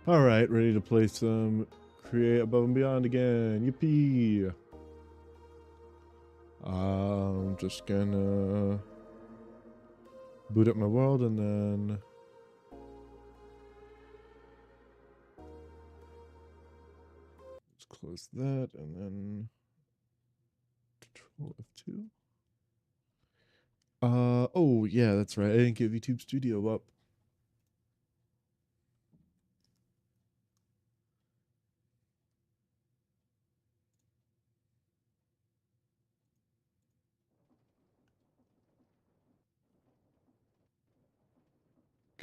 All right, ready to play some Create Above and Beyond again. Yippee! I'm just gonna boot up my world and then let's close that and then Control F2. Oh yeah, that's right. I didn't get VTube Studio up.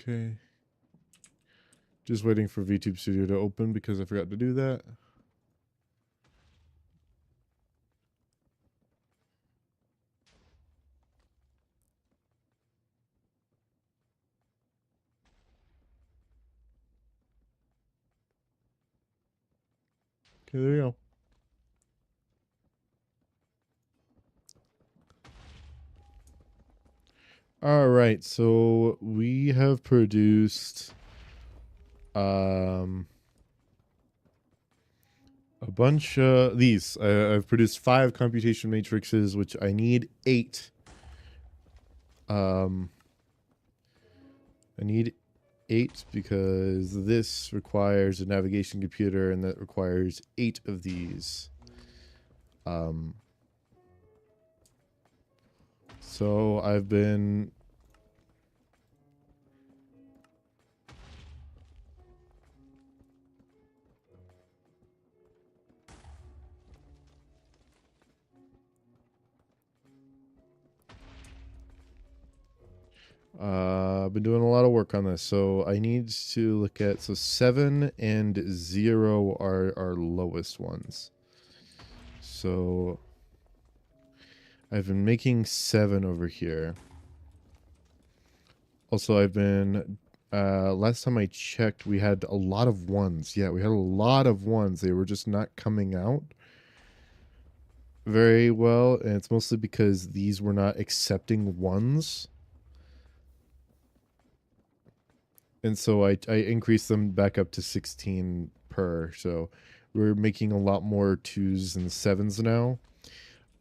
Okay. Just waiting for VTube Studio to open because I forgot to do that. Okay, there you go. All right, so we have produced a bunch of these. I've produced 5 computation matrices, which I need 8. I need 8 because this requires a navigation computer, and that requires 8 of these. So I've been doing a lot of work on this. So I need to look at 7 and 0 are our lowest ones. So I've been making 7 over here. Also, I've been last time I checked, we had a lot of 1s. Yeah, we had a lot of 1s. They were just not coming out very well, and it's mostly because these were not accepting 1s. And so I increased them back up to 16 per. So we're making a lot more 2s and 7s now.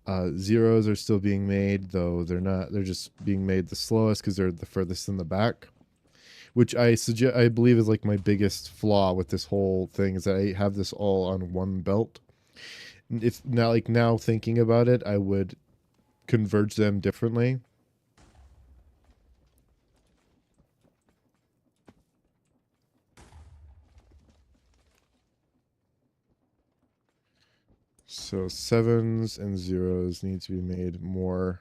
0s are still being made, though they're not. They're just being made the slowest because they're the furthest in the back. Which I believe is like my biggest flaw with this whole thing is that I have this all on one belt. If now thinking about it, I would converge them differently. So 7s and 0s need to be made more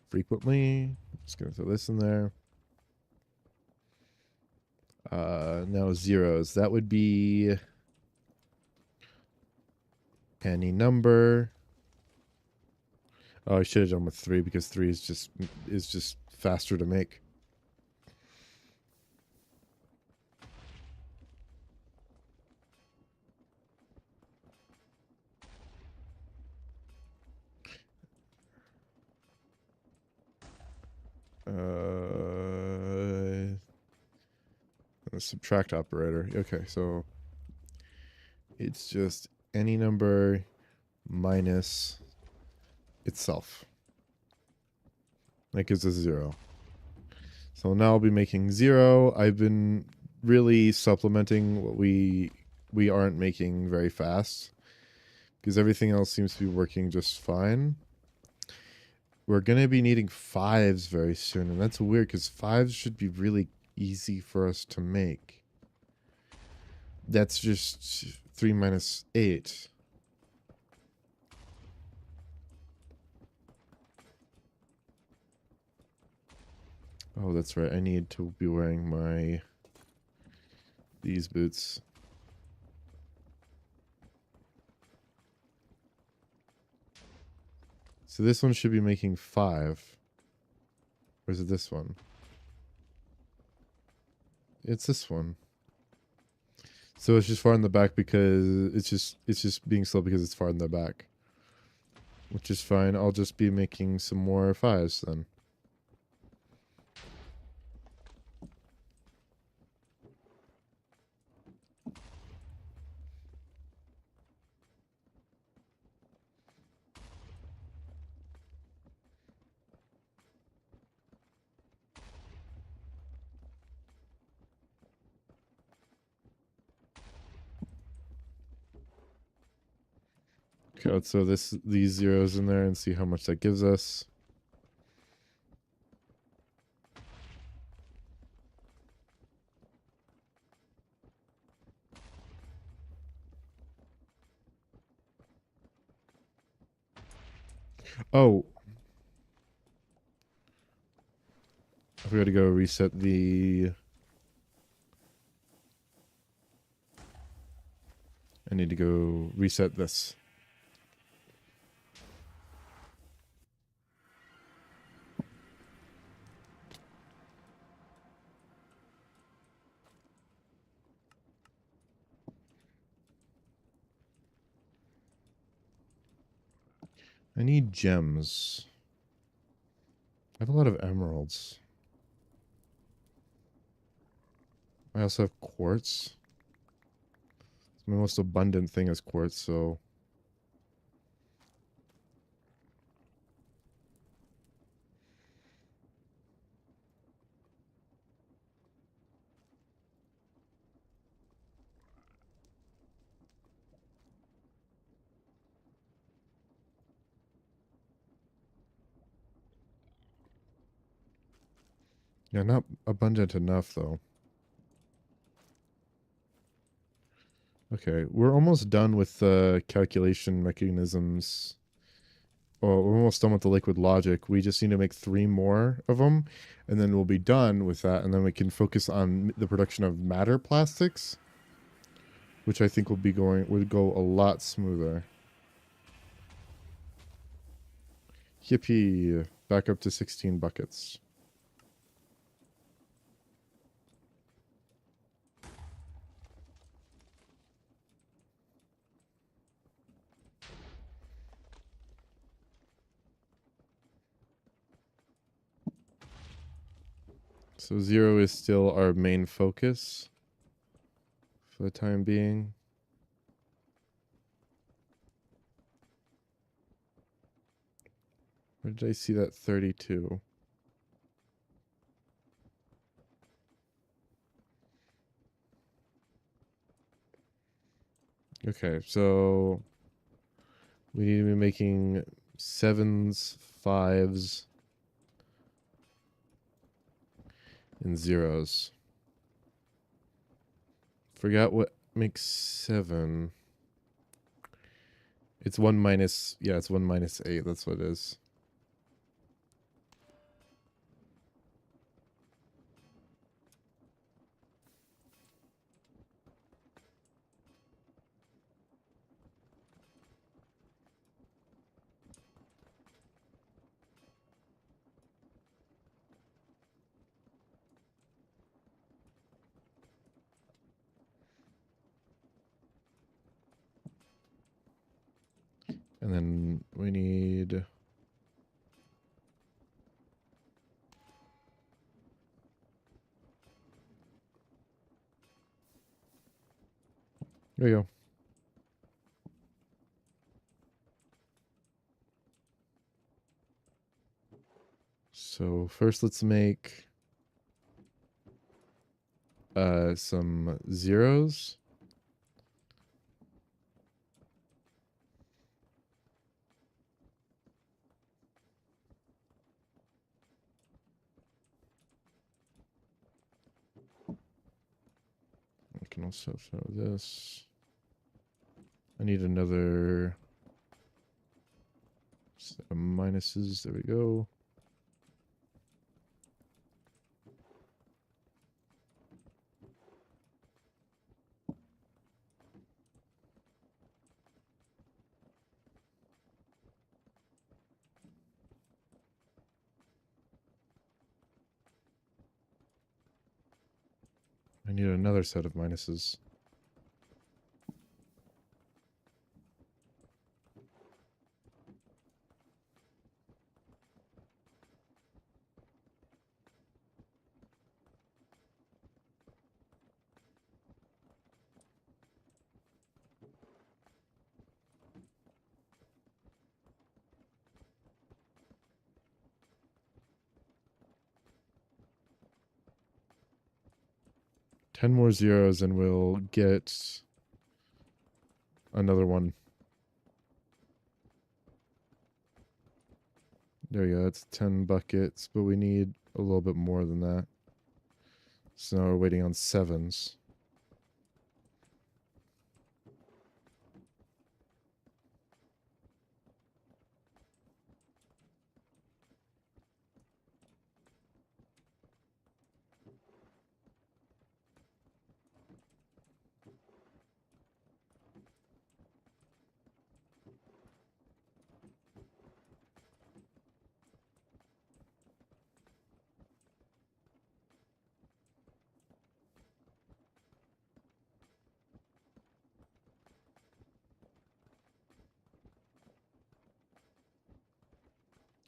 frequently. Just gonna throw this in there. Now 0s. That would be any number. Oh, I should have done with 3 because 3 is just faster to make. A subtract operator. Okay, so it's just any number minus itself. That gives us 0. So now I'll be making 0. I've been really supplementing what we aren't making very fast because everything else seems to be working just fine. We're going to be needing 5s very soon, and that's weird because 5s should be really easy for us to make. That's just 3 minus 8. Oh, that's right. I need to be wearing these boots. So this one should be making 5. Or is it this one? It's this one. So it's just far in the back because it's just being slow because it's far in the back. Which is fine. I'll just be making some more 5s then. Okay, let's throw these zeros in there and see how much that gives us. Oh, we got to go reset the. I need to go reset this. I need gems. I have a lot of emeralds. I also have quartz. My most abundant thing is quartz, so. Yeah, not abundant enough, though. Okay, we're almost done with the calculation mechanisms. Well, we're almost done with the liquid logic. We just need to make 3 more of them, and then we'll be done with that, and then we can focus on the production of matter plastics, which I think would go a lot smoother. Yippee! Back up to 16 buckets. So 0 is still our main focus for the time being. Where did I see that 32? Okay, so we need to be making 7s, 5s, and 0s. Forgot what makes 7. It's 1 minus, yeah, it's 1 minus 8. That's what it is. And then we need... There you go. So first let's make some 0s. I can also throw this. I need another set of minuses. There we go. I need another set of minuses. Ten more 0s and we'll get another one. There you go. That's 10 buckets, but we need a little bit more than that. So now we're waiting on 7s.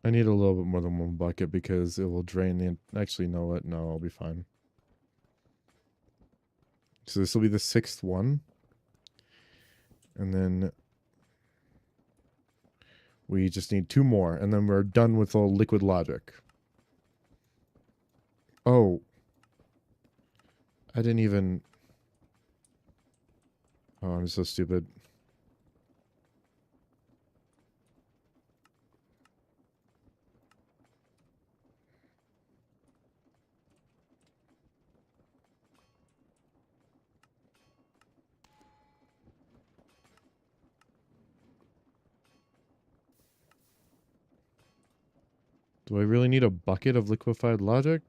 I need a little bit more than 1 bucket because it will drain the... Actually, you know what? No, I'll be fine. So this will be the 6th one. And then we just need 2 more. And then we're done with all liquid logic. Oh. I didn't even... Oh, I'm so stupid. Do I really need a bucket of liquefied logic?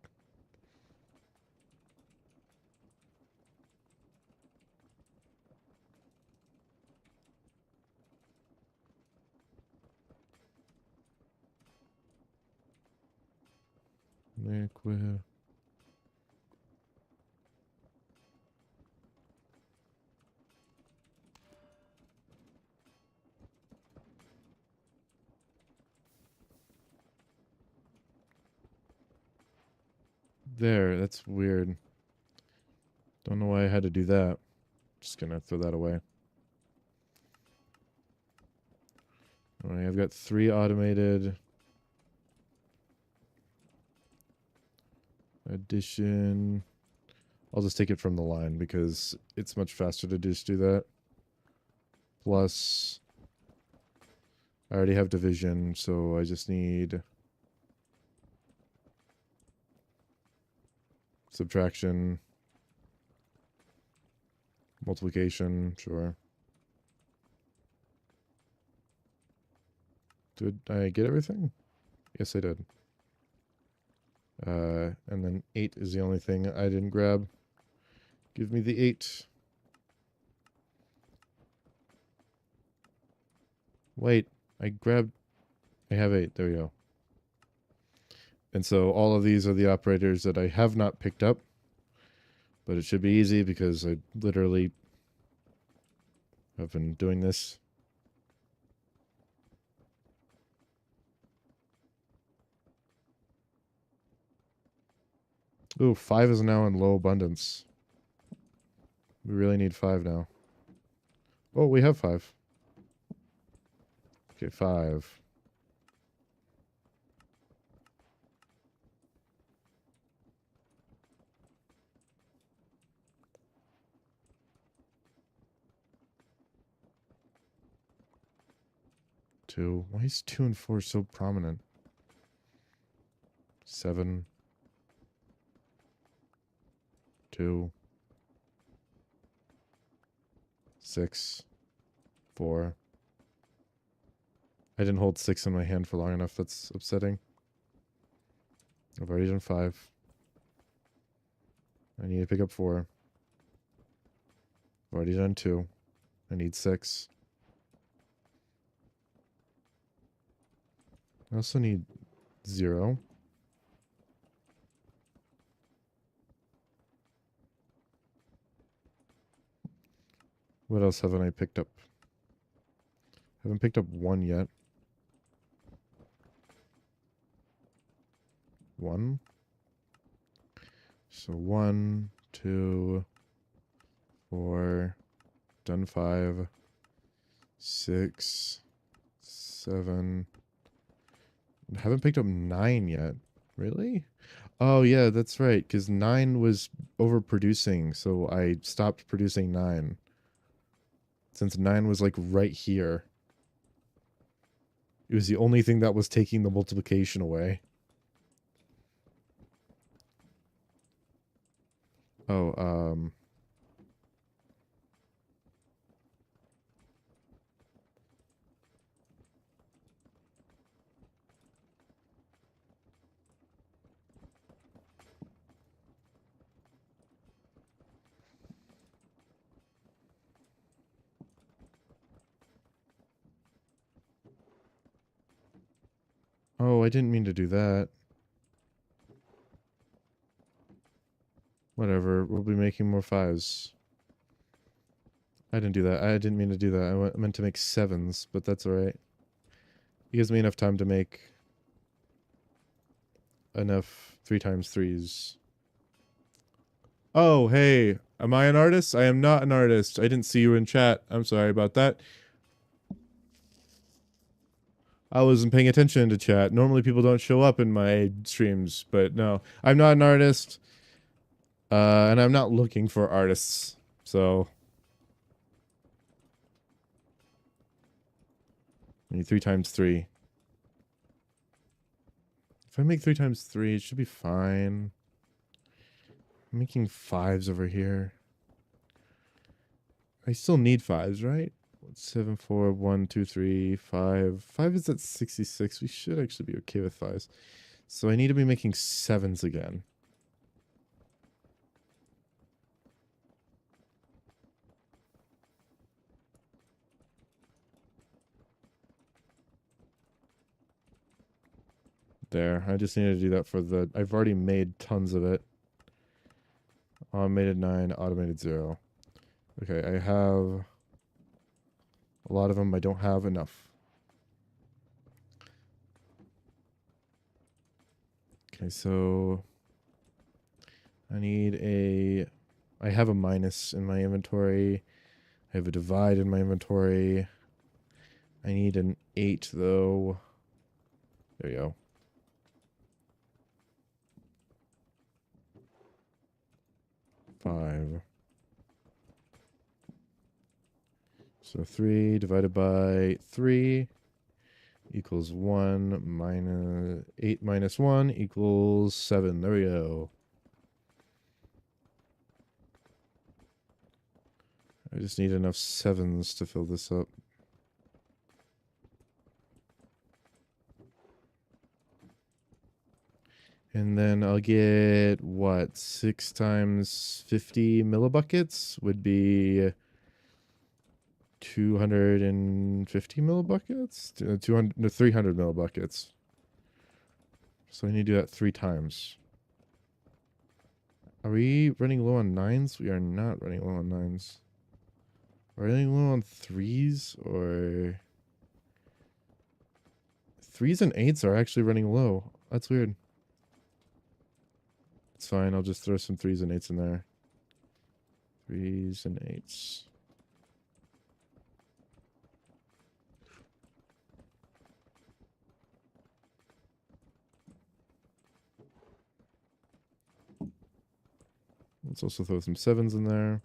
Liquid... There, that's weird. Don't know why I had to do that. Just gonna throw that away. Alright, I've got 3 automated. Addition. I'll just take it from the line because it's much faster to just do that. Plus, I already have division, so I just need subtraction, multiplication, sure. Did I get everything? Yes, I did. And then 8 is the only thing I didn't grab. Give me the 8. Wait, I have 8. There we go. And so all of these are the operators that I have not picked up. But it should be easy because I literally have been doing this. Ooh, 5 is now in low abundance. We really need 5 now. Oh, we have 5. Okay, 5. Two. Why is 2 and 4 so prominent? 7. 2. 6. 4. I didn't hold 6 in my hand for long enough. That's upsetting. I've already done 5. I need to pick up 4. I've already done 2. I need 6. I also need 0. What else haven't I picked up? Haven't picked up 1 yet. 1. So 1, 2, 4, done 5, 6, 7. Haven't picked up 9 yet. Really? Oh yeah, that's right, because 9 was overproducing, so I stopped producing 9. Since 9 was like right here. It was the only thing that was taking the multiplication away. Oh, oh, I didn't mean to do that. Whatever, we'll be making more 5s. I didn't do that. I didn't mean to do that. I meant to make 7s, but that's alright. It gives me enough time to make enough 3 times 3s. Oh, hey, am I an artist? I am not an artist. I didn't see you in chat. I'm sorry about that. I wasn't paying attention to chat. Normally people don't show up in my streams, but no. I'm not an artist. And I'm not looking for artists. So I need 3 times 3. If I make 3 times 3, it should be fine. I'm making 5s over here. I still need 5s, right? 7, 4, 1, 2, 3, 5. 5 is at 66. We should actually be okay with 5s. So I need to be making 7s again. There. I just need to do that for the... I've already made tons of it. Automated 9, automated 0. Okay, I have... a lot of them. I don't have enough. Okay, so... I need a... I have a minus in my inventory. I have a divide in my inventory. I need an 8, though. There you go. Five. So 3 divided by 3 equals 1 minus 8 minus 1 equals 7. There we go. I just need enough 7s to fill this up. And then I'll get, what, 6 times 50 millibuckets would be 250 millibuckets? 200, no, 300 millibuckets. So I need to do that 3 times. Are we running low on 9s? We are not running low on 9s. Are we running low on 3s? Or... 3s and 8s are actually running low. That's weird. It's fine, I'll just throw some 3s and 8s in there. 3s and 8s. Let's also throw some 7s in there.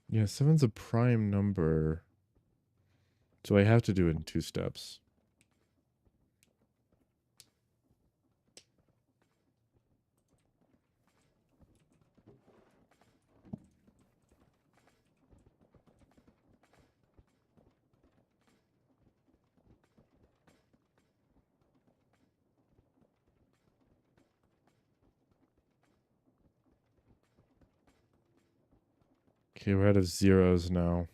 Yeah, 7's a prime number. So I have to do it in 2 steps. Okay, we're out of zeros now.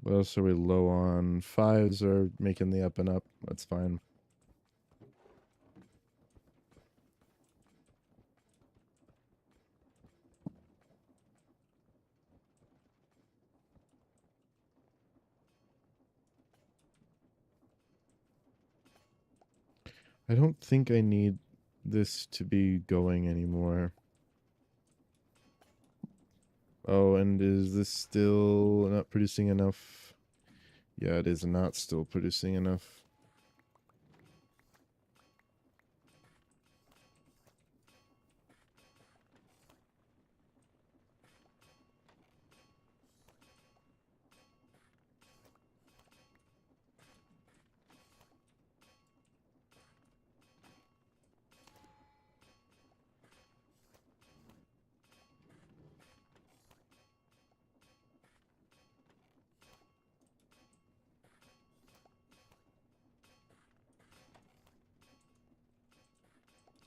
What else are we low on? Fives are making the up and up. That's fine. I don't think I need this to be going anymore. Oh, and is this still not producing enough? Yeah, it is not still producing enough.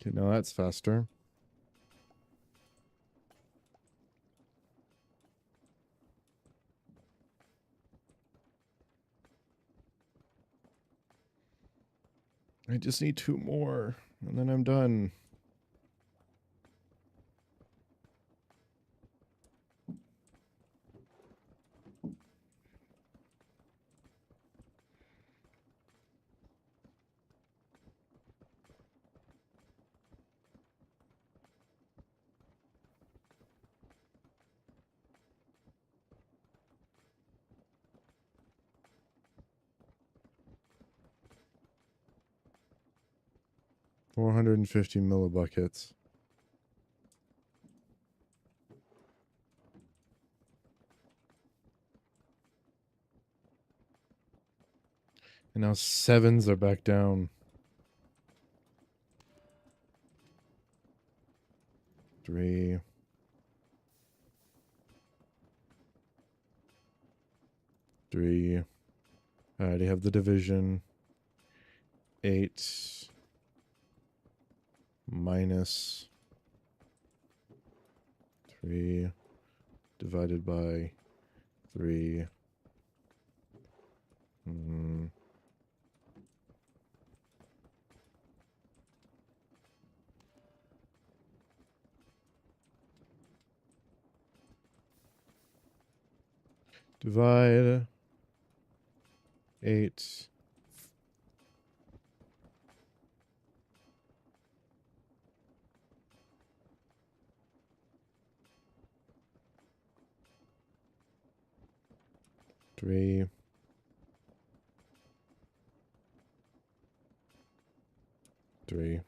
Okay, now that's faster. I just need 2 more, and then I'm done. $450 millibuckets. And now 7s are back down. 3. 3. I already have the division. 8 minus 3 divided by 3. Divide 8. Three. 3.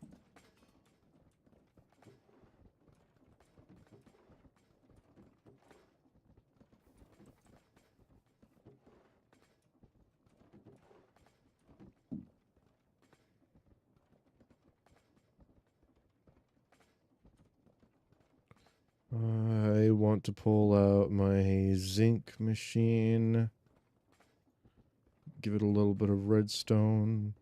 I want to pull out my zinc machine. Give it a little bit of redstone.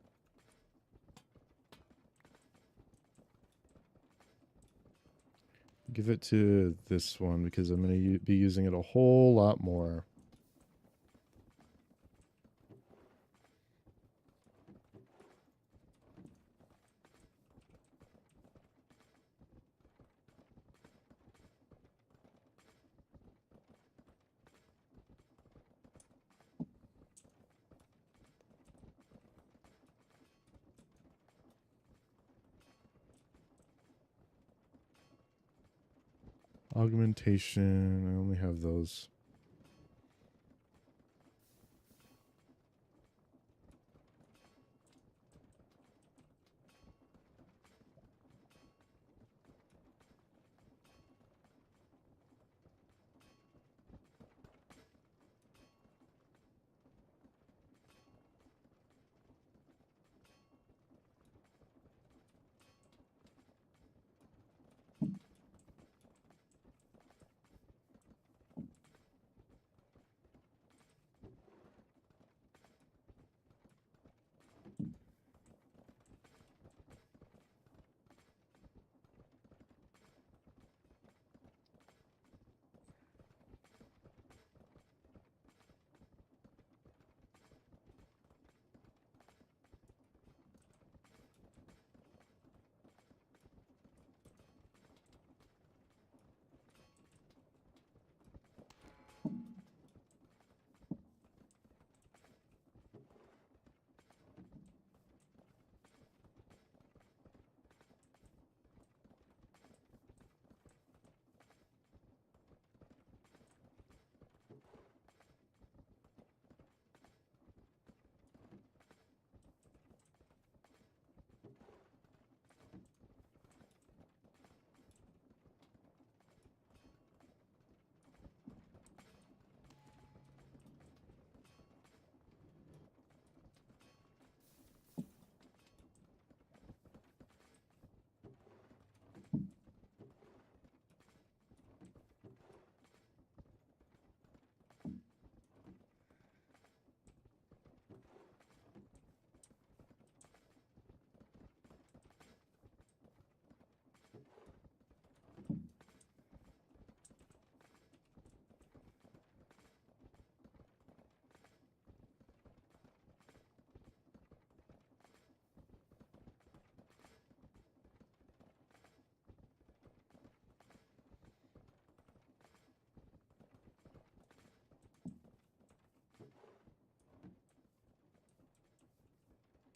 Give it to this one because I'm going to be using it a whole lot more. Augmentation, I only have those.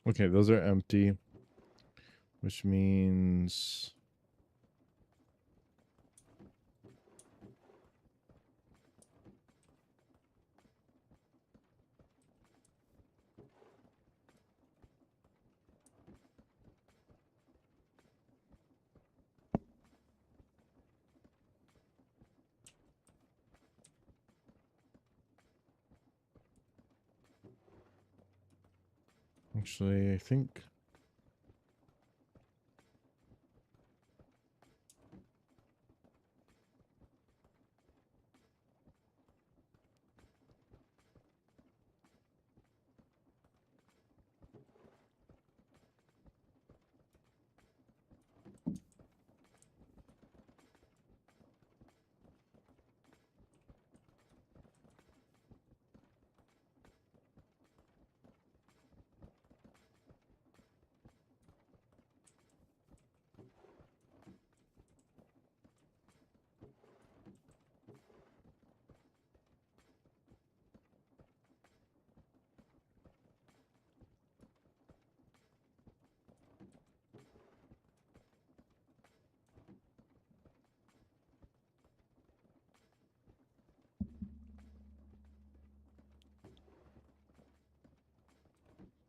Okay, those are empty, which means actually, I think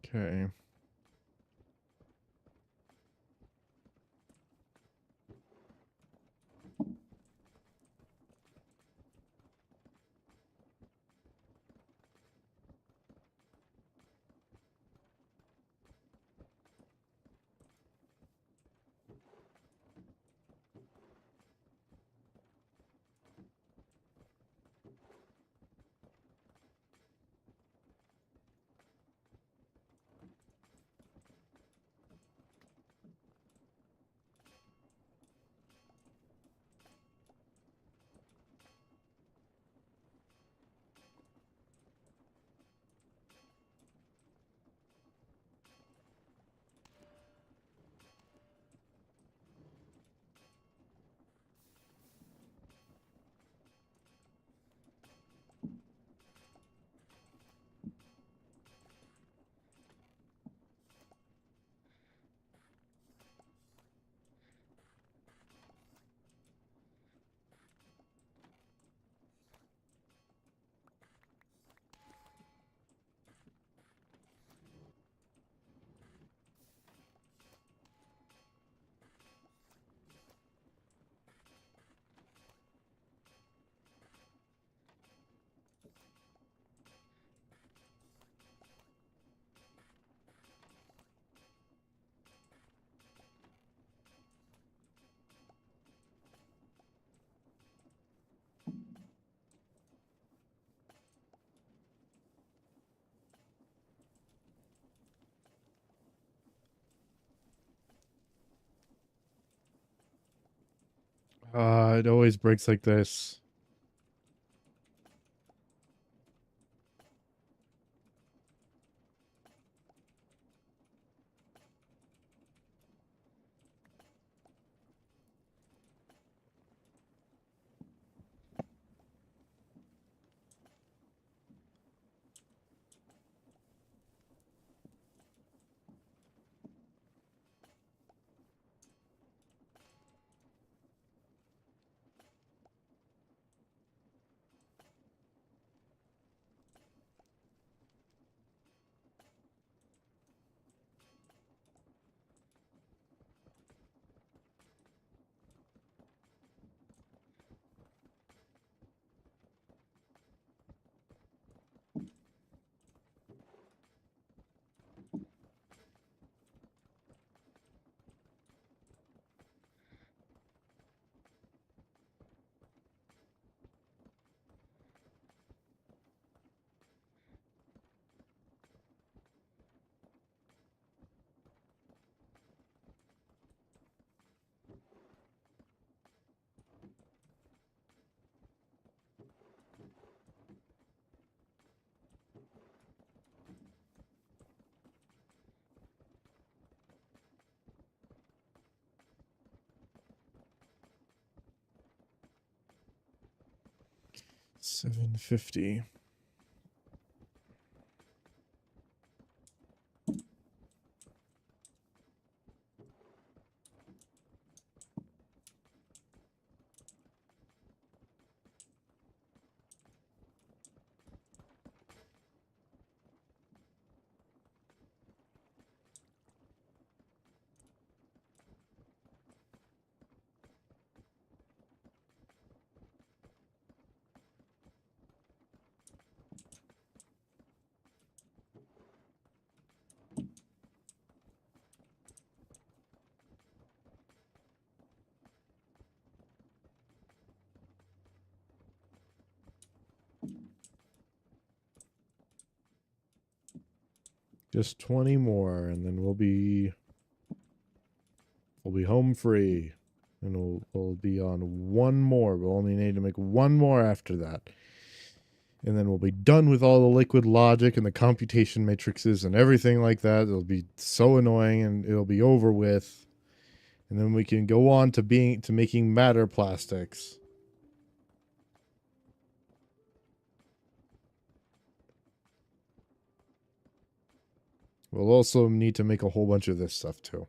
okay. It always breaks like this. $750. Just 20 more, and then we'll be home free. And we'll be on one more. We'll only need to make one more after that. And then we'll be done with all the liquid logic and the computation matrices and everything like that. It'll be so annoying and it'll be over with. And then we can go on to making matter plastics. We'll also need to make a whole bunch of this stuff too.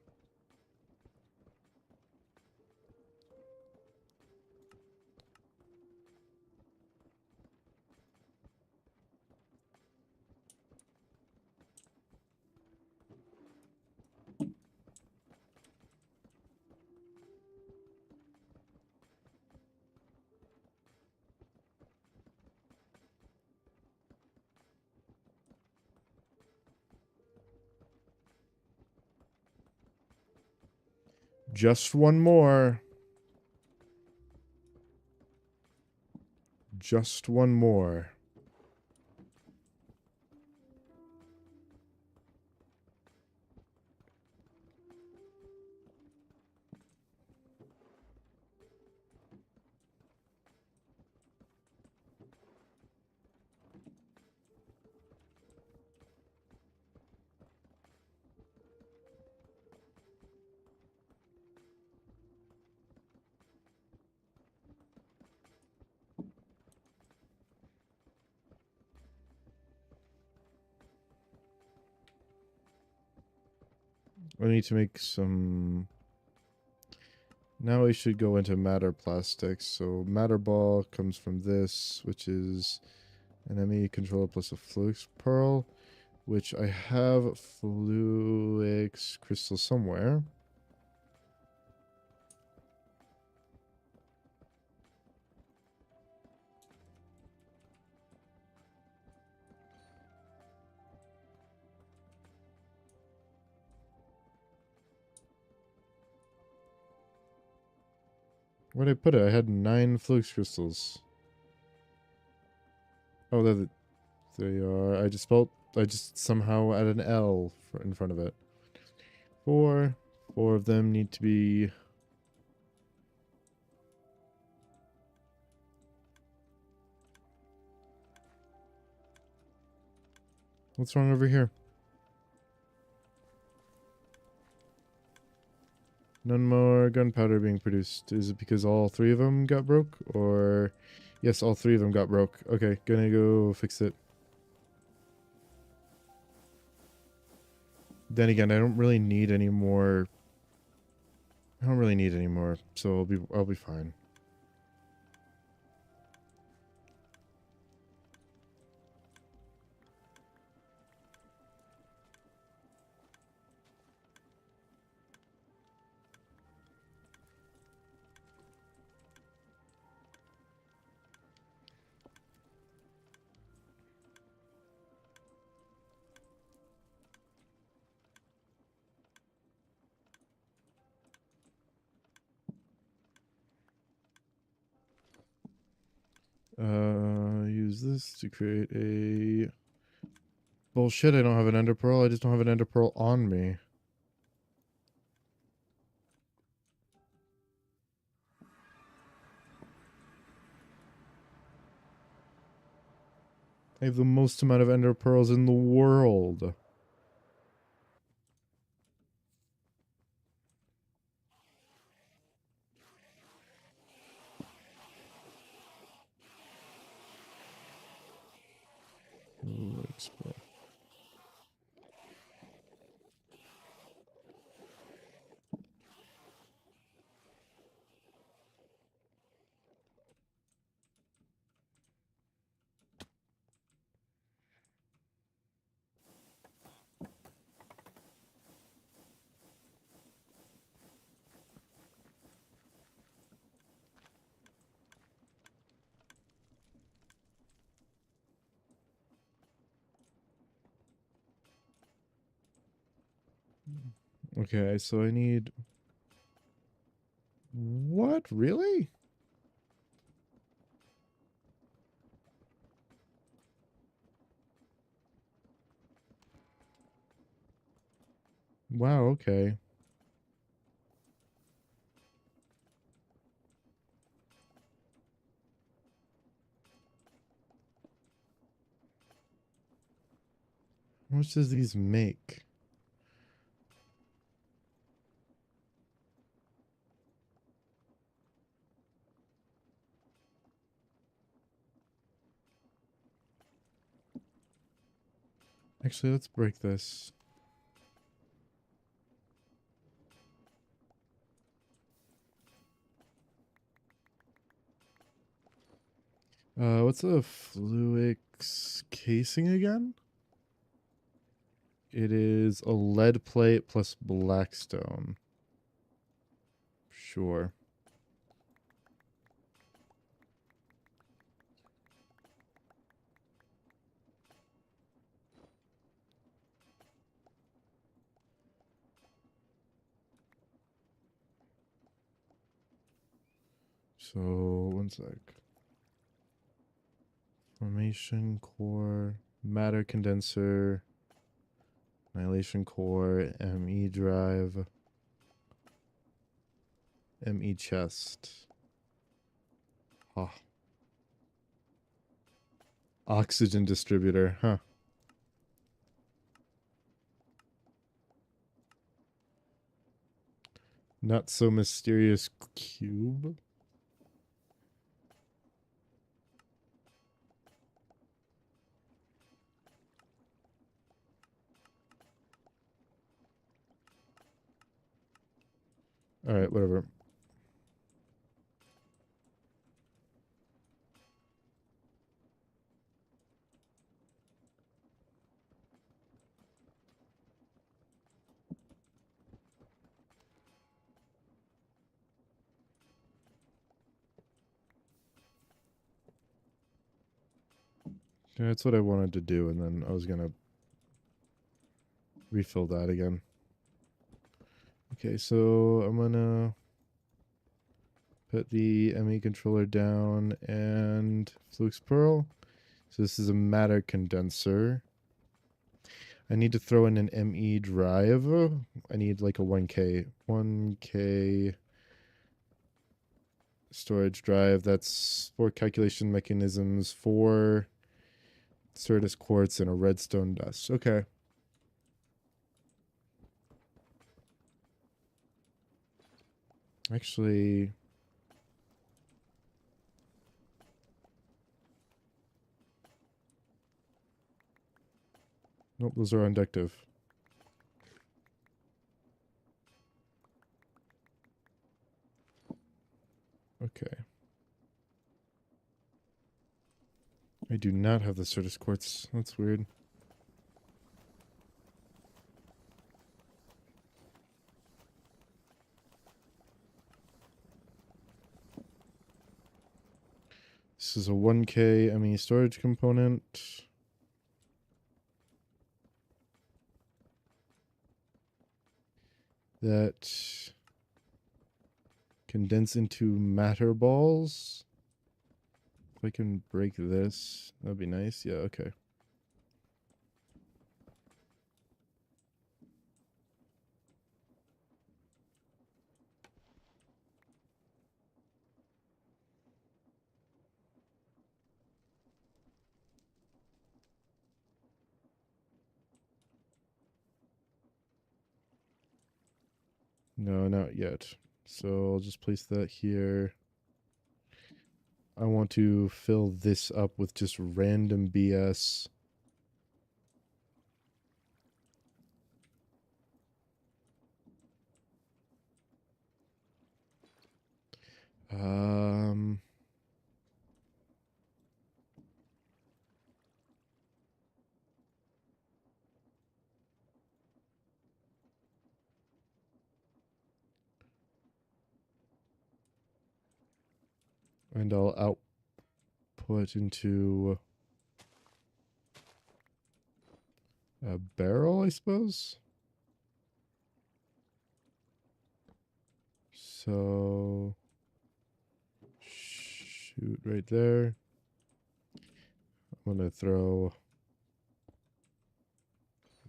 Just one more. Just one more. I need to make some... Now we should go into matter plastics. So matter ball comes from this, which is an ME controller plus a Fluix pearl, which I have Fluix crystal somewhere. Where did I put it? I had 9 Fluix crystals. Oh, there they are. I just somehow added an L in front of it. 4. 4 of them need to be... What's wrong over here? None more gunpowder being produced. Is it because all 3 of them got broke? Or... Yes, all 3 of them got broke. Okay, gonna go fix it. Then again, I don't really need any more. I don't really need any more, so I'll be fine. Use this to create a... Bullshit, I don't have an ender pearl. I just don't have an ender pearl on me. I have the most amount of ender pearls in the world. Okay, so I need... What? Really? Wow, okay. How much does these make? Actually, let's break this. What's a Fluix casing again? It is a lead plate plus blackstone. Sure. So, one sec. Formation core, matter condenser, annihilation core, ME drive, ME chest. Oh. Oxygen distributor, huh? Not so mysterious cube. All right, whatever. Yeah, that's what I wanted to do, and then I was gonna refill that again. Okay, so I'm gonna put the ME controller down and Flux Pearl. So this is a matter condenser. I need to throw in an ME drive. I need like a 1K storage drive. That's for calculation mechanisms for Certus quartz and a redstone dust. Okay. Actually, nope, those are inductive. Okay. I do not have the Certus quartz. That's weird. This is a 1K ME storage component. That condense into matter balls. If I can break this, that'd be nice. Yeah, okay. No, not yet. So I'll just place that here. I want to fill this up with just random BS. Um, and I'll output into a barrel, I suppose. So shoot right there. I'm gonna throw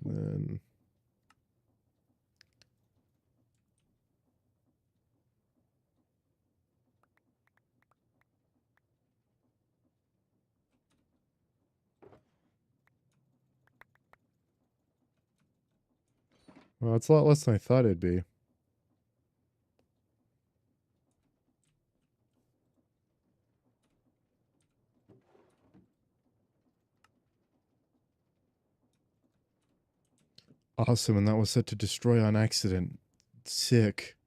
then Well, it's a lot less than I thought it'd be. Awesome, and that was set to destroy on accident. Sick.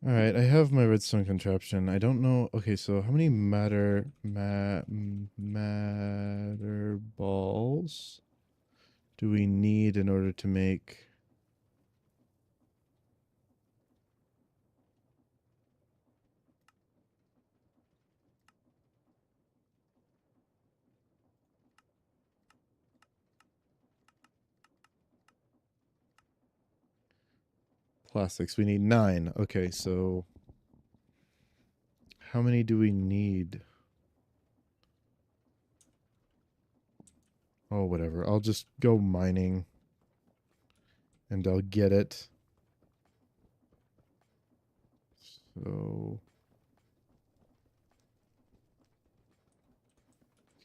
All right, I have my redstone contraption. I don't know. Okay, so how many matter balls do we need in order to make? Plastics. We need 9. Okay, so how many do we need? Oh, whatever. I'll just go mining and I'll get it. So,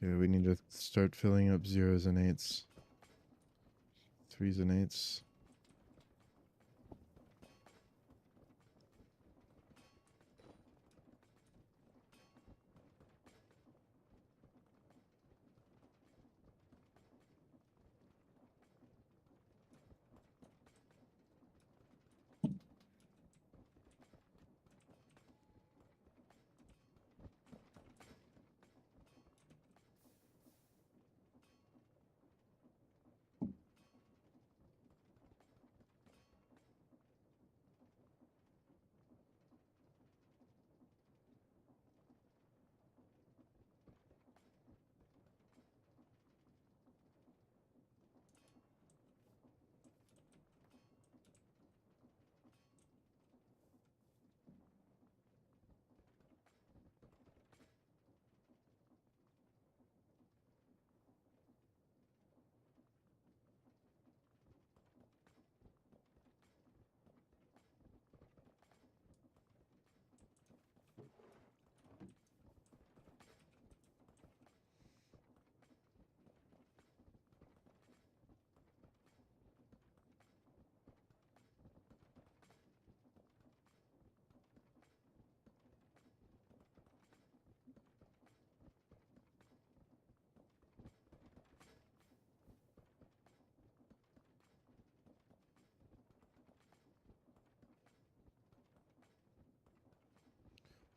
okay, we need to start filling up 0s and 8s, 3s and 8s.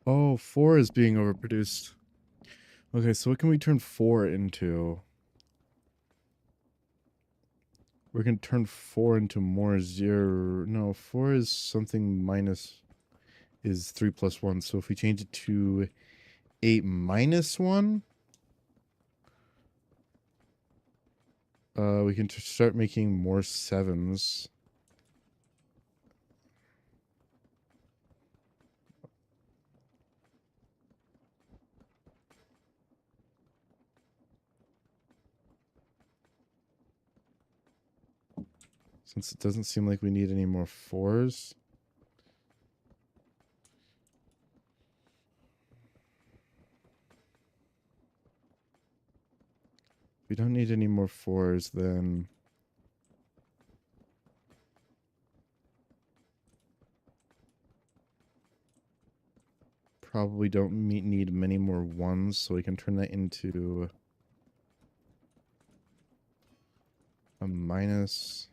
Oh, 4 is being overproduced. Okay, so what can we turn 4 into? We're going to turn 4 into more 0. No, 4 is something minus is 3 plus 1. So if we change it to 8 minus 1, we can start making more 7s. Since it doesn't seem like we need any more 4s. If we don't need any more 4s, then probably don't need many more 1s, so we can turn that into a minus.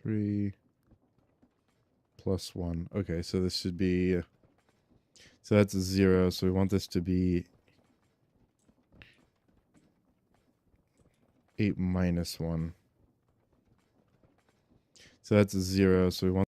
Three plus 1. Okay, so this should be... So that's a 0, so we want this to be 8 minus 1. So that's a 0. So we want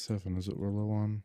7 is what we're low on.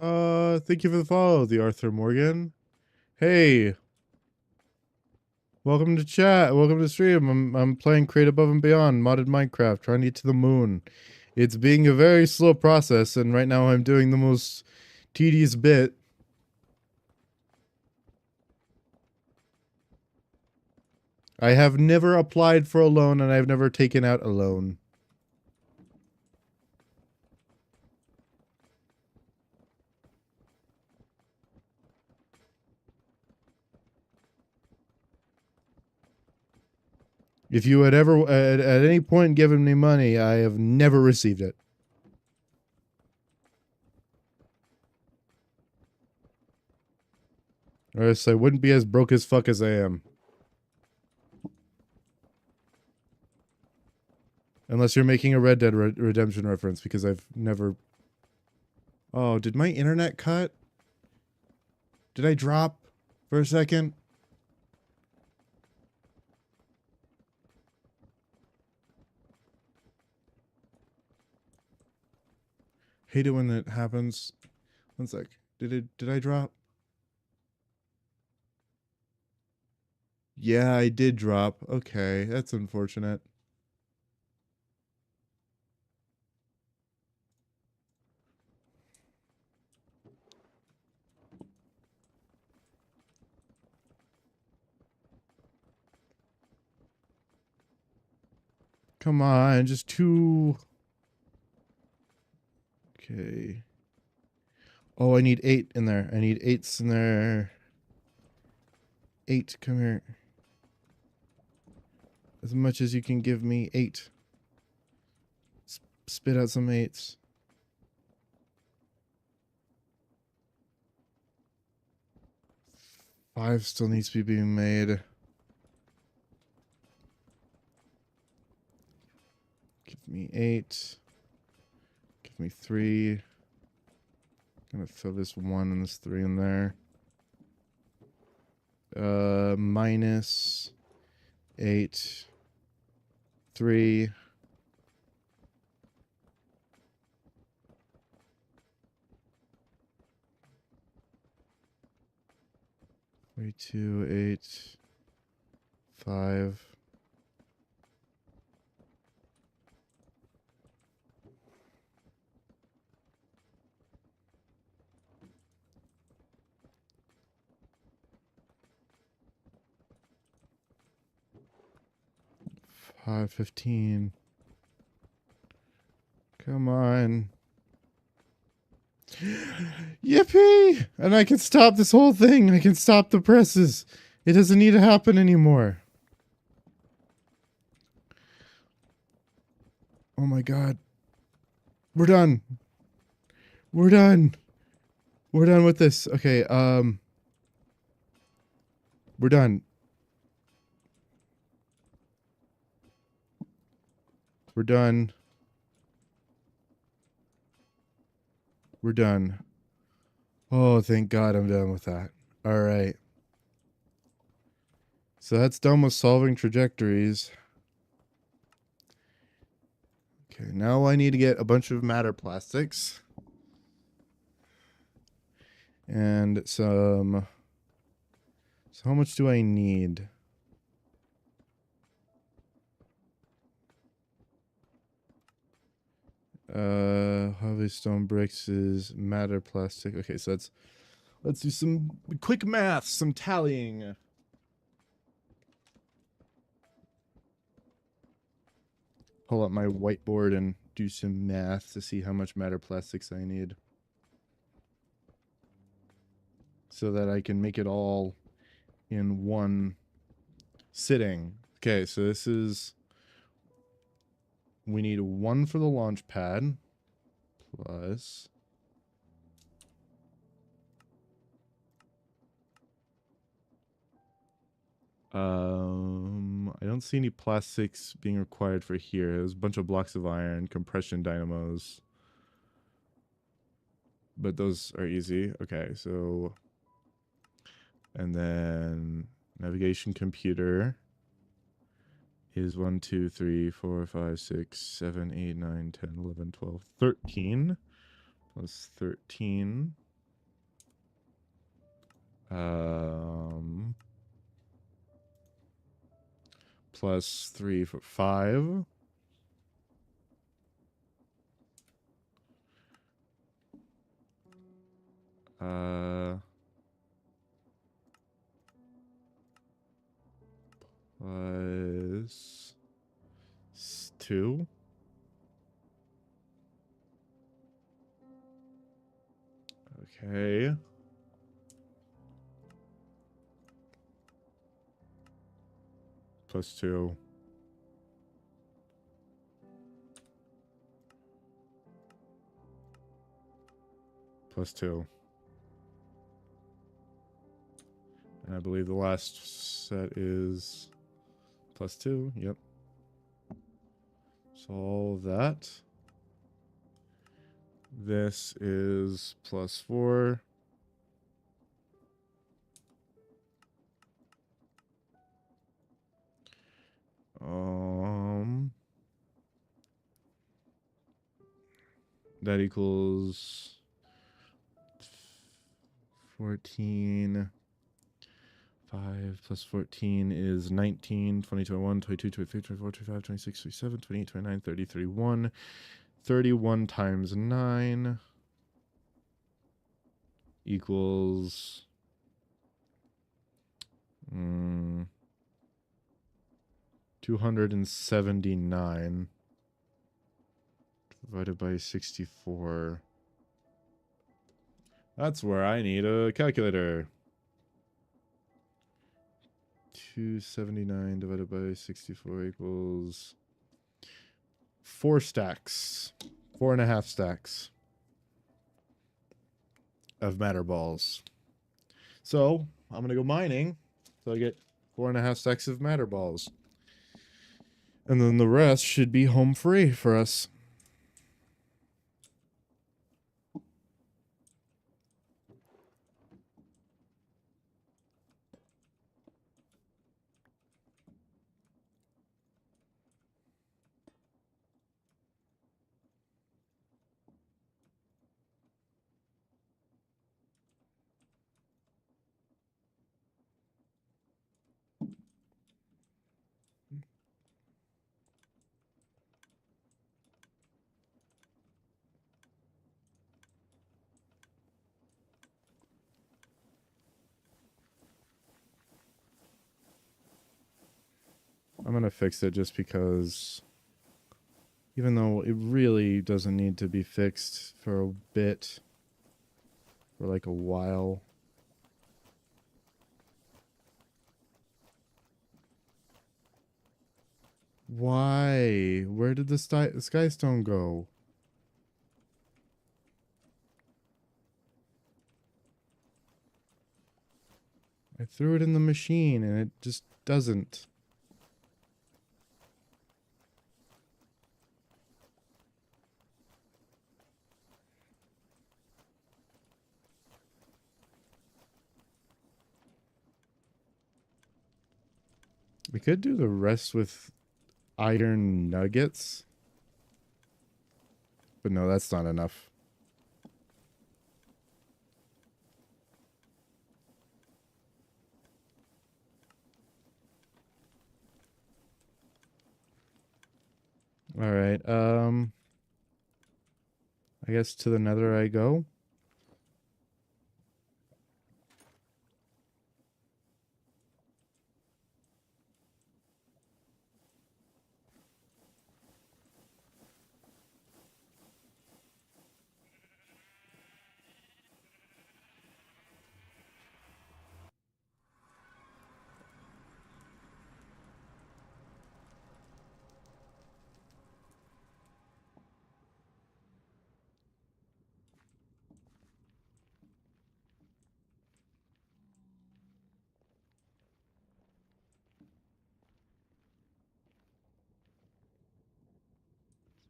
Thank you for the follow, the Arthur Morgan. Hey, welcome to chat. Welcome to stream. I'm playing Create Above and Beyond modded Minecraft, trying to get to the moon. It's being a very slow process, and right now I'm doing the most tedious bit. I have never applied for a loan, and I've never taken out a loan. If you had ever, at any point, given me money, I have never received it. Or else I wouldn't be as broke as fuck as I am. Unless you're making a Red Dead Redemption reference, because I've never... Oh, did my internet cut? Did I drop for a second? Hate it when it happens. One sec. Did I drop? Yeah, I did drop. Okay, that's unfortunate. Come on, just two. Okay. Oh, I need 8 in there. I need 8s in there. 8, come here. As much as you can give me, 8. Spit out some 8s. 5 still needs to be being made. Give me 8. Give me 3. Gonna throw this 1 and this 3 in there. Minus 8, 3. Three, 2, 8, 5. $5.15. Come on. Yippee! And I can stop this whole thing. I can stop the presses. It doesn't need to happen anymore. Oh my god. We're done. We're done. We're done with this. Okay, we're done. We're done. We're done. Oh, thank God I'm done with that. All right. So that's done with solving trajectories. Okay, now I need to get a bunch of matter plastics. And some... So how much do I need? Heavy stone bricks is matter plastic. Okay, so let's do some quick math, some tallying. Pull up my whiteboard and do some math to see how much matter plastics I need. So that I can make it all in one sitting. Okay, so this is... We need 1 for the launch pad. Plus... I don't see any plastics being required for here. There's a bunch of blocks of iron, compression dynamos. But those are easy. Okay, so... And then navigation computer is 1, 2, 3, 4, 5, 6, 7, 8, 9, 10, 11, 12, 13. Plus 13. Plus 3 for 5. Plus 2. Okay. Plus 2. Plus 2. And I believe the last set is plus 2. Yep. So all of that. This is plus 4. That equals 14. 5 plus 14 is 19, 20, 21, 22, 23, 24, 25, 26, 27, 28, 29, 30, 31. 31 times 9 equals 279 divided by 64. That's where I need a calculator. 279 divided by 64 equals 4 stacks. 4.5 stacks of matter balls. So I'm going to go mining. So I get 4.5 stacks of matter balls. And then the rest should be home free for us. I'm going to fix it just because, even though it really doesn't need to be fixed for a bit, for like a while. Why? Where did the Skystone go? I threw it in the machine and it just doesn't. We could do the rest with iron nuggets. But no, that's not enough. All right. I guess to the Nether I go.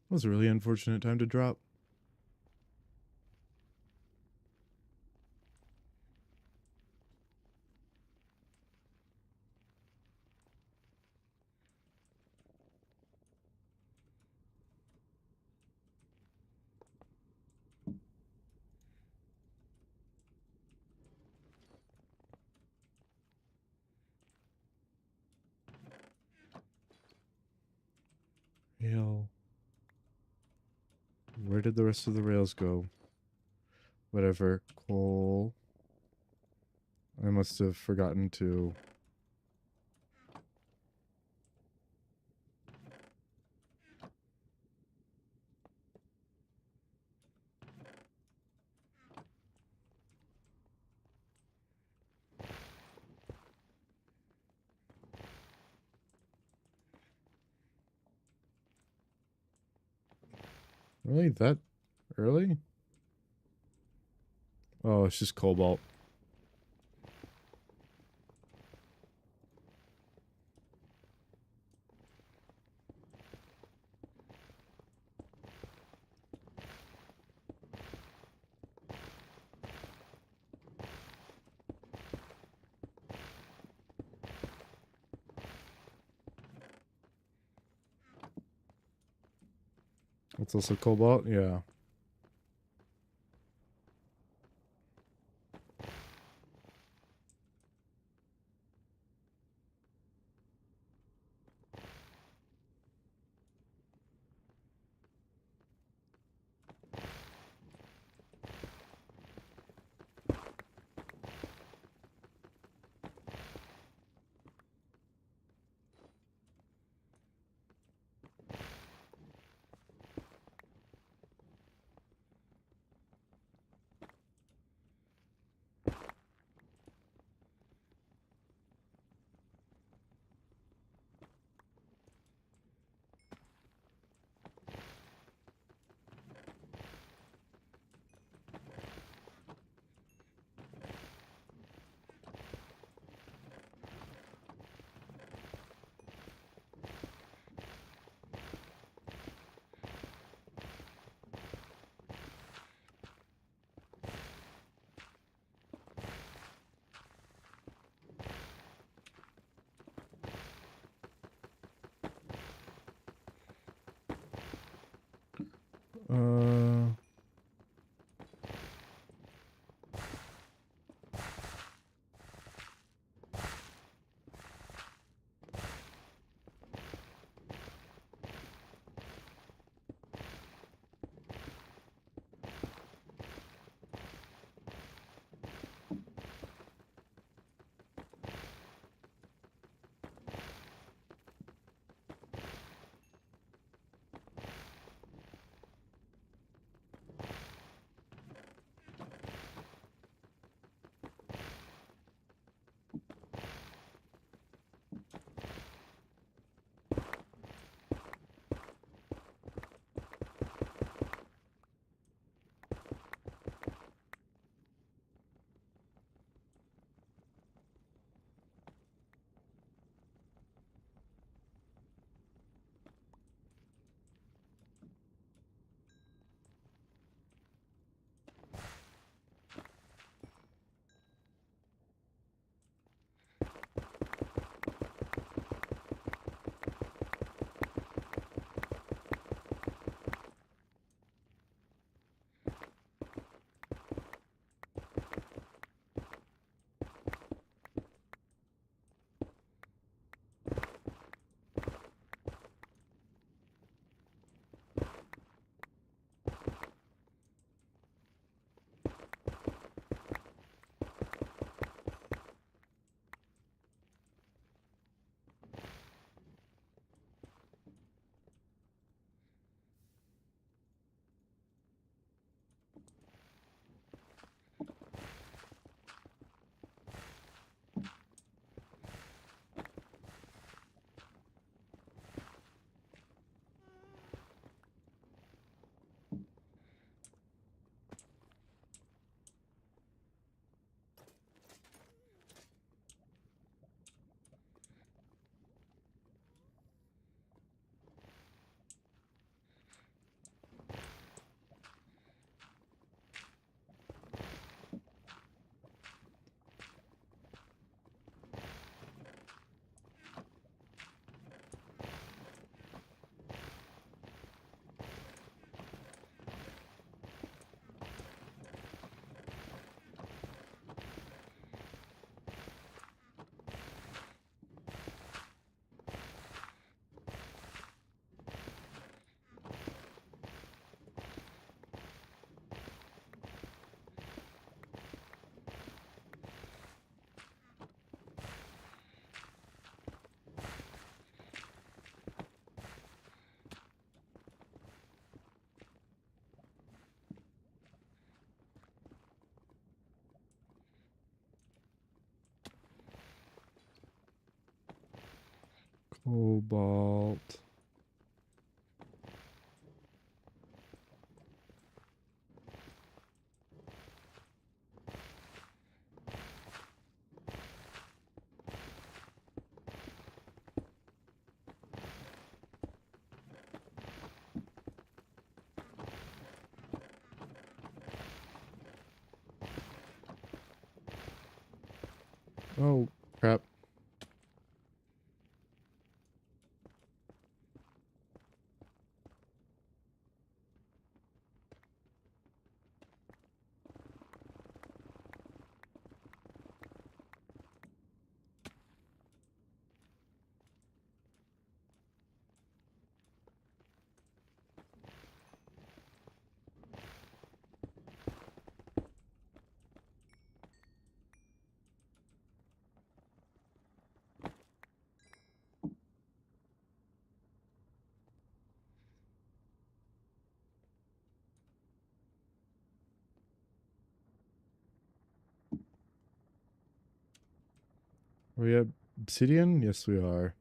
That was a really unfortunate time to drop. did the rest of the rails go? Whatever. Coal. I must have forgotten to... Really? That early? Oh, it's just cobalt. It's also cobalt? Yeah. Uh... Cobalt. Oh, crap. Are we at obsidian? Yes, we are.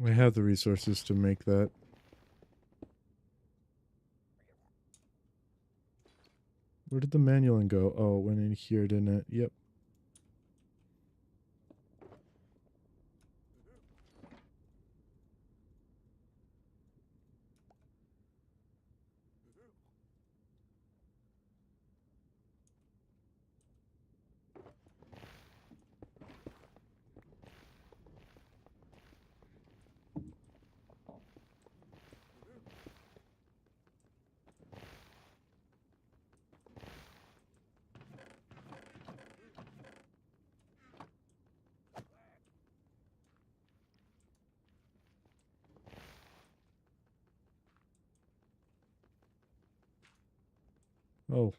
We have the resources to make that. Where did the manual go? Oh, it went in here, didn't it? Yep. Oh.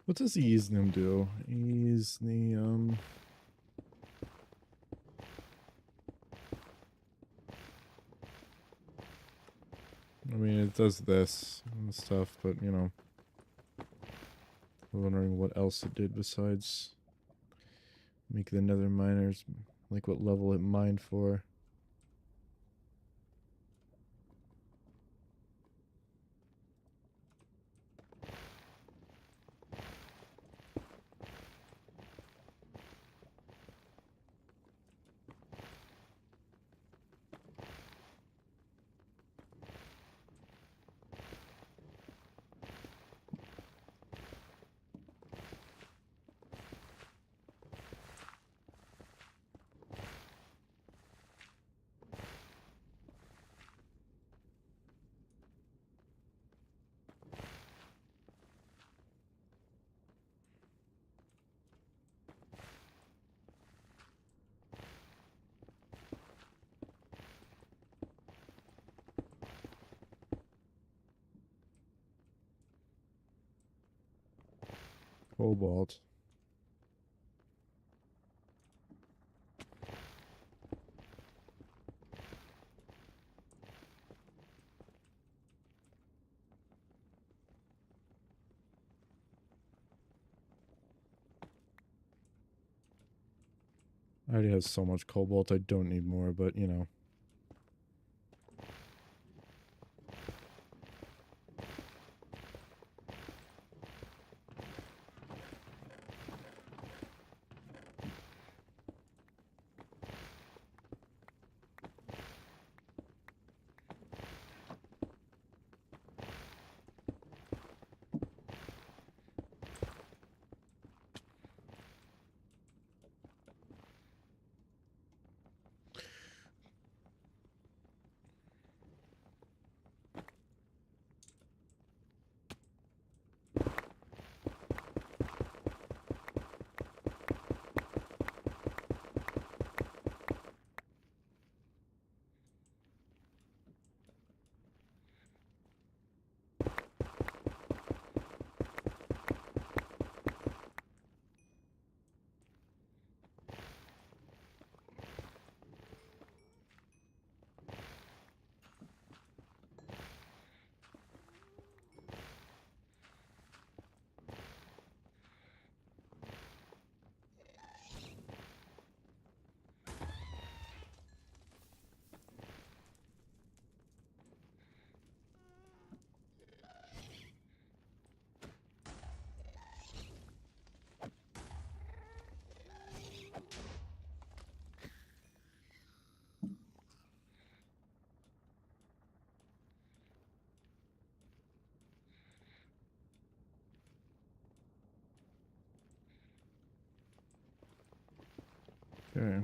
What does Easnim do? Easnium. I mean, it does this and stuff, but you know, I'm wondering what else it did besides make the nether miners, like what level it mined for. Cobalt. I already have so much cobalt, I don't need more, but you know. Okay.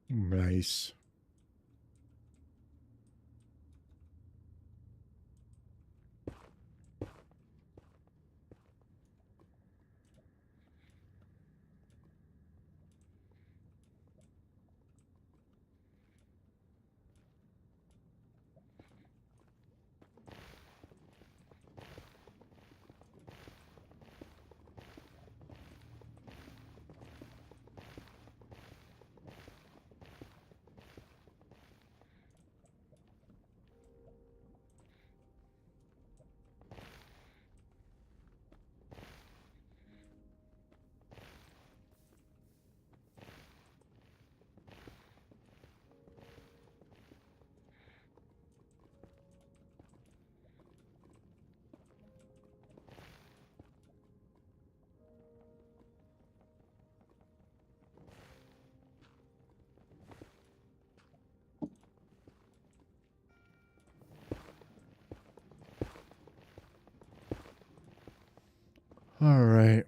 Nice. All right.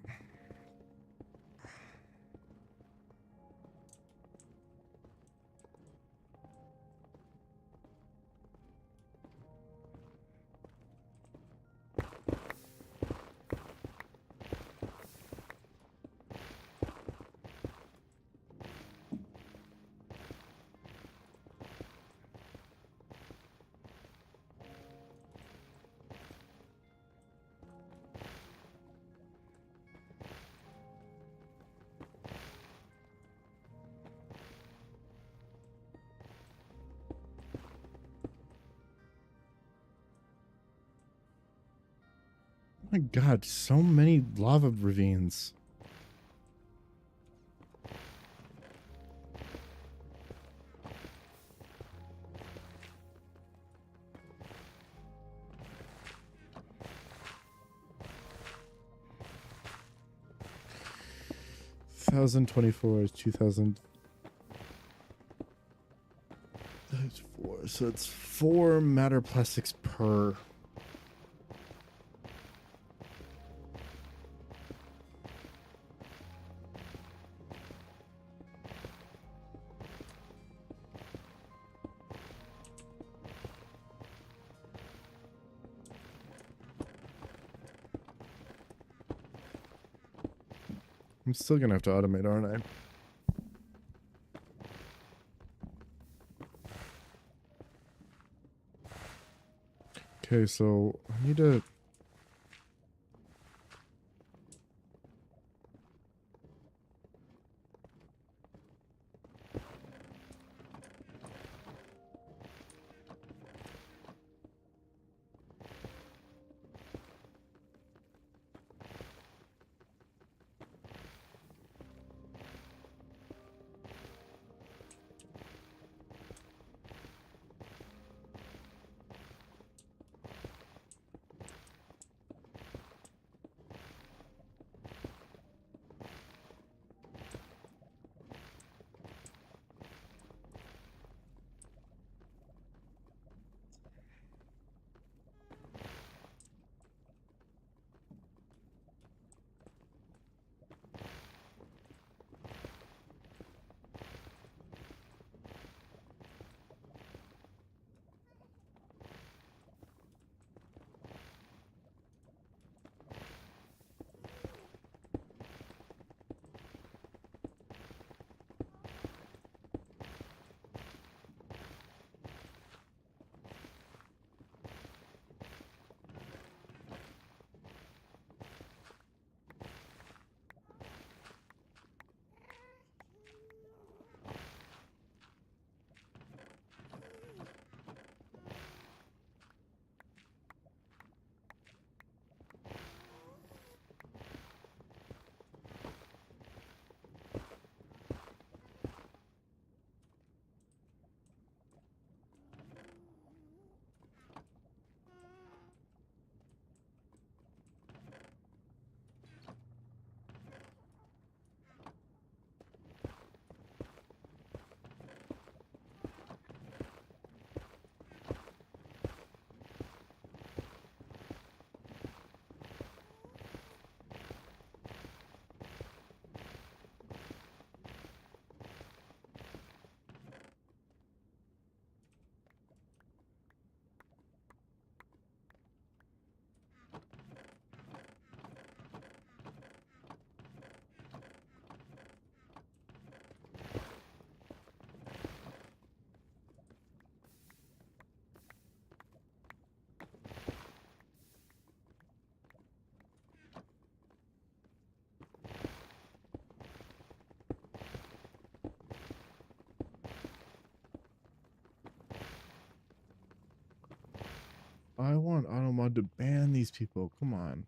My god, so many lava ravines. $1,024 is 2,000. That's 4. So it's 4 matter plastics per. I'm still gonna have to automate, aren't I? Okay, so I need to. I want Automod to ban these people. Come on.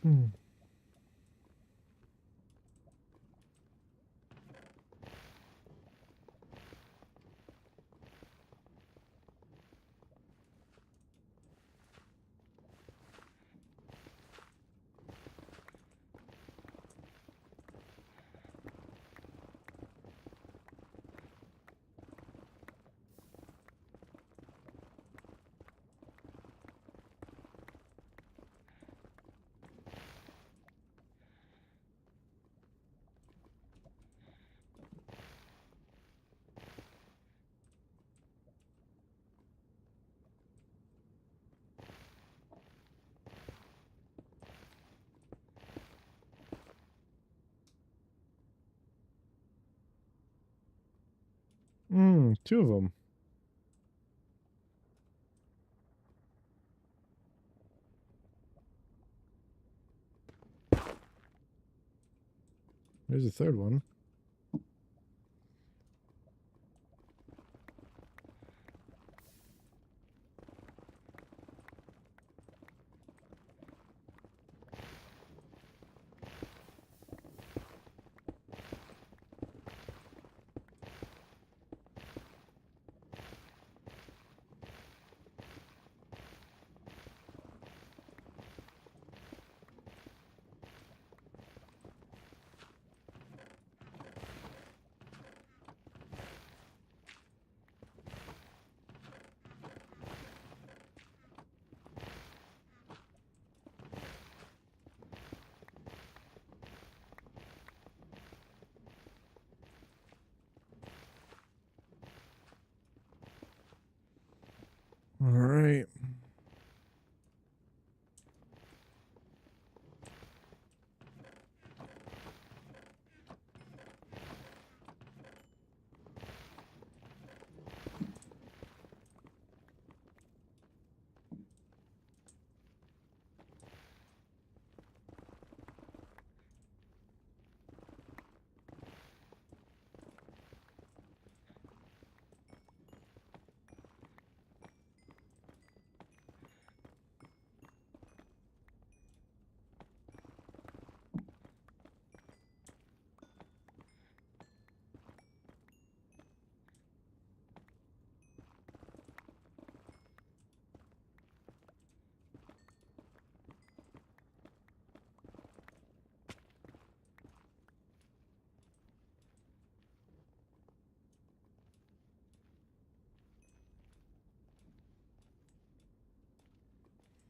Hmm. Two of them. There's a third one. All right.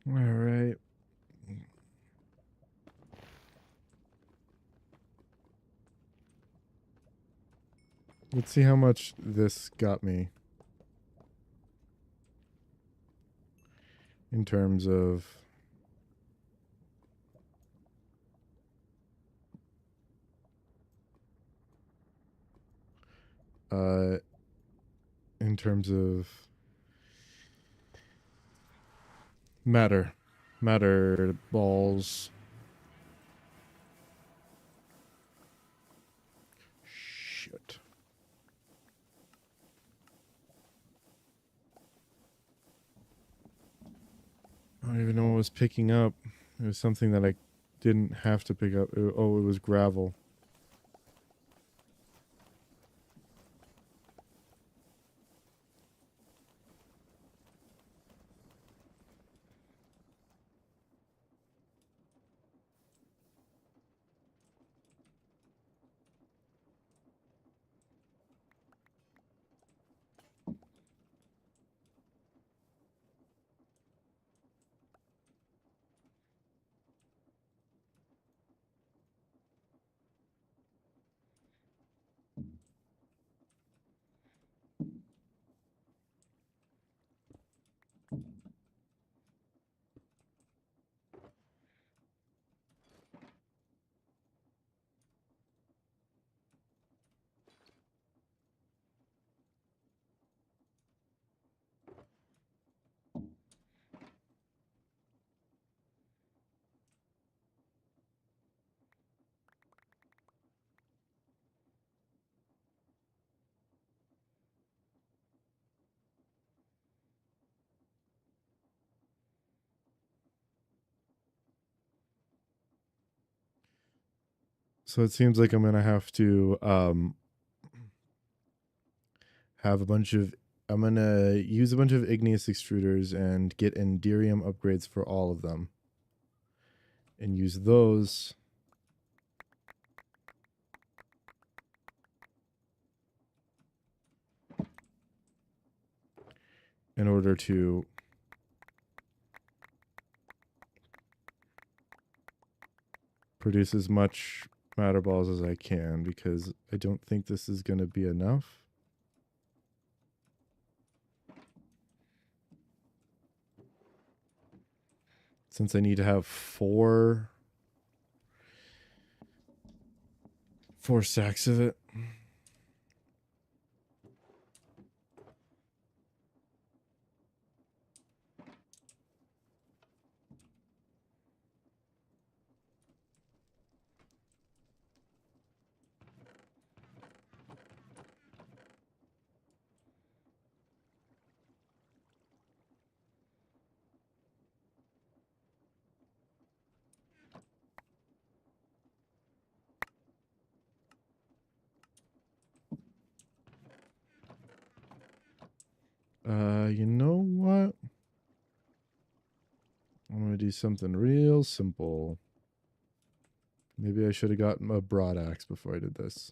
All right. Let's see how much this got me in terms of uh in terms of matter balls. Shit. I don't even know what was picking up. It was something that I didn't have to pick up. Oh, it was gravel. So it seems like I'm gonna have to have a bunch of. I'm gonna use a bunch of igneous extruders and get Enderium upgrades for all of them, and use those in order to produce as much matter balls as I can, because I don't think this is going to be enough. Since I need to have four stacks of it. You know what? I'm going to do something real simple. Maybe I should have gotten a broad axe before I did this.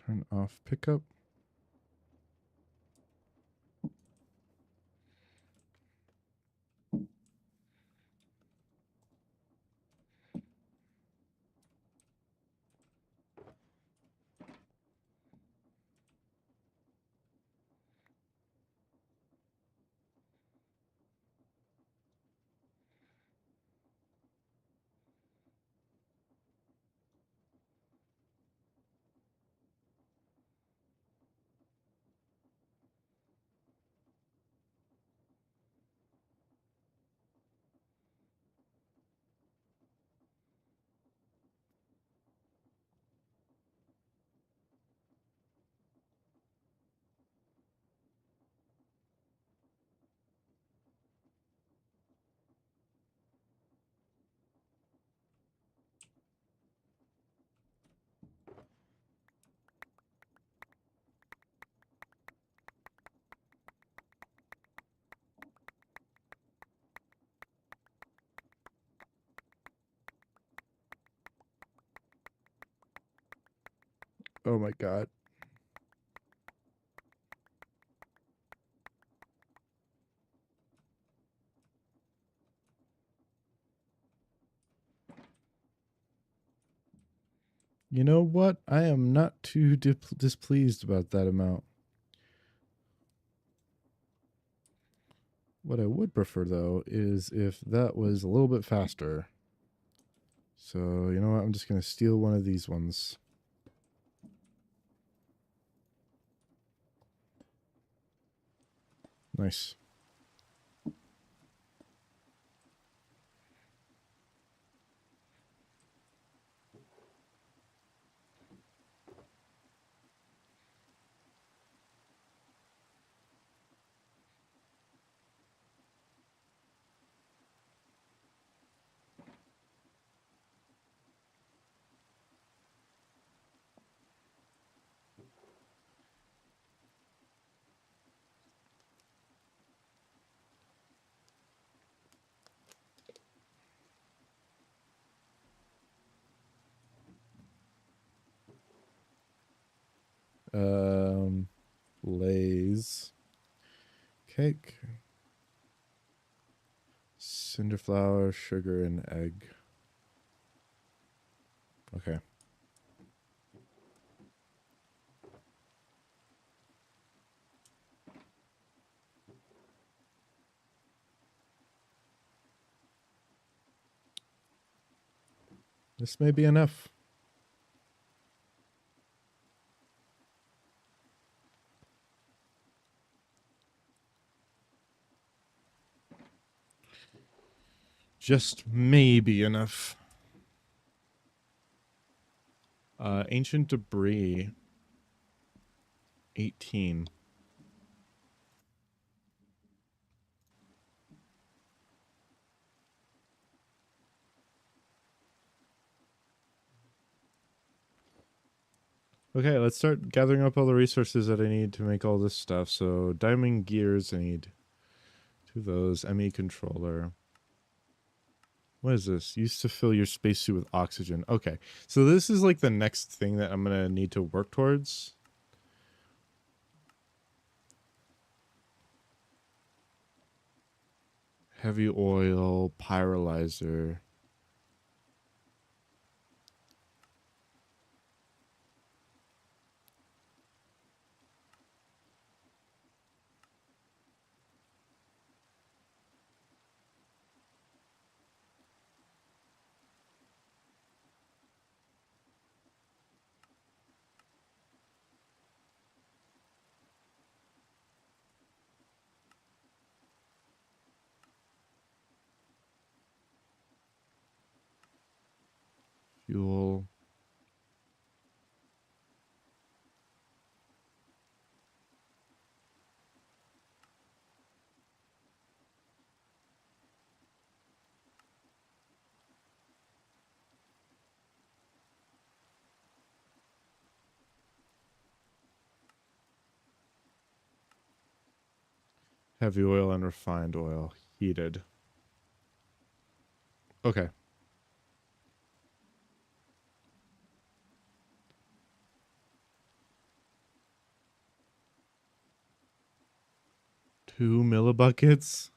Turn off pickup. Oh my god. You know what? I am not too displeased about that amount. What I would prefer, though, is if that was a little bit faster. So, you know what? I'm just going to steal one of these ones. Nice. Um, Lay's cake, cinder flour, sugar, and egg. Okay. This may be enough. Just maybe enough. Ancient debris. 18. Okay, let's start gathering up all the resources that I need to make all this stuff. So diamond gears, I need 2 of those. ME controller. What is this? Used to fill your spacesuit with oxygen. Okay, so this is like the next thing that I'm gonna need to work towards. Heavy oil, pyrolyzer. Fuel. Heavy oil and refined oil. Heated. Okay. Two millibuckets.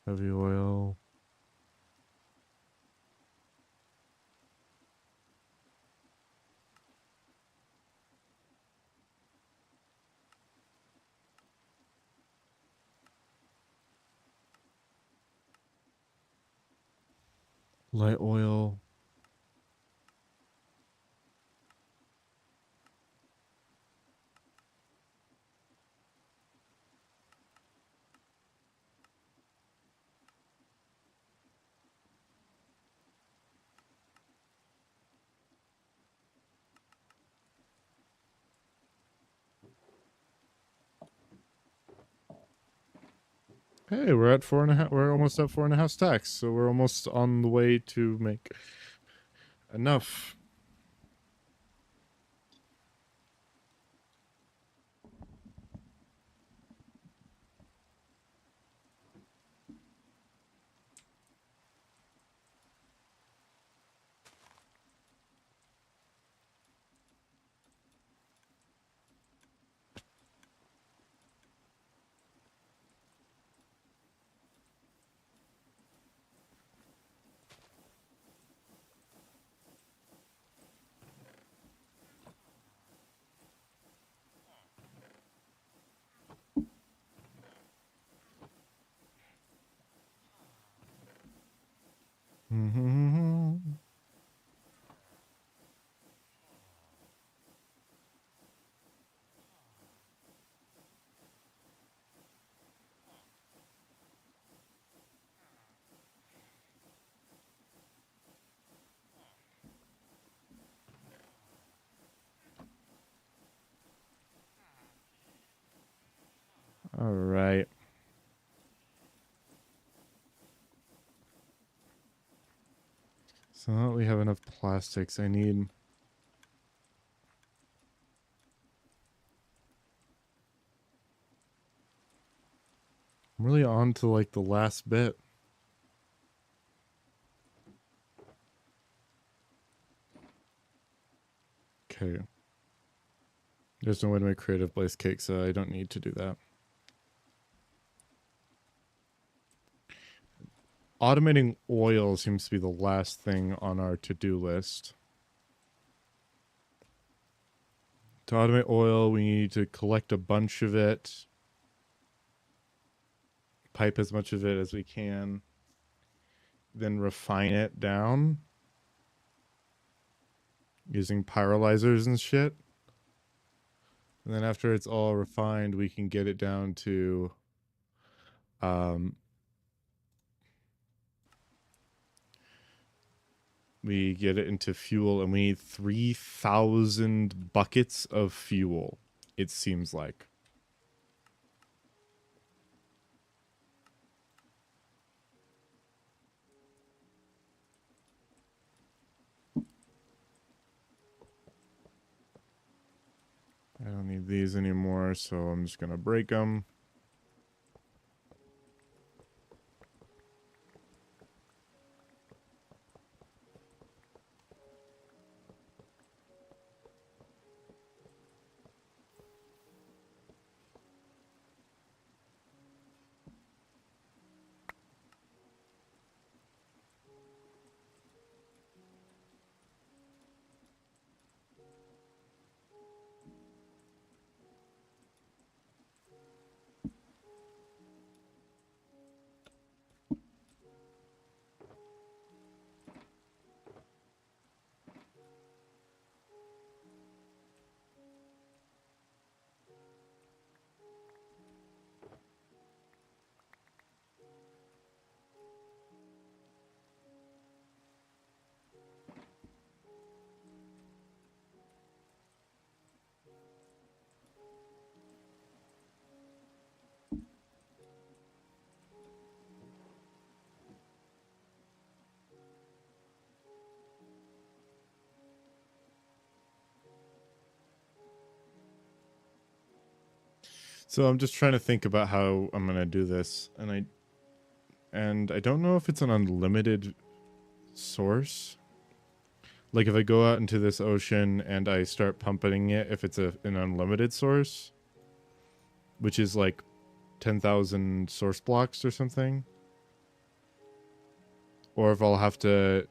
Heavy oil. Light oil. Hey, we're at 4.5. We're almost at 4.5 stacks, so we're almost on the way to make enough. All right. So now that we have enough plastics, I'm really on to like the last bit. Okay. There's no way to make creative blaze cake, so I don't need to do that. Automating oil seems to be the last thing on our to-do list. To automate oil, we need to collect a bunch of it, pipe as much of it as we can, then refine it down using pyrolyzers and shit. And then after it's all refined, we can get it down to we get it into fuel, and we need 3,000 buckets of fuel, it seems like. I don't need these anymore, so I'm just going to break them. So I'm just trying to think about how I'm going to do this, and I don't know if it's an unlimited source. Like if I go out into this ocean and I start pumping it, if it's an unlimited source, which is like 10,000 source blocks or something, or if I'll have to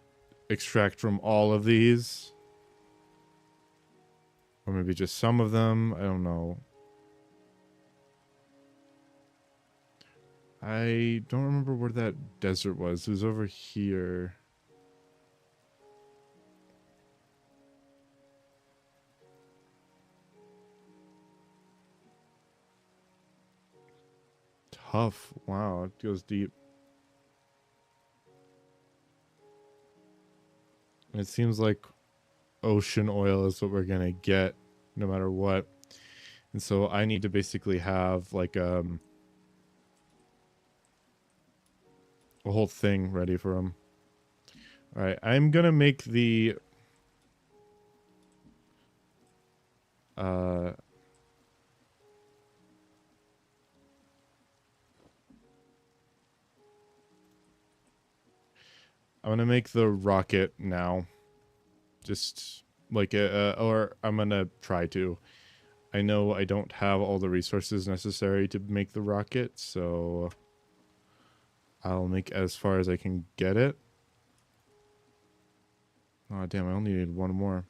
extract from all of these, or maybe just some of them. I don't know. I don't remember where that desert was. It was over here. Tough. Wow, it goes deep. It seems like ocean oil is what we're gonna get no matter what. And so I need to basically have like a whole thing ready for them. All right, I'm gonna make the I'm gonna make the rocket now. Just like or I'm gonna try to. I know I don't have all the resources necessary to make the rocket, so I'll make as far as I can get it. Oh damn! I only need one more.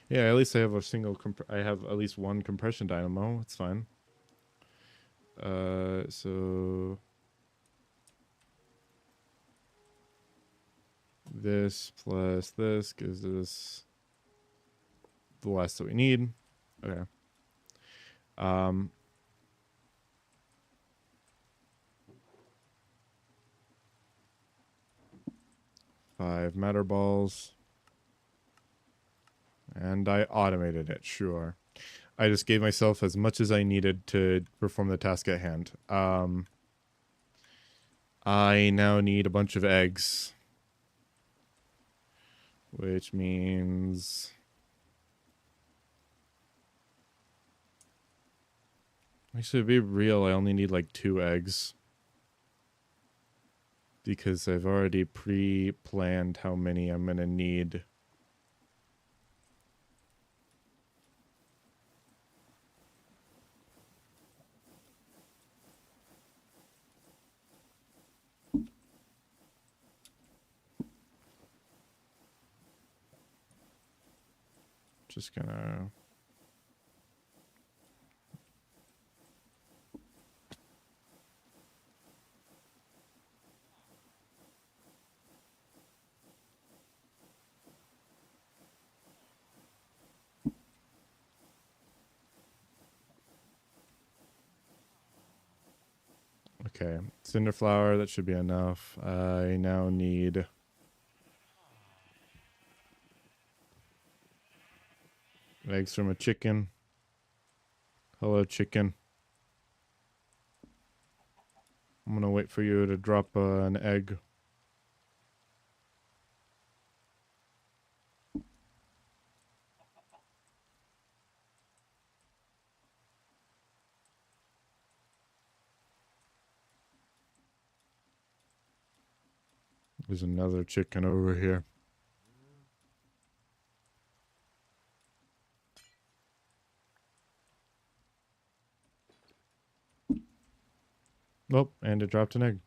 Yeah, at least I have a single. I have at least one compression dynamo. It's fine. So this plus this gives us the last that we need. Okay. 5 matter balls. And I automated it, sure. I just gave myself as much as I needed to perform the task at hand. I now need a bunch of eggs, which means actually, to be real, I only need like 2 eggs because I've already pre-planned how many I'm gonna need. Just gonna okay, cinder flour, that should be enough. I now need eggs from a chicken. Hello, chicken. I'm gonna wait for you to drop an egg. There's another chicken over here. Oh, and it dropped an egg.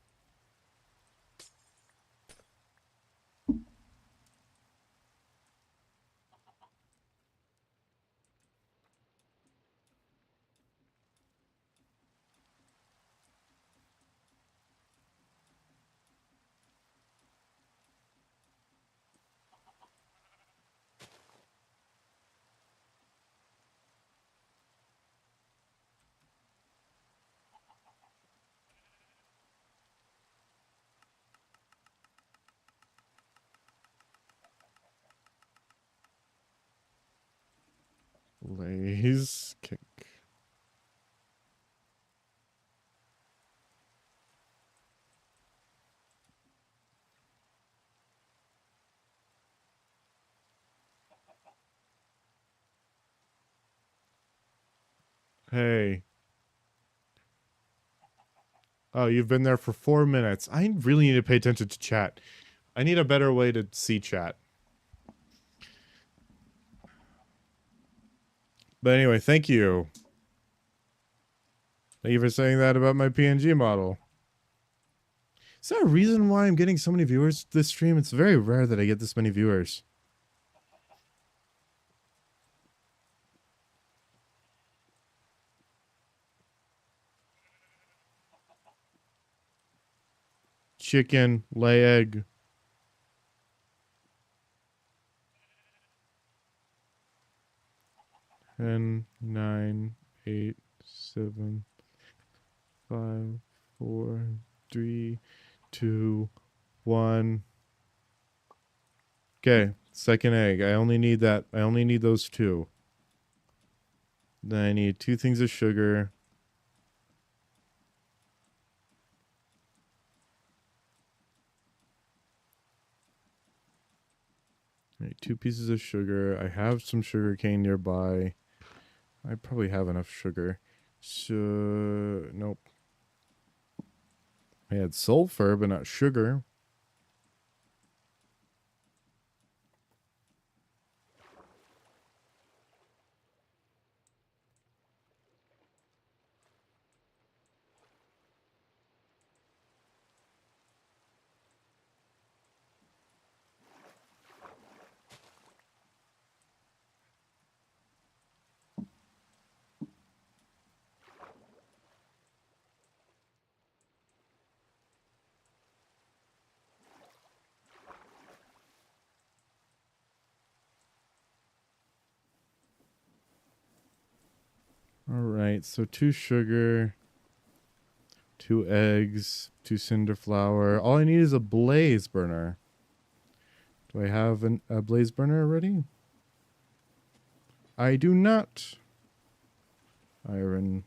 Lay's cake. Hey. Oh, you've been there for 4 minutes. I really need to pay attention to chat. I need a better way to see chat. But anyway, thank you. Thank you for saying that about my PNG model. Is there a reason why I'm getting so many viewers this stream? It's very rare that I get this many viewers. Chicken, lay egg. Ten, 9, 8, 7, 5, 4, 3, 2, 1. Okay, second egg. I only need that. I only need those 2. Then I need 2 things of sugar. All right, 2 pieces of sugar. I have some sugar cane nearby. I probably have enough sugar. So, nope. I had sulfur, but not sugar. All right, so 2 sugar, 2 eggs, 2 cinder flour. All I need is a blaze burner. Do I have a blaze burner already? I do not. Iron.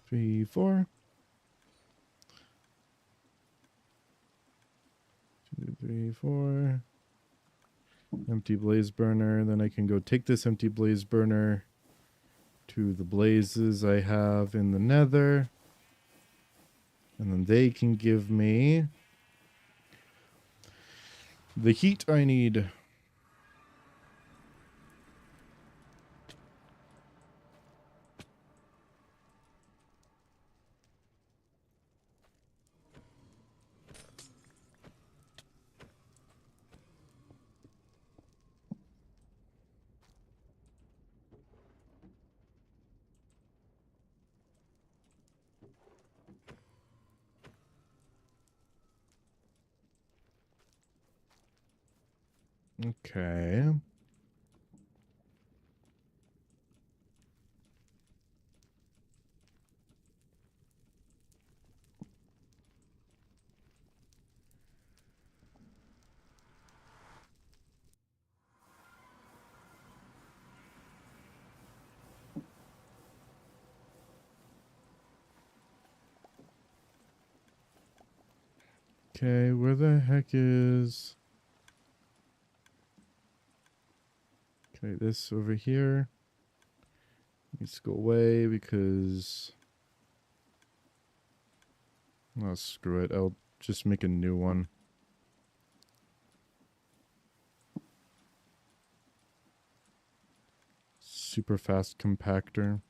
Three, 4. 2, 3, 4. Empty blaze burner. Then I can go take this empty blaze burner to the blazes I have in the nether. And then they can give me the heat I need. Okay. Okay, where the heck is... Okay, this over here needs to go away because... Oh, screw it. I'll just make a new one. Super fast compactor.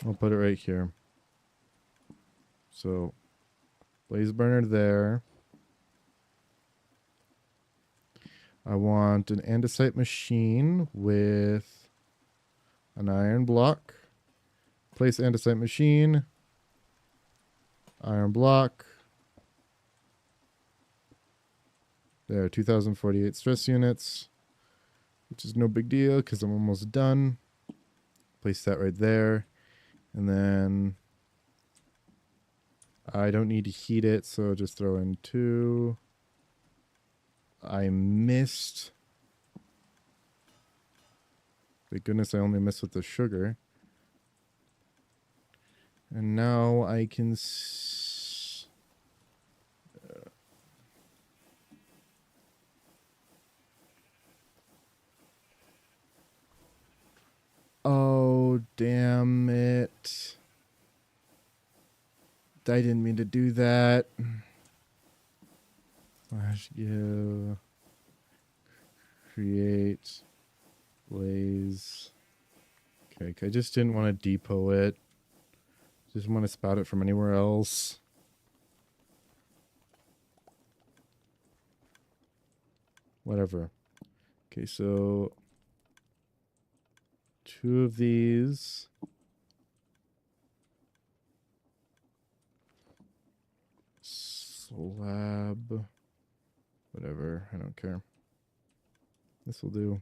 I'll put it right here. So, blaze burner there. I want an andesite machine with an iron block. Place andesite machine. Iron block. There, 2048 stress units, which is no big deal because I'm almost done. Place that right there. And then I don't need to heat it, so just throw in 2. I missed. Thank goodness I only missed with the sugar. And now I can... Oh, damn it. I didn't mean to do that. /give create blaze. Okay, I just didn't want to depot it. Just want to spout it from anywhere else. Whatever. Okay, so 2 of these. Slab. Whatever, I don't care. This will do.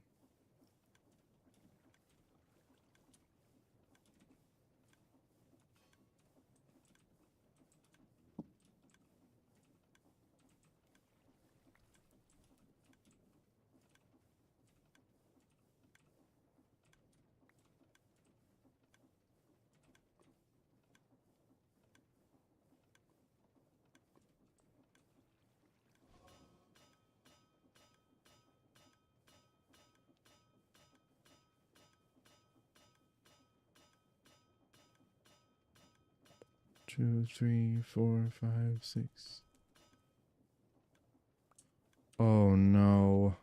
Two, 3, 4, 5, 6. Oh no.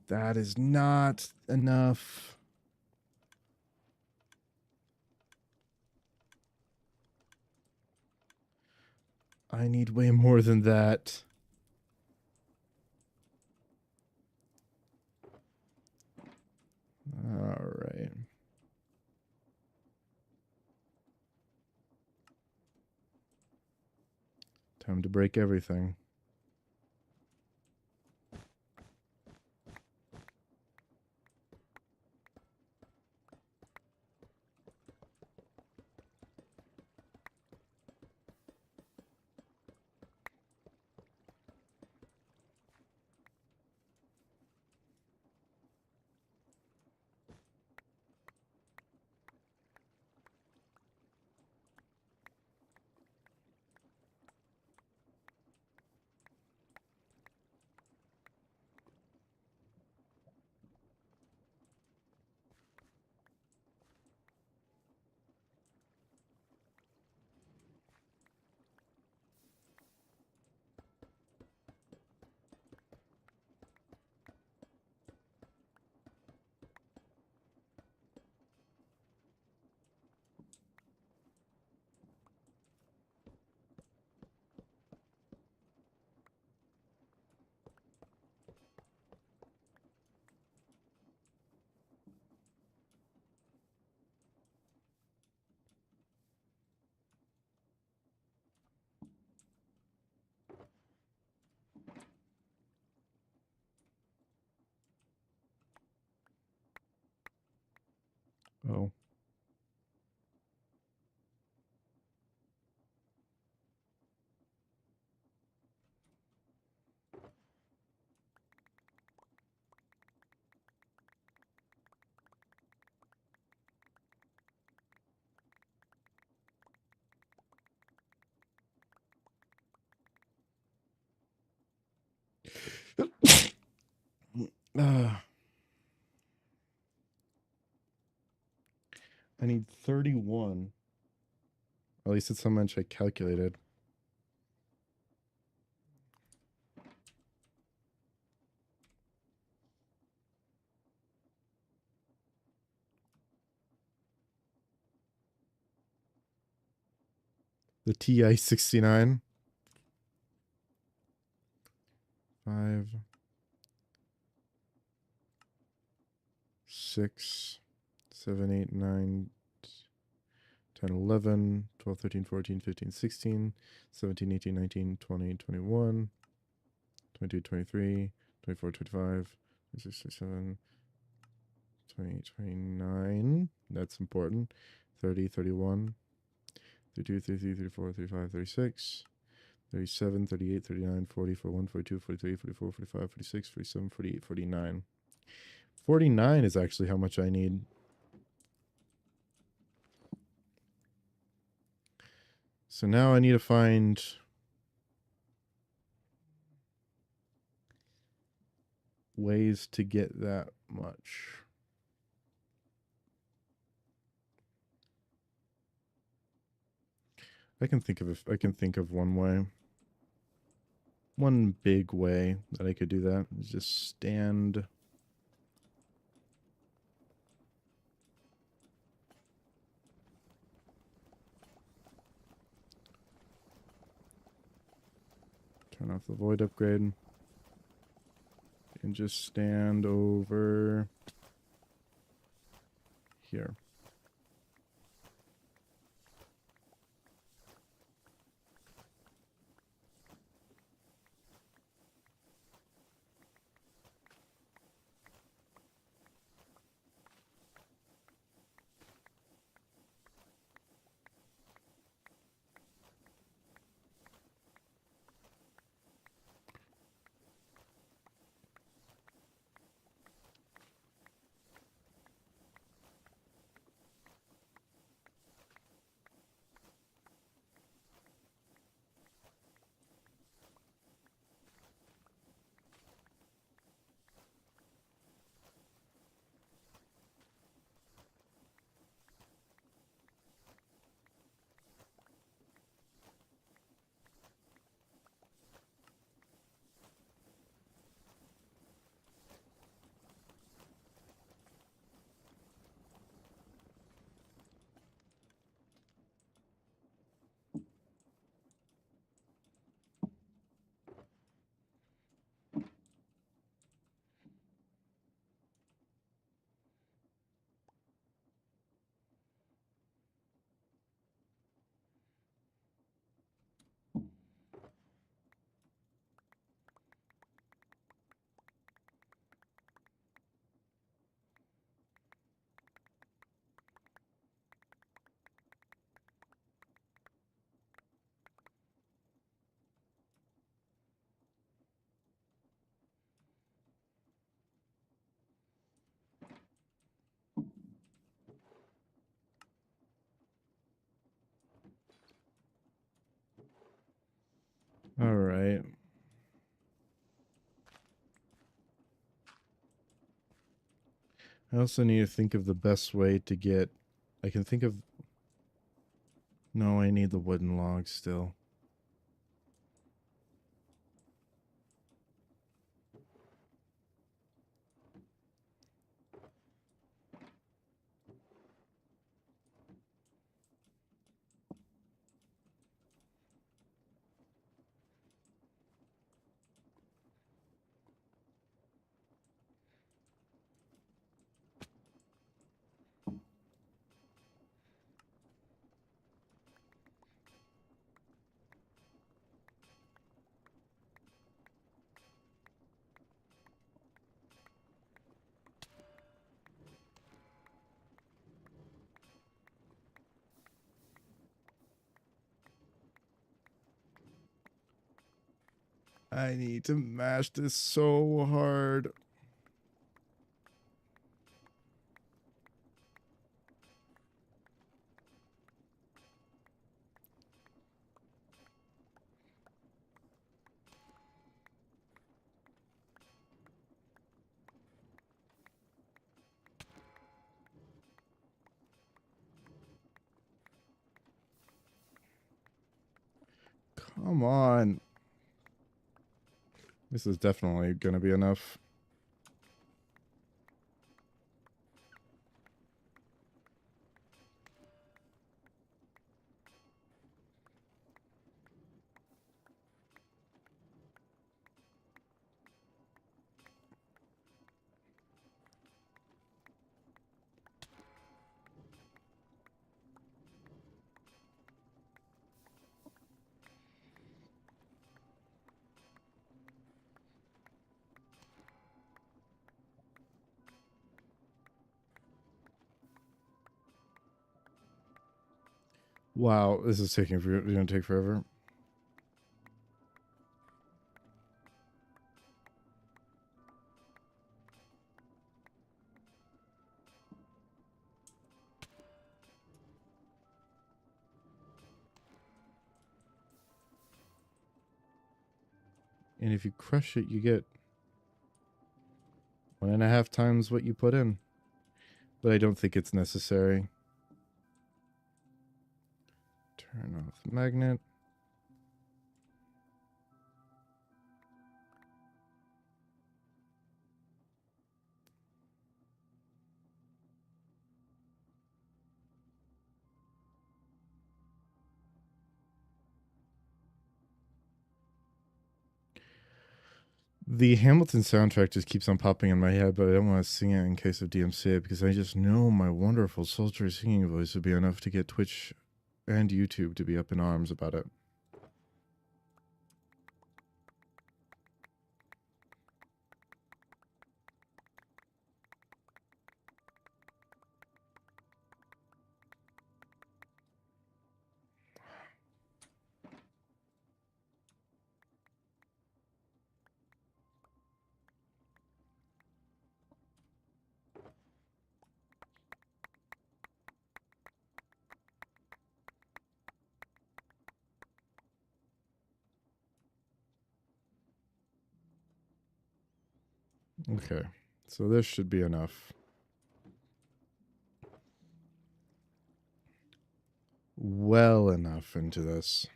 That is not enough. I need way more than that. All right. Time to break everything. Oh. I need 31. At least it's how much I calculated. The TI-69. 5, 6, 7, 8, 9, 10, 11, 12, 13, 14, 15, 16, 17, 18, 19, 20, 21, 22, 23, 24, 25, 26, 27, 28, 29. That's important. 30, 31, 32, 33, 34, 35, 36, 37, 38, 39, 40, 41, 42, 43, 44, 45, 46, 47, 48, 49. 49 is actually how much I need. So now I need to find ways to get that much. I can think of one way. One big way that I could do that is just stand turn off the void upgrade and just stand over here. I also need to think of the best way to get... I can think of... No, I need the wooden logs still. I need to mash this so hard. Come on. This is definitely going to be enough. Wow, this is taking going to take forever. And if you crush it, you get 1.5 times what you put in. But I don't think it's necessary. Turn off the magnet. The Hamilton soundtrack just keeps on popping in my head, but I don't want to sing it in case of DMCA because I just know my wonderful sultry singing voice would be enough to get Twitch and YouTube to be up in arms about it. Okay, so this should be enough. Well enough into this.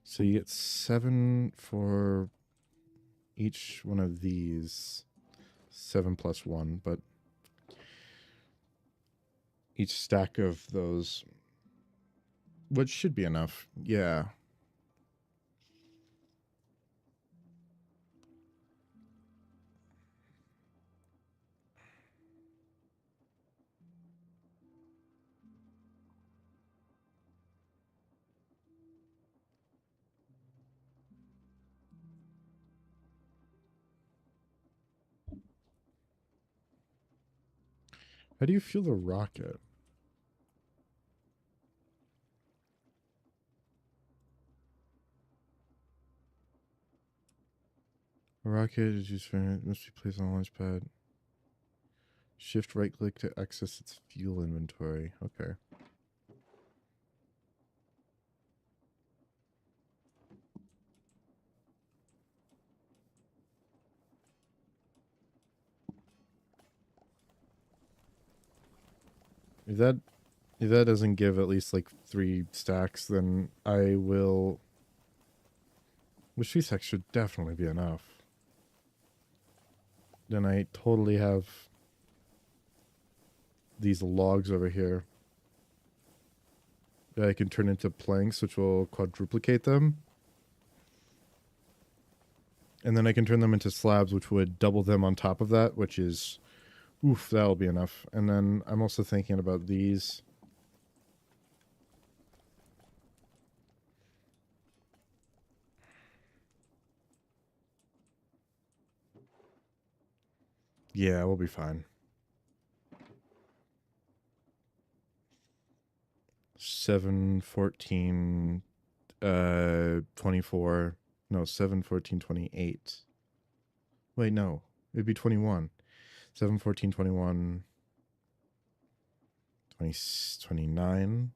So you get 7 for each one of these. 7 plus 1, but each stack of those, which should be enough. Yeah. How do you feel the rocket? A rocket is used for it must be placed on a launch pad. Shift right click to access its fuel inventory. Okay. If that doesn't give at least like 3 stacks, then I will. Which 3 stacks should definitely be enough. Then I totally have these logs over here that I can turn into planks, which will quadruplicate them. And then I can turn them into slabs, which would double them on top of that, which is, oof, that'll be enough. And then I'm also thinking about these. Yeah, we'll be fine. 7, 14, 24. No, 7, 14, 28. Wait, no. It'd be 21. 7, 14, 21, 20, 29.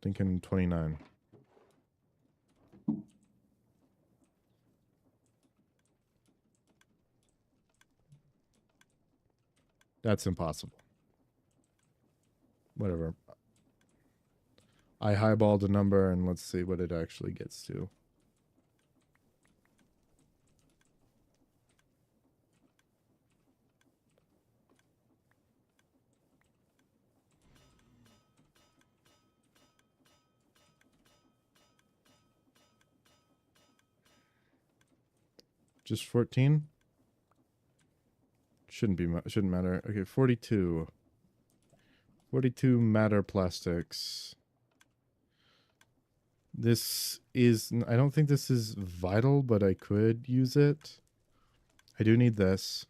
Thinking 29. That's impossible. Whatever. I highballed a number and let's see what it actually gets to. Just 14? Shouldn't matter. Okay, 42. 42 matter plastics. This is, I don't think this is vital, but I could use it. I do need this.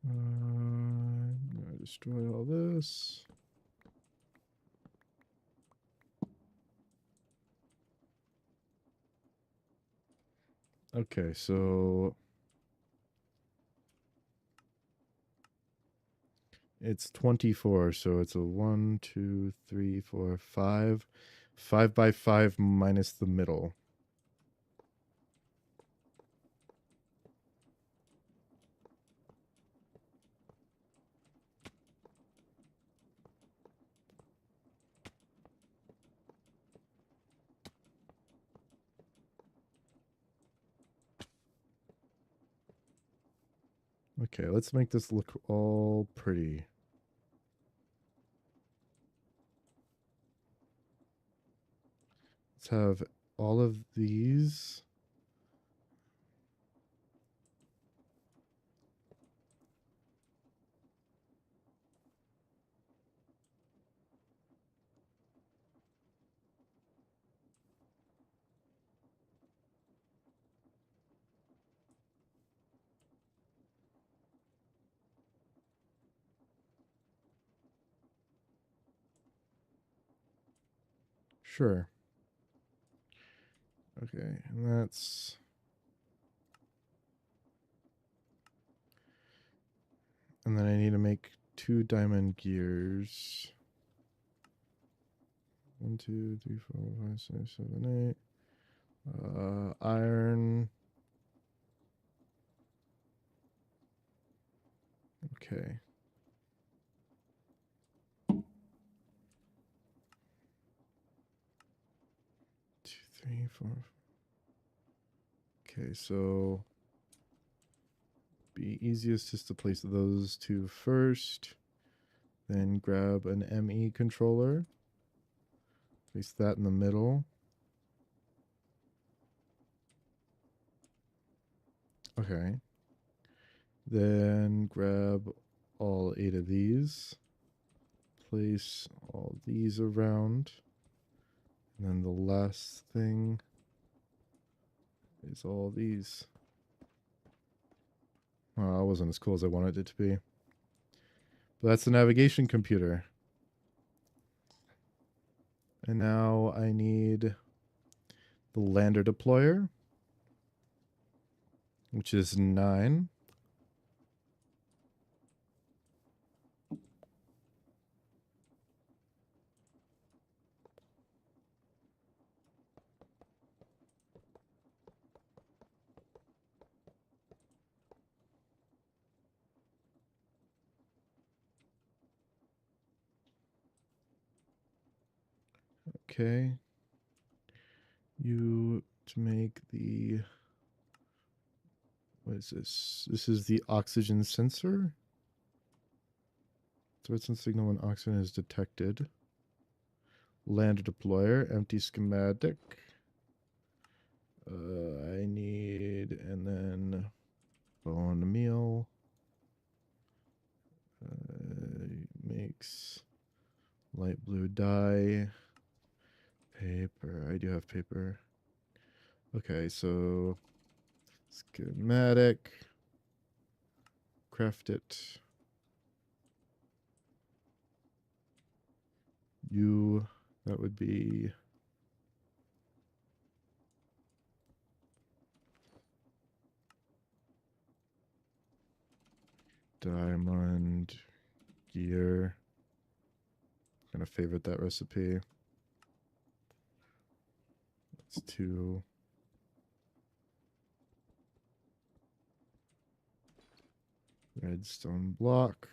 I'm gonna destroy all this. Okay, so it's 24, so it's a 1, 2, 3, 4, 5. 5 by 5 minus the middle. Okay, let's make this look all pretty. Let's have all of these. Sure. Okay, and that's... And then I need to make 2 diamond gears. 1, 2, 3, 4, 5, 6, 7, 8. Iron. Okay. 2, 3, 4. Okay, so be easiest just to place those two first. Then grab an ME controller. Place that in the middle. Okay. Then grab all 8 of these. Place all these around. And then the last thing is all these. Oh, it wasn't as cool as I wanted it to be. But that's the navigation computer. And now I need the lander deployer, which is 9. Okay. You to make the, what is this? This is the oxygen sensor. Threats and signal when oxygen is detected. Lander deployer, empty schematic. I need, and then bone meal. Makes light blue dye. Paper. I do have paper. Okay, so schematic. Craft it. You, that would be diamond gear. I'm gonna favorite that recipe. That's 2. Redstone block.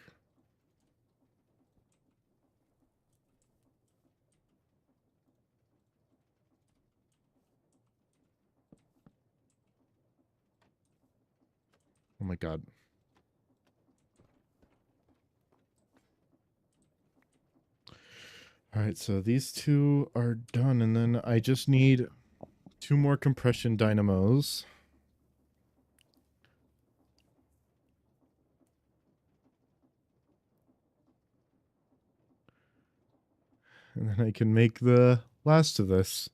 Oh my god. All right, so these 2 are done, and then I just need 2 more compression dynamos. And then I can make the last of this.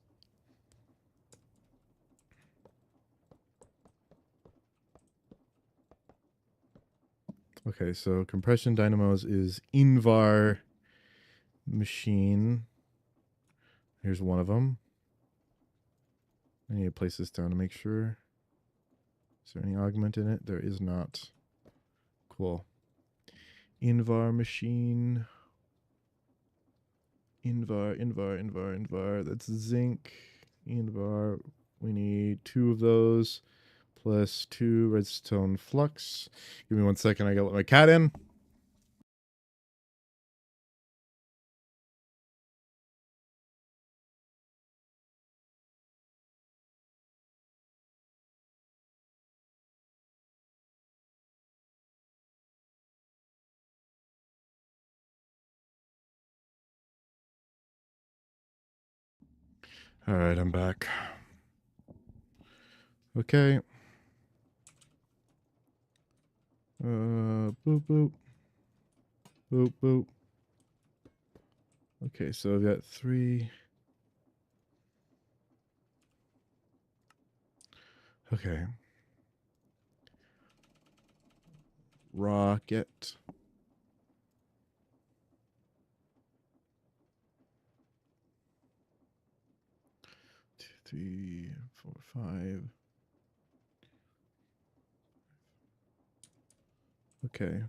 Okay, so compression dynamos is Invar machine. Here's one of them. I need to place this down to make sure. Is there any augment in it? There is not. Cool. Invar machine. Invar. That's zinc. Invar. We need 2 of those. Plus 2 redstone flux. Give me 1 second. I gotta let my cat in. All right, I'm back. Okay. Boop, boop. Boop, boop. Okay, so I've got 3. Okay. Rocket. 2, 3, 4, 5. Okay.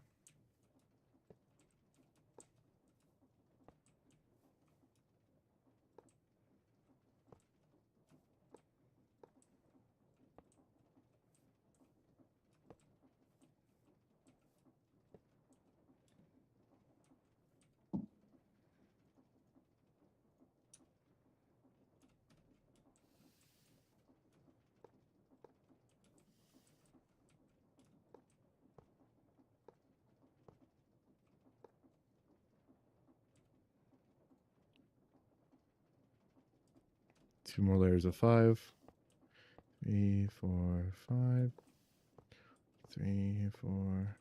2 more layers of 5. 3, 4, 5. 3, 4,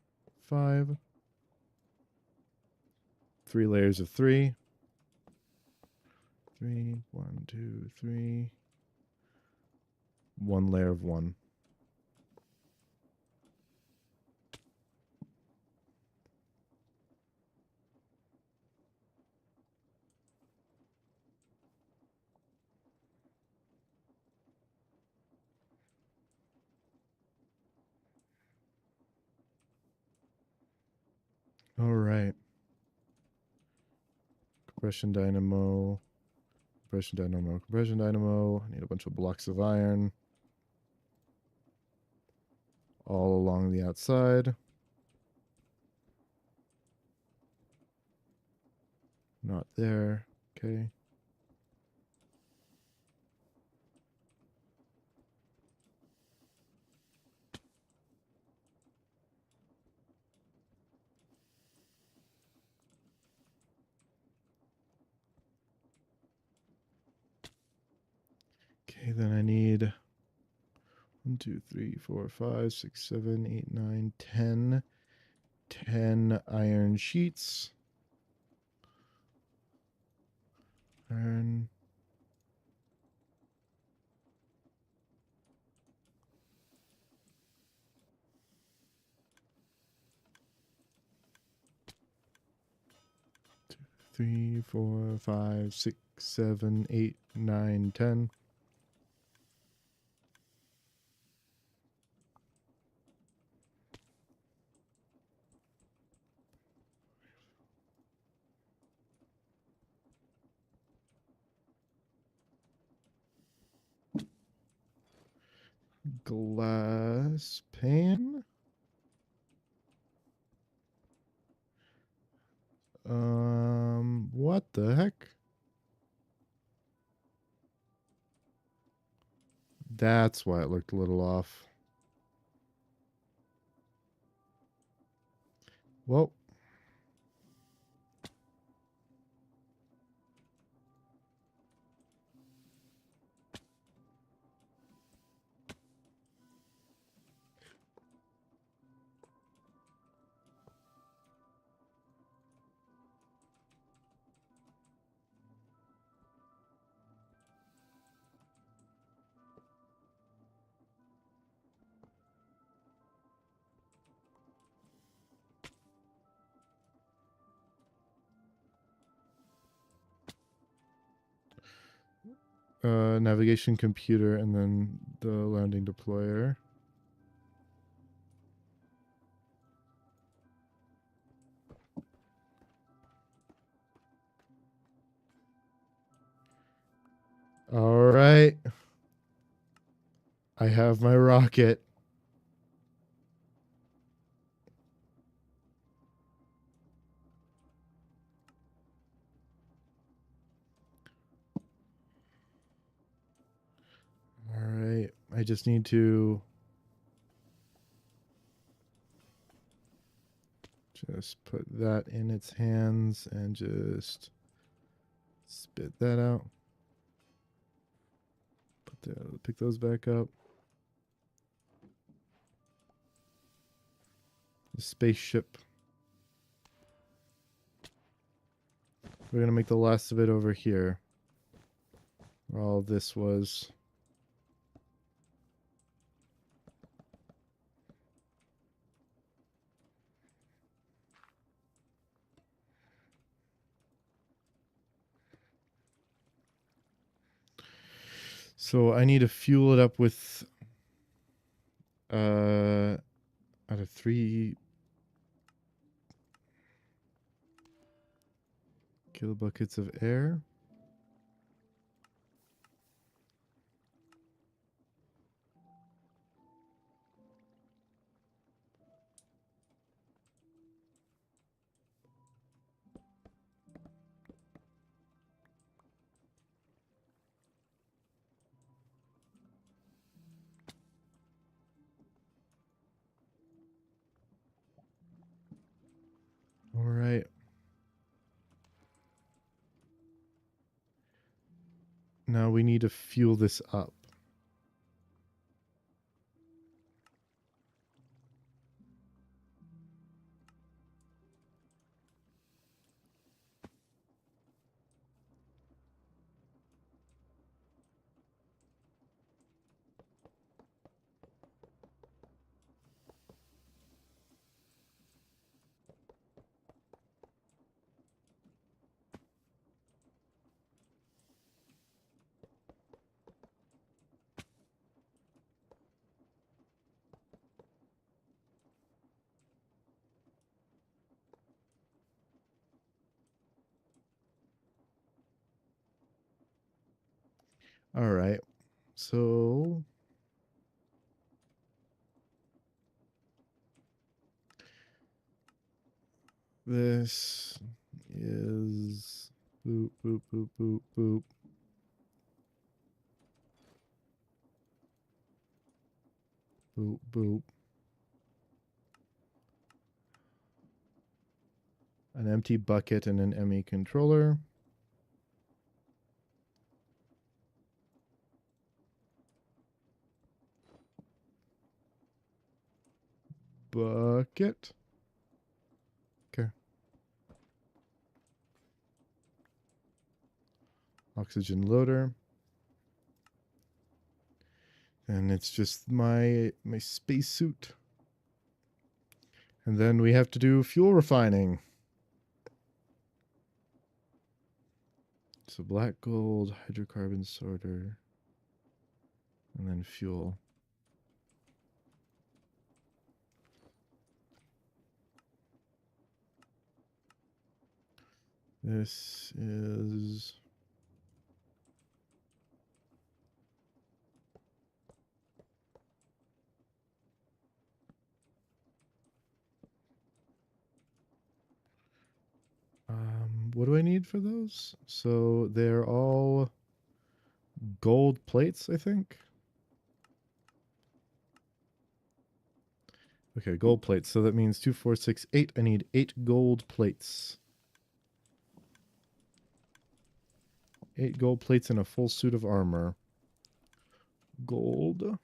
5. 3 layers of 3. 3, 1, 2, 3. 1 layer of 1. All right. Compression dynamo. Compression dynamo. Compression dynamo. I need a bunch of blocks of iron. All along the outside. Not there. Okay. Okay, then I need 1, 2, 3, 4, 5, 6, 7, 8, 9, 10. 10 iron sheets. Iron. Two, 3, 4, 5, 6, 7, 8, 9, 10. Glass pane. What the heck? That's why it looked a little off. Well. Navigation computer and then the landing deployer. All right. I have my rocket. All right. I just need to just put that in its hands and just spit that out. Pick those back up. The spaceship. We're gonna make the last of it over here. Where all this was. So I need to fuel it up with out of 3 kilobuckets of air. All right. Now we need to fuel this up. All right. So this is boop, boop, boop, boop, boop. Boop, boop. An empty bucket and an ME controller. Bucket. Okay. Oxygen loader. And it's just my spacesuit. And then we have to do fuel refining. So black gold, hydrocarbon sorter, and then fuel. This is what do I need for those? So they're all gold plates, I think. Okay, gold plates. So that means 2, 4, 6, 8. I need 8 gold plates. 8 gold plates and a full suit of armor. Gold.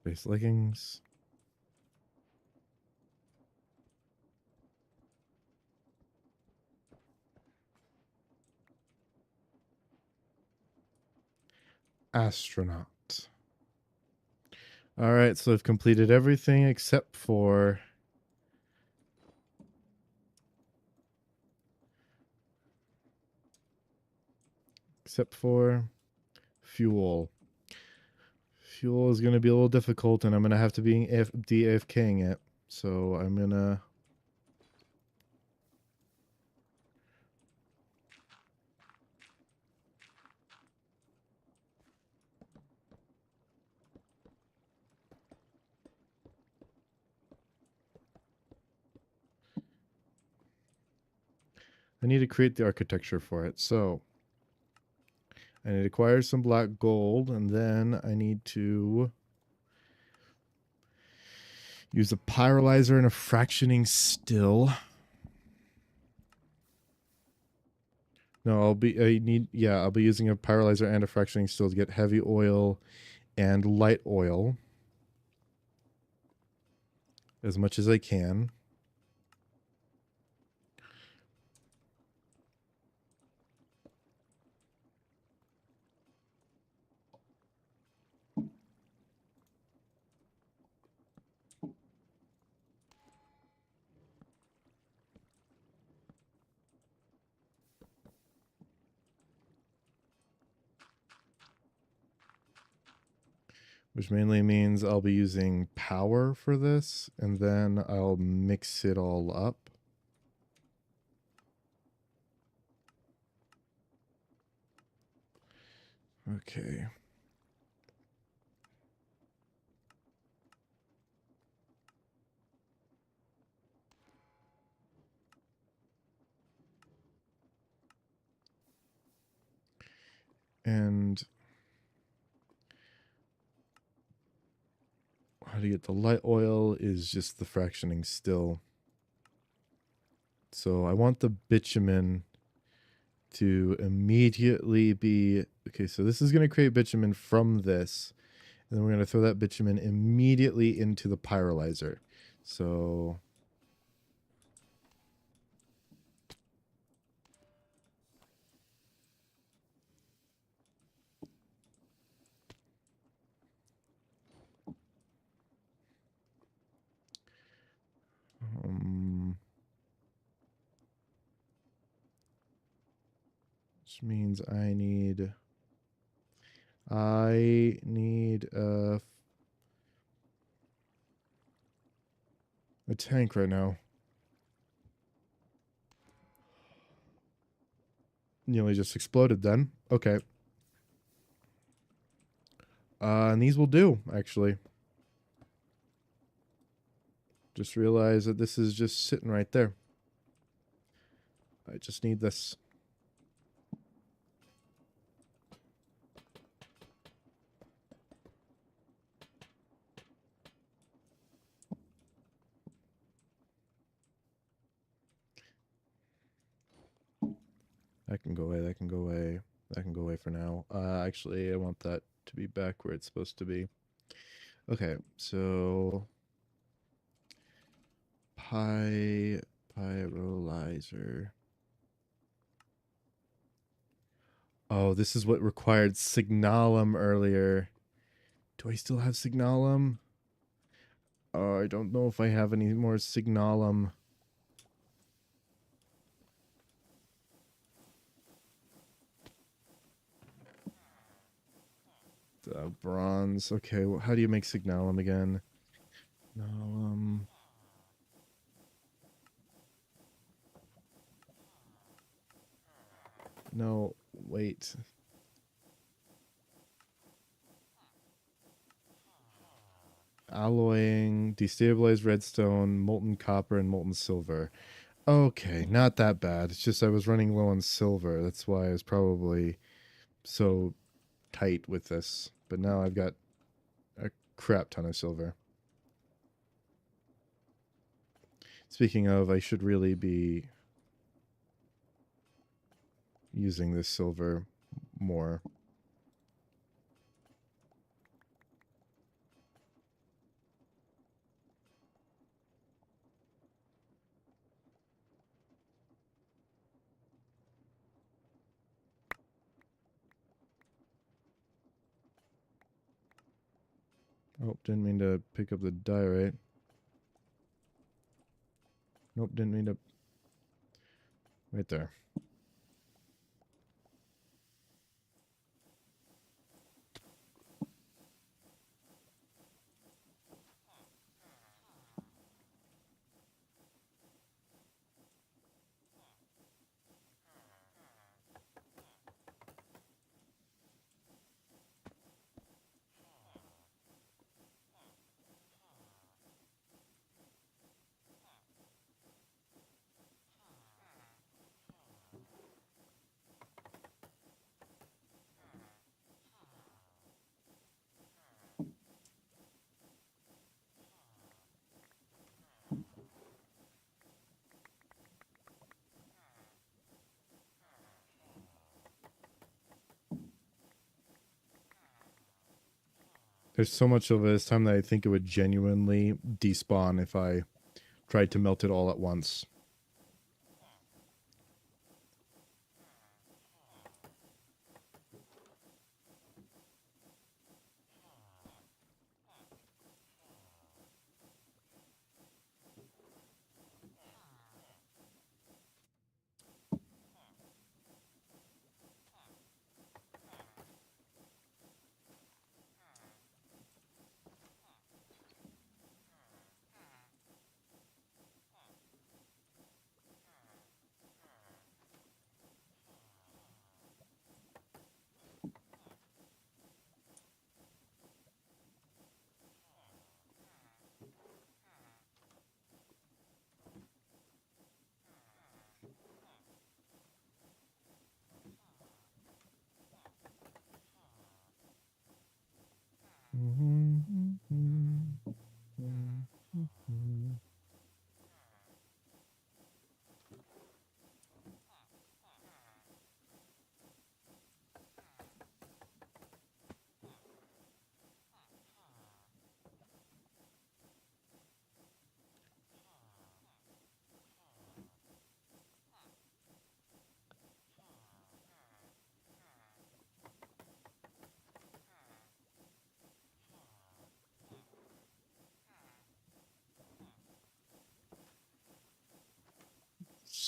Space leggings. Astronaut. All right, so I've completed everything except for fuel. Fuel is going to be a little difficult, and I'm going to have to be DAFKing it. So I'm going to... I need to create the architecture for it. So I need to acquire some black gold, and then I need to use a pyrolyzer and a fractioning still. No, I'll be using a pyrolyzer and a fractioning still to get heavy oil and light oil as much as I can. which mainly means I'll be using power for this, and then I'll mix it all up. Okay. And how to get the light oil is just the fractioning still. So I want the bitumen to immediately be, okay, so this is going to create bitumen from this. And then we're going to throw that bitumen immediately into the pyrolyzer. So which means I need a tank right now. Nearly just exploded then. Okay. And these will do, actually. Just realize that this is just sitting right there. I just need this. That can go away, that can go away. That can go away for now. Actually, I want that to be back where it's supposed to be. Okay, so pyrolyzer. Oh, this is what required signalum earlier. Do I still have signalum? I don't know if I have any more signalum. Bronze. Okay, well, how do you make signalum again? Signalum. No, wait. Alloying, destabilized redstone, molten copper, and molten silver. Okay, not that bad. It's just I was running low on silver. That's why I was probably so tight with this. But now I've got a crap ton of silver. Speaking of, I should really be using this silver more. Oh, didn't mean to pick up the diorite. Nope, didn't mean to. Right there. There's so much of it this time that I think it would genuinely despawn if I tried to melt it all at once.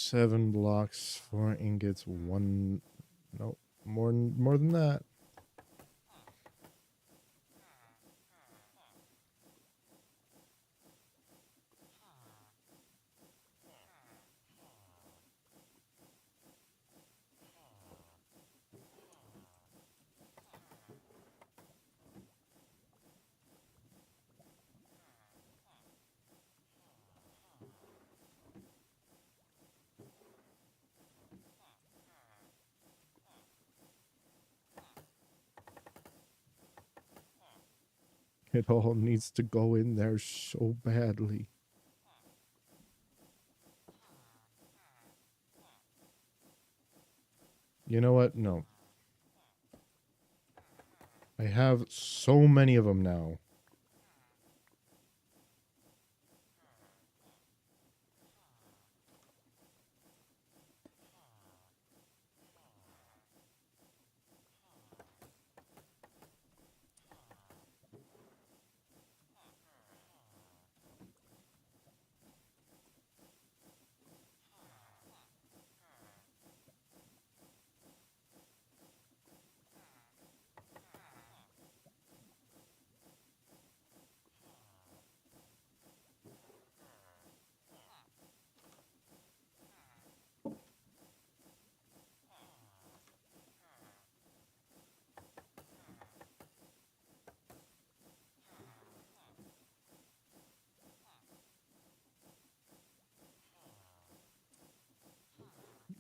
7 blocks, 4 ingots, 1... Nope, more than that. It all needs to go in there so badly. You know what? No. I have so many of them now.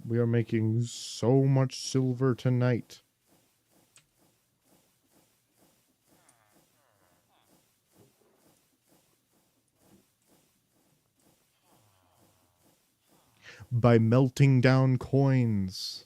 We are making so much silver tonight. By melting down coins.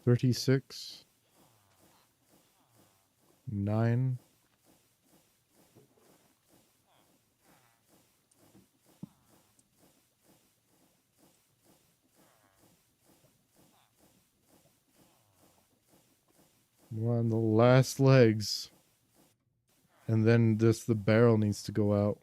$36. 9. We're on the last legs. And then the barrel needs to go out.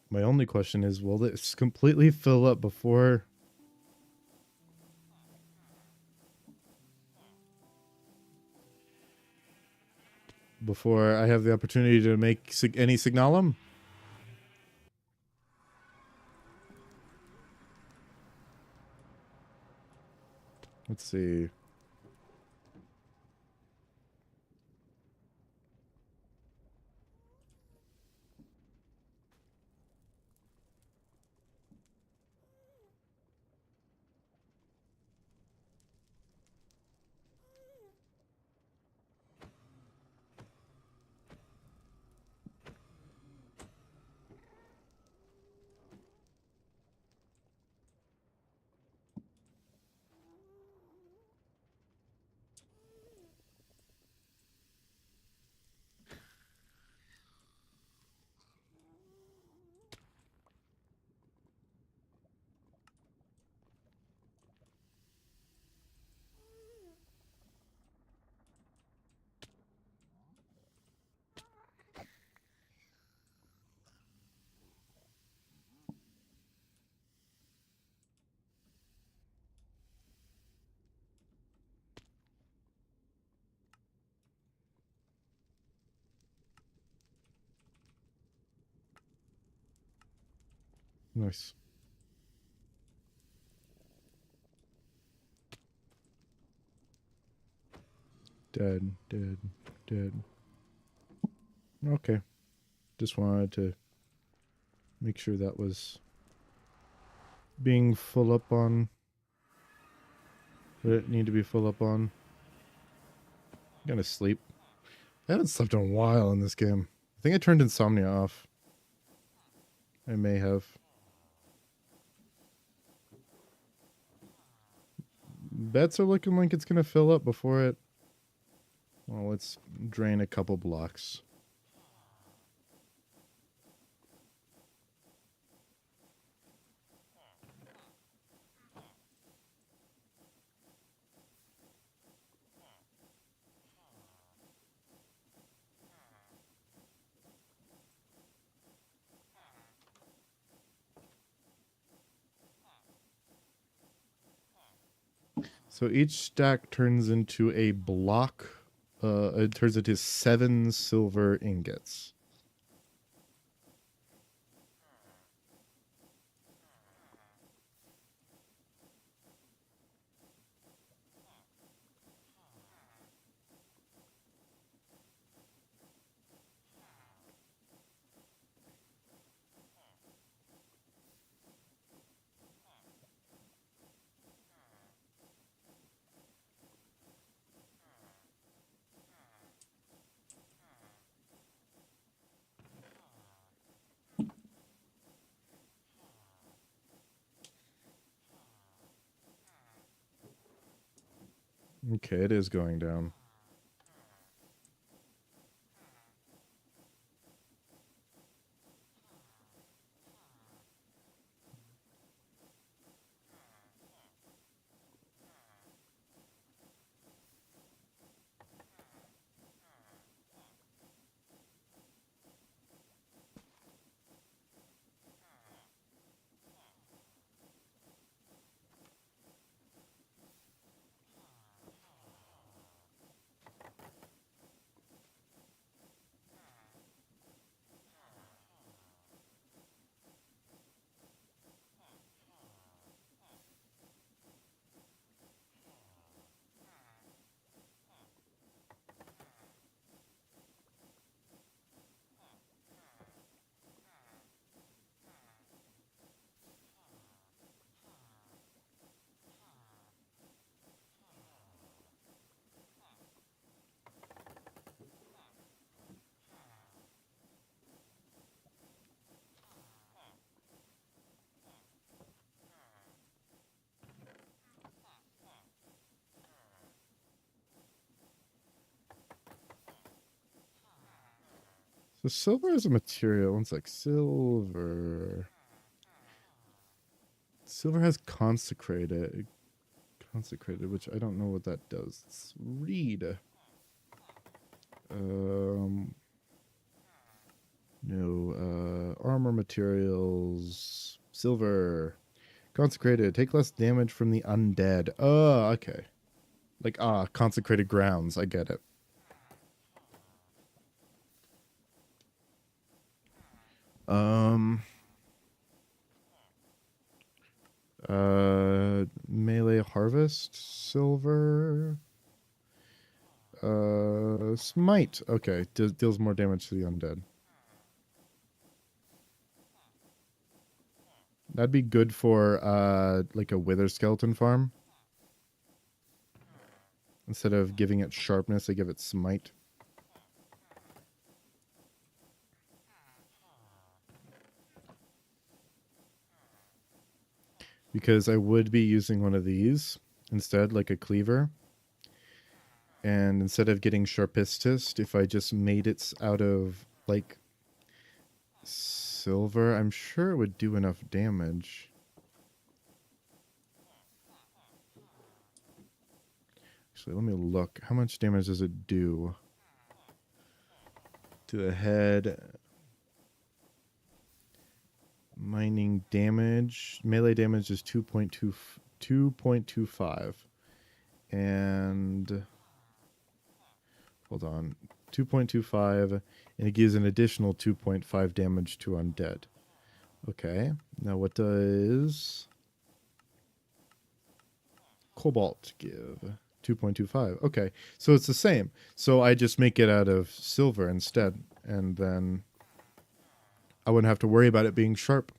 My only question is, will this completely fill up before I have the opportunity to make any signalum? Let's see. Nice. Dead, dead, dead. Okay. Just wanted to make sure that was being full up on what it need to be full up on. I'm gonna sleep. I haven't slept in a while in this game. I think I turned insomnia off. I may have. Bets are looking like it's gonna fill up before it. Well, let's drain a couple blocks. So each stack turns into a block. It turns into 7 silver ingots. Okay, it is going down. So silver is a material. One sec. Silver. Silver has consecrated. Consecrated, which I don't know what that does. Let's read. No. Armor materials. Silver. Consecrated. Take less damage from the undead. Oh, okay. Like, consecrated grounds. I get it. Melee harvest, silver. Smite. Okay, deals more damage to the undead. That'd be good for like a wither skeleton farm. Instead of giving it sharpness, I give it smite. Because I would be using one of these instead, like a cleaver. And instead of getting sharpistest, if I just made it out of like silver, I'm sure it would do enough damage. Actually, let me look. How much damage does it do to the head? Mining damage. Melee damage is 2.25. And hold on. 2.25, and it gives an additional 2.5 damage to undead. Okay. Now what does cobalt give? 2.25. Okay. So it's the same. So I just make it out of silver instead. And then I wouldn't have to worry about it being sharp.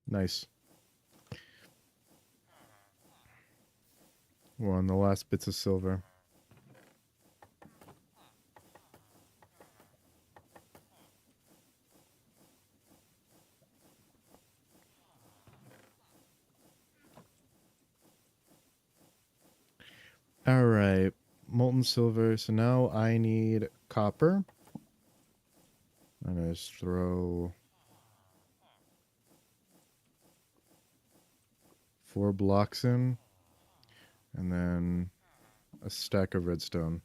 Nice. We're on the last bits of silver. All right. Molten silver. So now I need copper. I'm going to just throw 4 blocks in. And then a stack of redstone.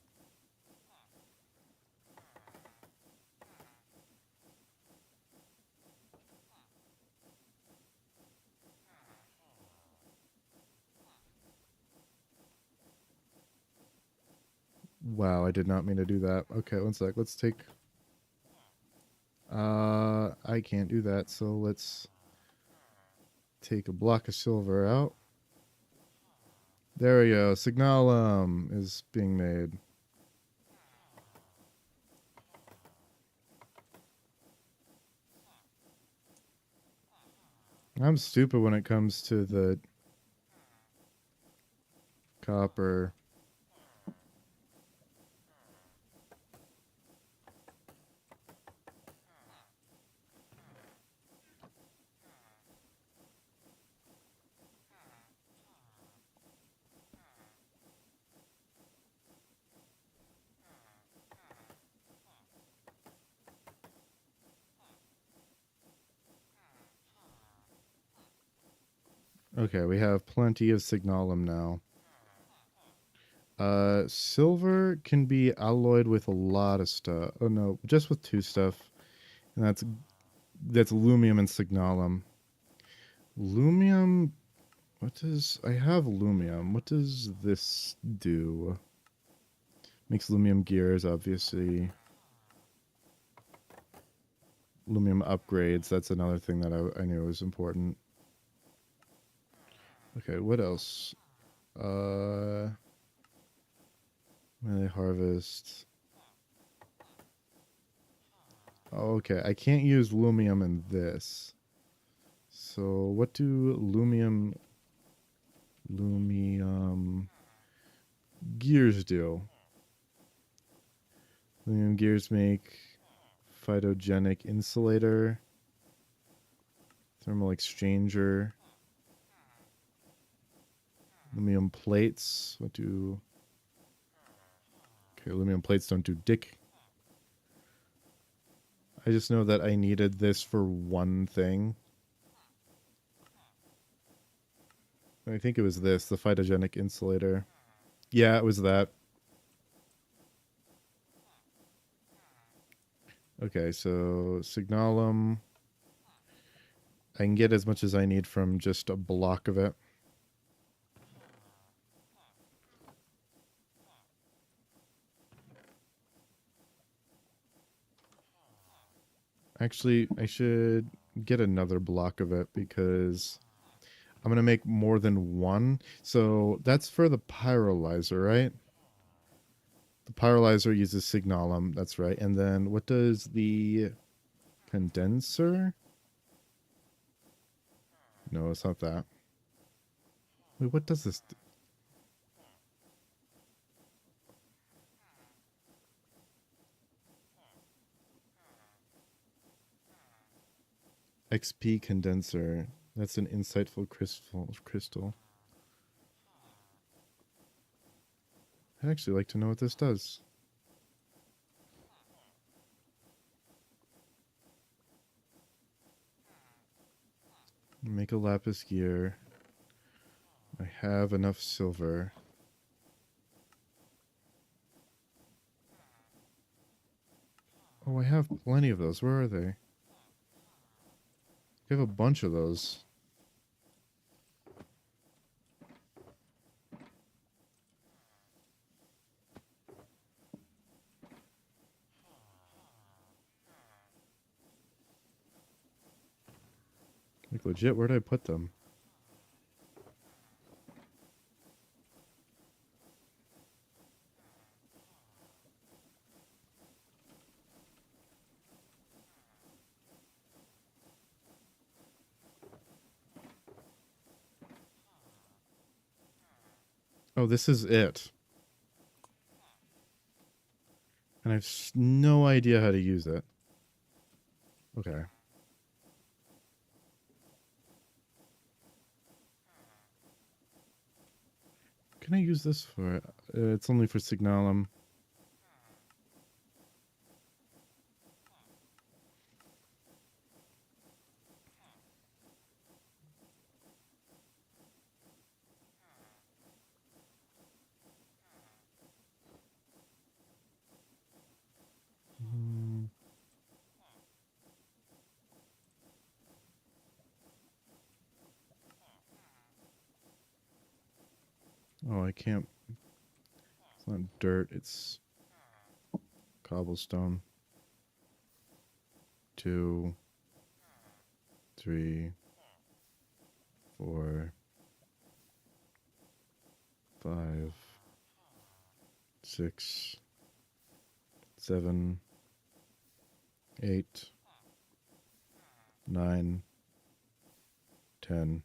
Wow, I did not mean to do that. Okay, one sec. Let's take... I can't do that, so let's take a block of silver out. There we go. Signalum is being made. I'm stupid when it comes to the copper. Okay, we have plenty of signalum now. Silver can be alloyed with a lot of stuff. Oh no, just with 2 stuff. And that's lumium and signalum. Lumium, what does... I have lumium. What does this do? Makes lumium gears, obviously. Lumium upgrades, that's another thing that I knew was important. Okay, what else? Melee harvest. Oh, okay, I can't use lumium in this. So what do lumium gears do? Lumium gears make phytogenic insulator, thermal exchanger, lumium plates. What do... Okay, aluminum plates don't do dick. I just know that I needed this for one thing. I think it was this, the phytogenic insulator. Yeah, it was that. Okay, so signalum. I can get as much as I need from just a block of it. Actually, I should get another block of it because I'm going to make more than one. So that's for the pyrolyzer, right? The pyrolyzer uses signalum, that's right. And then what does the condenser? No, it's not that. Wait, what does this do? XP condenser. That's an insightful crystal. I'd actually like to know what this does. Make a lapis gear. I have enough silver. Oh, I have plenty of those. Where are they? We have a bunch of those. Like legit, where did I put them? Oh, this is it. And I have no idea how to use it. Okay. Can I use this for... it's only for Signalum. Oh, I can't... It's not dirt, it's cobblestone. 2, 3, 4, 5, 6, 7, 8, 9, 10,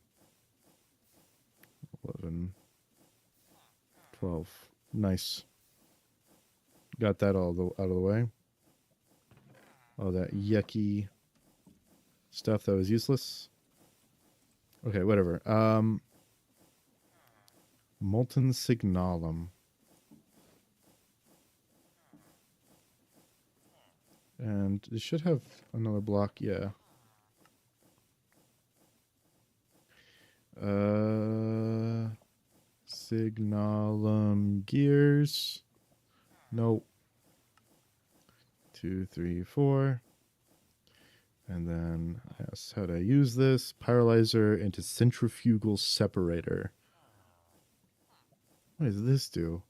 11, 12. Nice. Got that all out of the way. Oh, that yucky stuff that was useless. Okay, whatever. Molten Signalum. And it should have another block, yeah. Signalum gears. Nope. 2, 3, 4. And then I asked how to use this. Pyrolyzer into centrifugal separator. What does this do?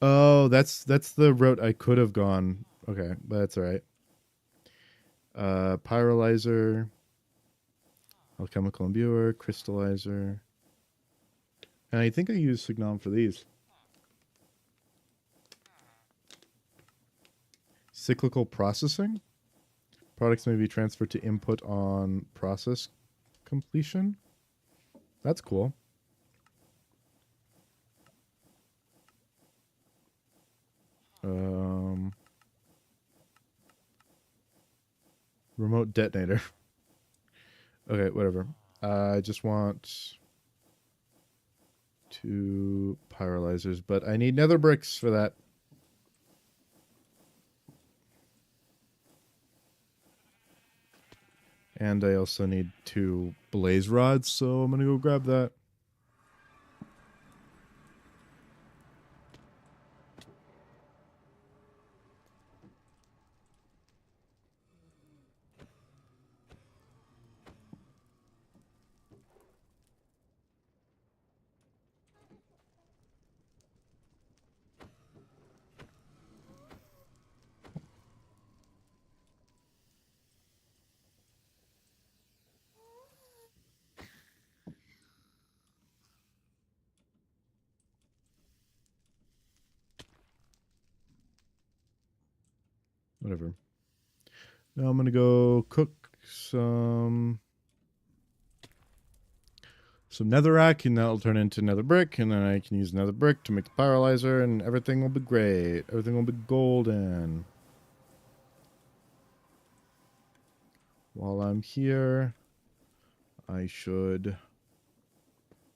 Oh, that's the route I could have gone. Okay, but that's all right. Pyrolyzer, alchemical imbuer, crystallizer. And I think I use Signalum for these. Cyclical processing. Products may be transferred to input on process completion. That's cool. Remote detonator. Okay, whatever. I just want 2 pyrolyzers, but I need nether bricks for that. And I also need 2 blaze rods, so I'm gonna go grab that. Whatever. Now I'm gonna go cook some netherrack, and that'll turn into nether brick, and then I can use nether brick to make the pyrolyzer, and everything will be great. Everything will be golden. While I'm here, I should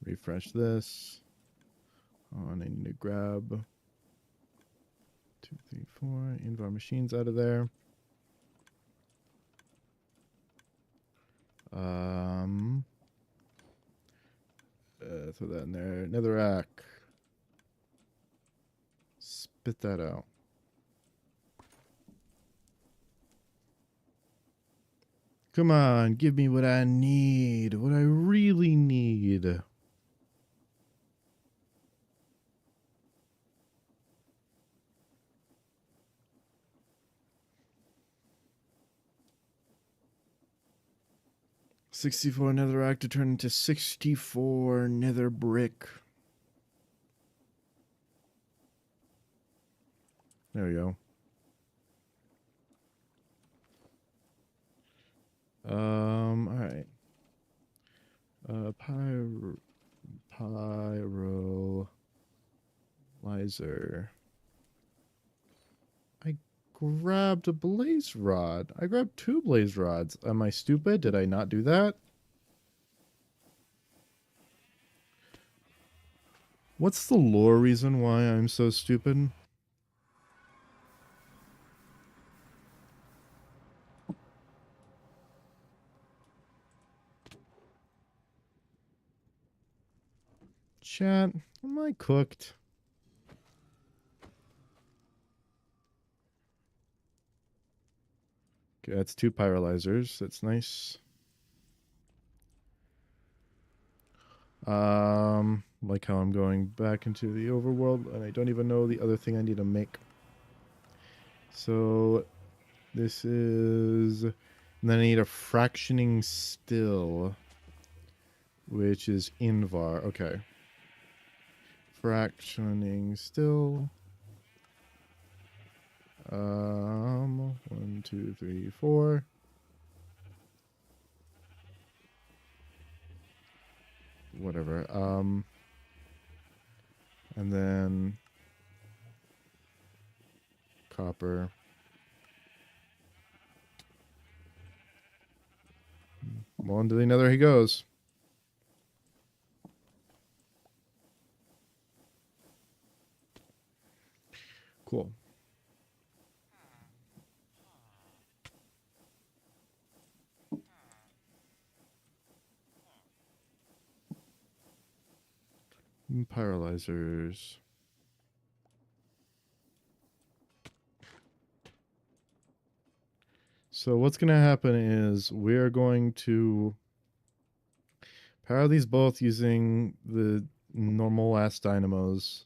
refresh this. Oh, and I need to grab 2, 3, 4 Invar machines out of there. Throw that in there. Netherrack. Spit that out. Come on, give me what I need. What I really need. $64 netherrack to turn into 64 nether brick. There we go. All right. Pyrolyzer. I grabbed a blaze rod. I grabbed 2 blaze rods. Am I stupid? Did I not do that? What's the lore reason why I'm so stupid? Chat, am I cooked? Okay, that's 2 pyrolyzers. That's nice. Like how I'm going back into the overworld and I don't even know the other thing I need to make. So this is, and then I need a fractioning still, which is Invar. Okay. Fractioning still. 1, 2, 3, 4. Whatever. And then copper. Well, into the nether he goes. Cool. Pyrolyzers. So what's going to happen is we're going to power these both using the normal ass dynamos.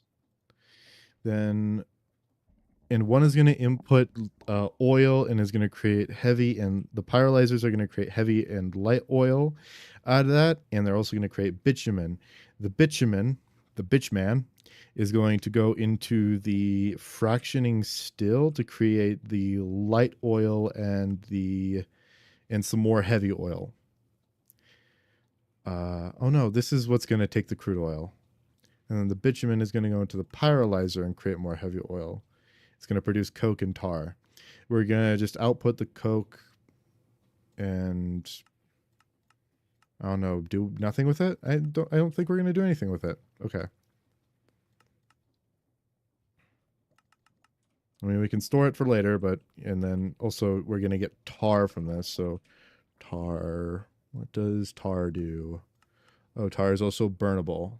Then, and one is going to input oil and is going to create heavy, and the pyrolyzers are going to create heavy and light oil out of that, and they're also going to create bitumen. The bitumen, the bitchman, is going to go into the fractioning still to create the light oil and some more heavy oil. Oh no, this is what's going to take the crude oil. And then the bitumen is going to go into the pyrolyzer and create more heavy oil. It's going to produce coke and tar. We're going to just output the coke and I don't know, do nothing with it. I don't think we're going to do anything with it. Okay. I mean, we can store it for later, but and then also we're going to get tar from this. So tar, what does tar do? Oh, tar is also burnable.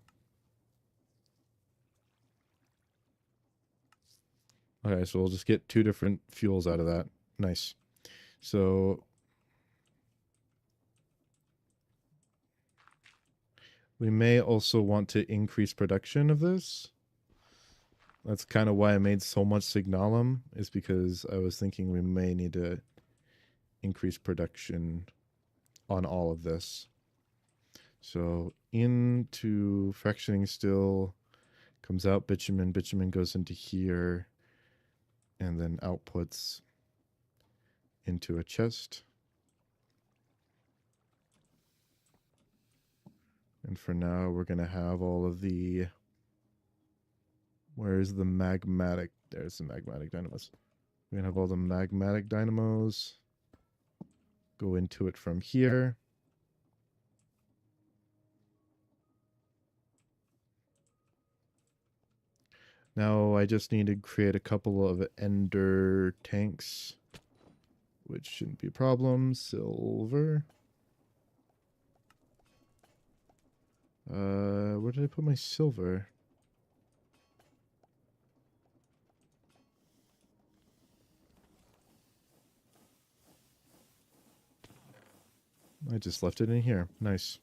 Okay, so we'll just get 2 different fuels out of that. Nice. So we may also want to increase production of this. That's kind of why I made so much signalum, is because I was thinking we may need to increase production on all of this. So into fractioning still, comes out bitumen, bitumen goes into here, and then outputs into a chest. And for now, we're going to have all of the... Where's the magmatic? There's the magmatic dynamos. We're going to have all the magmatic dynamos go into it from here. Now I just need to create a couple of ender tanks, which shouldn't be a problem. Silver. Where did I put my silver? I just left it in here. Nice.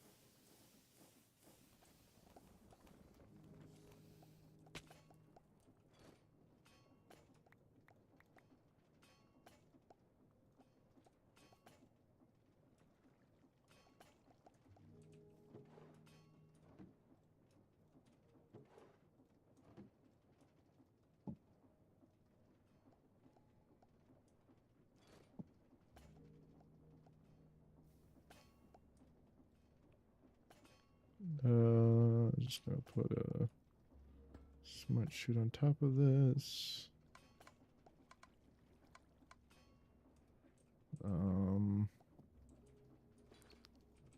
Just gonna put a smart chute on top of this.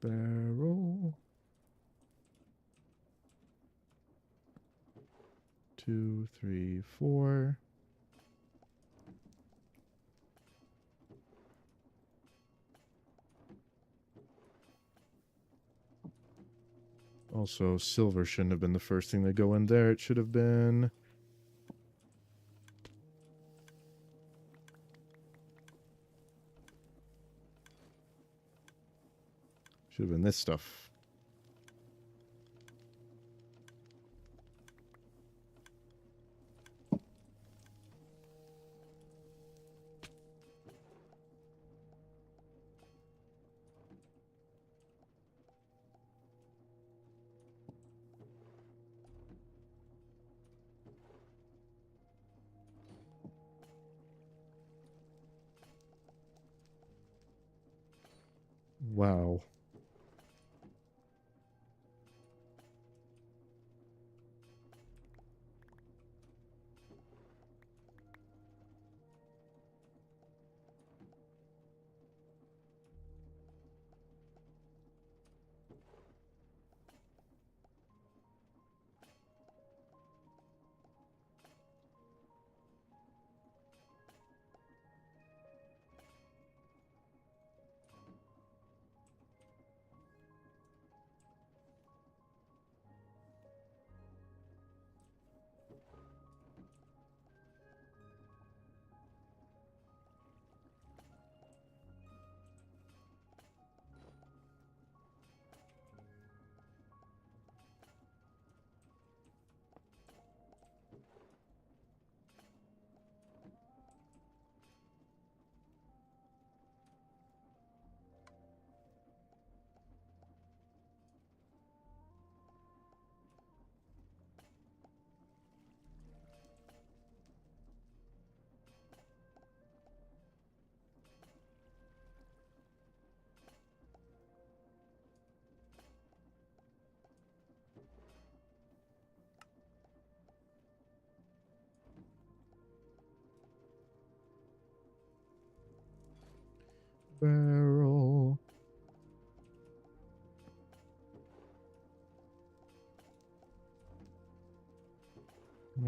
Barrel. 2, 3, 4. Also, silver shouldn't have been the first thing to go in there. It should have been... Should have been this stuff. Wow. Barrel.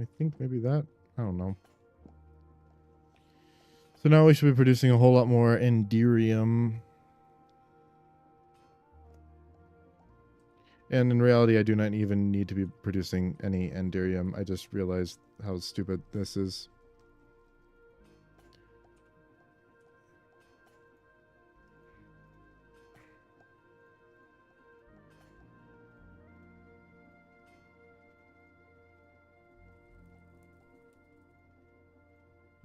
I think maybe that. I don't know. So now we should be producing a whole lot more Enderium. And in reality, I do not even need to be producing any Enderium. I just realized how stupid this is.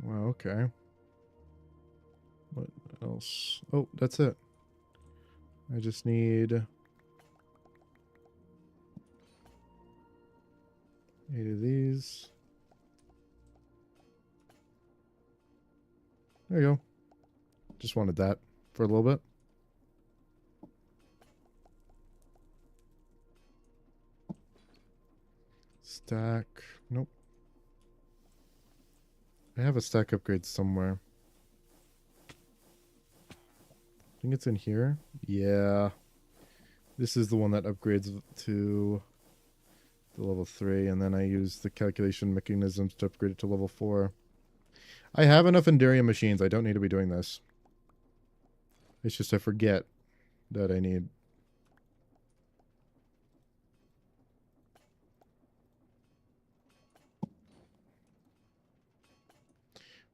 Wow, okay. What else? Oh, that's it. I just need 8 of these. There you go. Just wanted that for a little bit. Stack. Nope. I have a stack upgrade somewhere. I think it's in here. Yeah. This is the one that upgrades to the level 3, and then I use the calculation mechanisms to upgrade it to level 4. I have enough Enderium machines. I don't need to be doing this. It's just I forget that I need.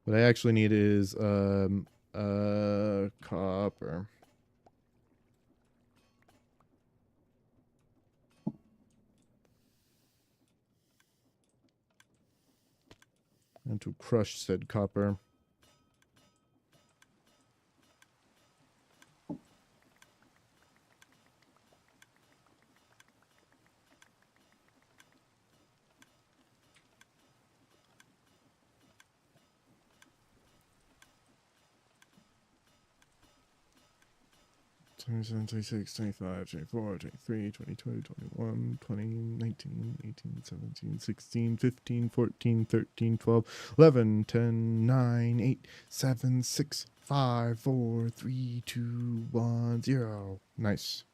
What I actually need is copper. and to crush said copper. Twenty-seven, 26, 25, 24, 23, 22, 21, 20, 19, 18, 17, 16, 15, 14, 13, 12, 11, 10, 9, 8, 7, 6, 5, 4, 3, 2, 1, 0. Nice.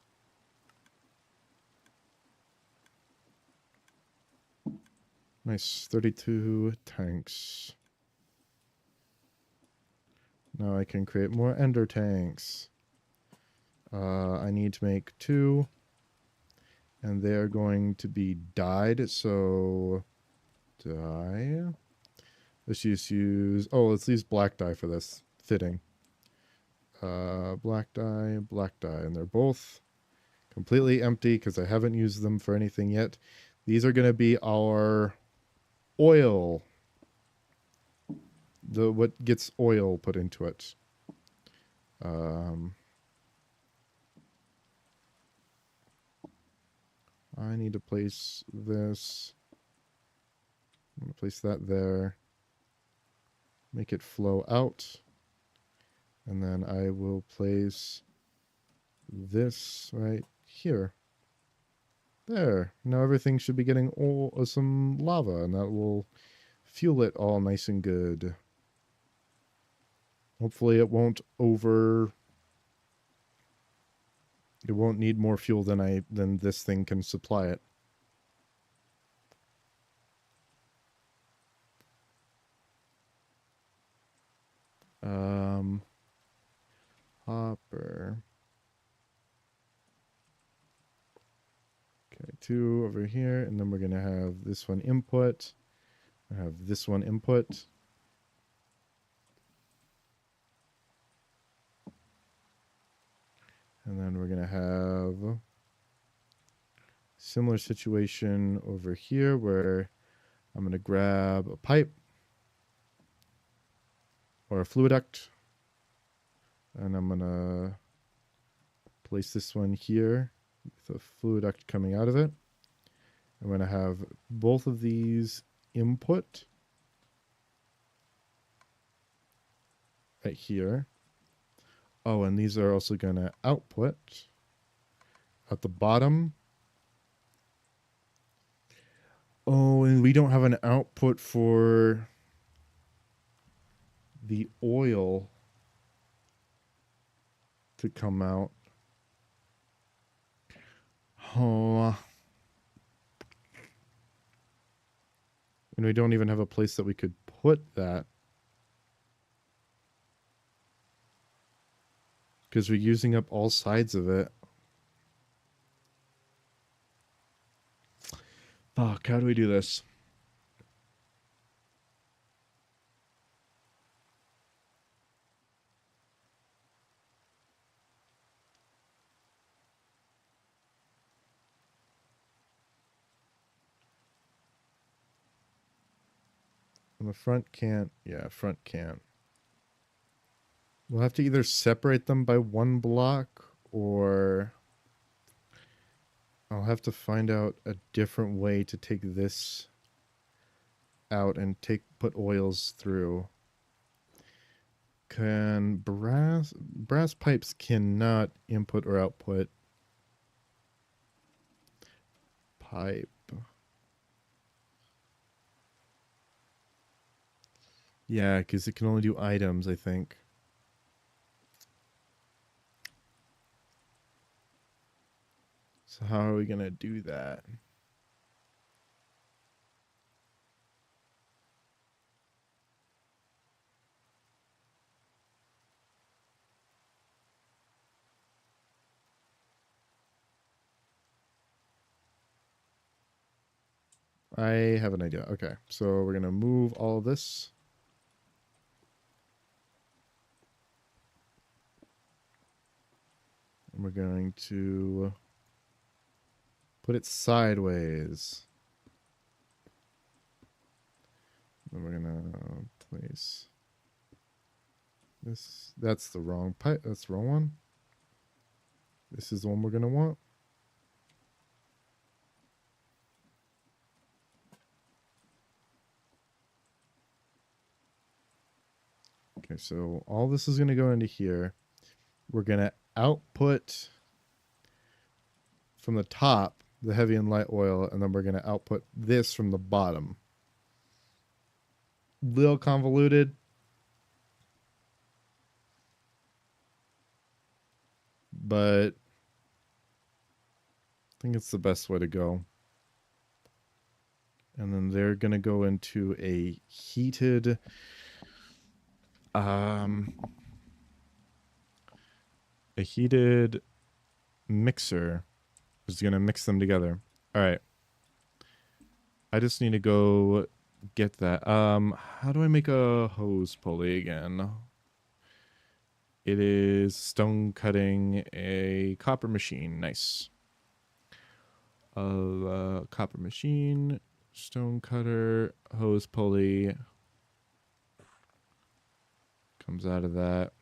Nice. 32 tanks. Now I can create more ender tanks. I need to make 2. And they're going to be dyed, so dye. Let's just use, let's use black dye for this. Fitting. Black dye, and they're both completely empty because I haven't used them for anything yet. These are going to be our oil. What gets oil put into it. I need to place this. I'm going to place that there. Make it flow out. And then I will place this right here. There. Now everything should be getting some lava, and that will fuel it all nice and good. Hopefully it won't it won't need more fuel than this thing can supply it. Hopper. Okay, 2 over here, and then we're gonna have this one input. I have this one input. And then we're gonna have similar situation over here where I'm gonna grab a pipe or a fluid duct, and I'm gonna place this one here with a fluid duct coming out of it. I'm gonna have both of these input right here. Oh, and these are also gonna output at the bottom. Oh, and we don't have an output for the oil to come out. Oh. And we don't even have a place that we could put that. Because we're using up all sides of it. Fuck, how do we do this? And the front can't. Yeah, front can't. We'll have to either separate them by 1 block, or I'll have to find out a different way to take this out and put oils through. Can brass pipes cannot input or output pipe. Yeah, because it can only do items, I think. So how are we gonna do that? I have an idea. Okay, so we're gonna move all of this. And we're going to put it sideways. Then we're gonna place this. That's the wrong pipe. That's the wrong one. This is the one we're gonna want. Okay, so all this is gonna go into here. We're gonna output from the top the heavy and light oil, and then we're gonna output this from the bottom. Little convoluted, but I think it's the best way to go. And then they're gonna go into a heated mixer is gonna mix them together. All right. I just need to go get that. How do I make a hose pulley again? It is stone cutting a copper machine. Nice. Copper machine, stone cutter, hose pulley. Comes out of that.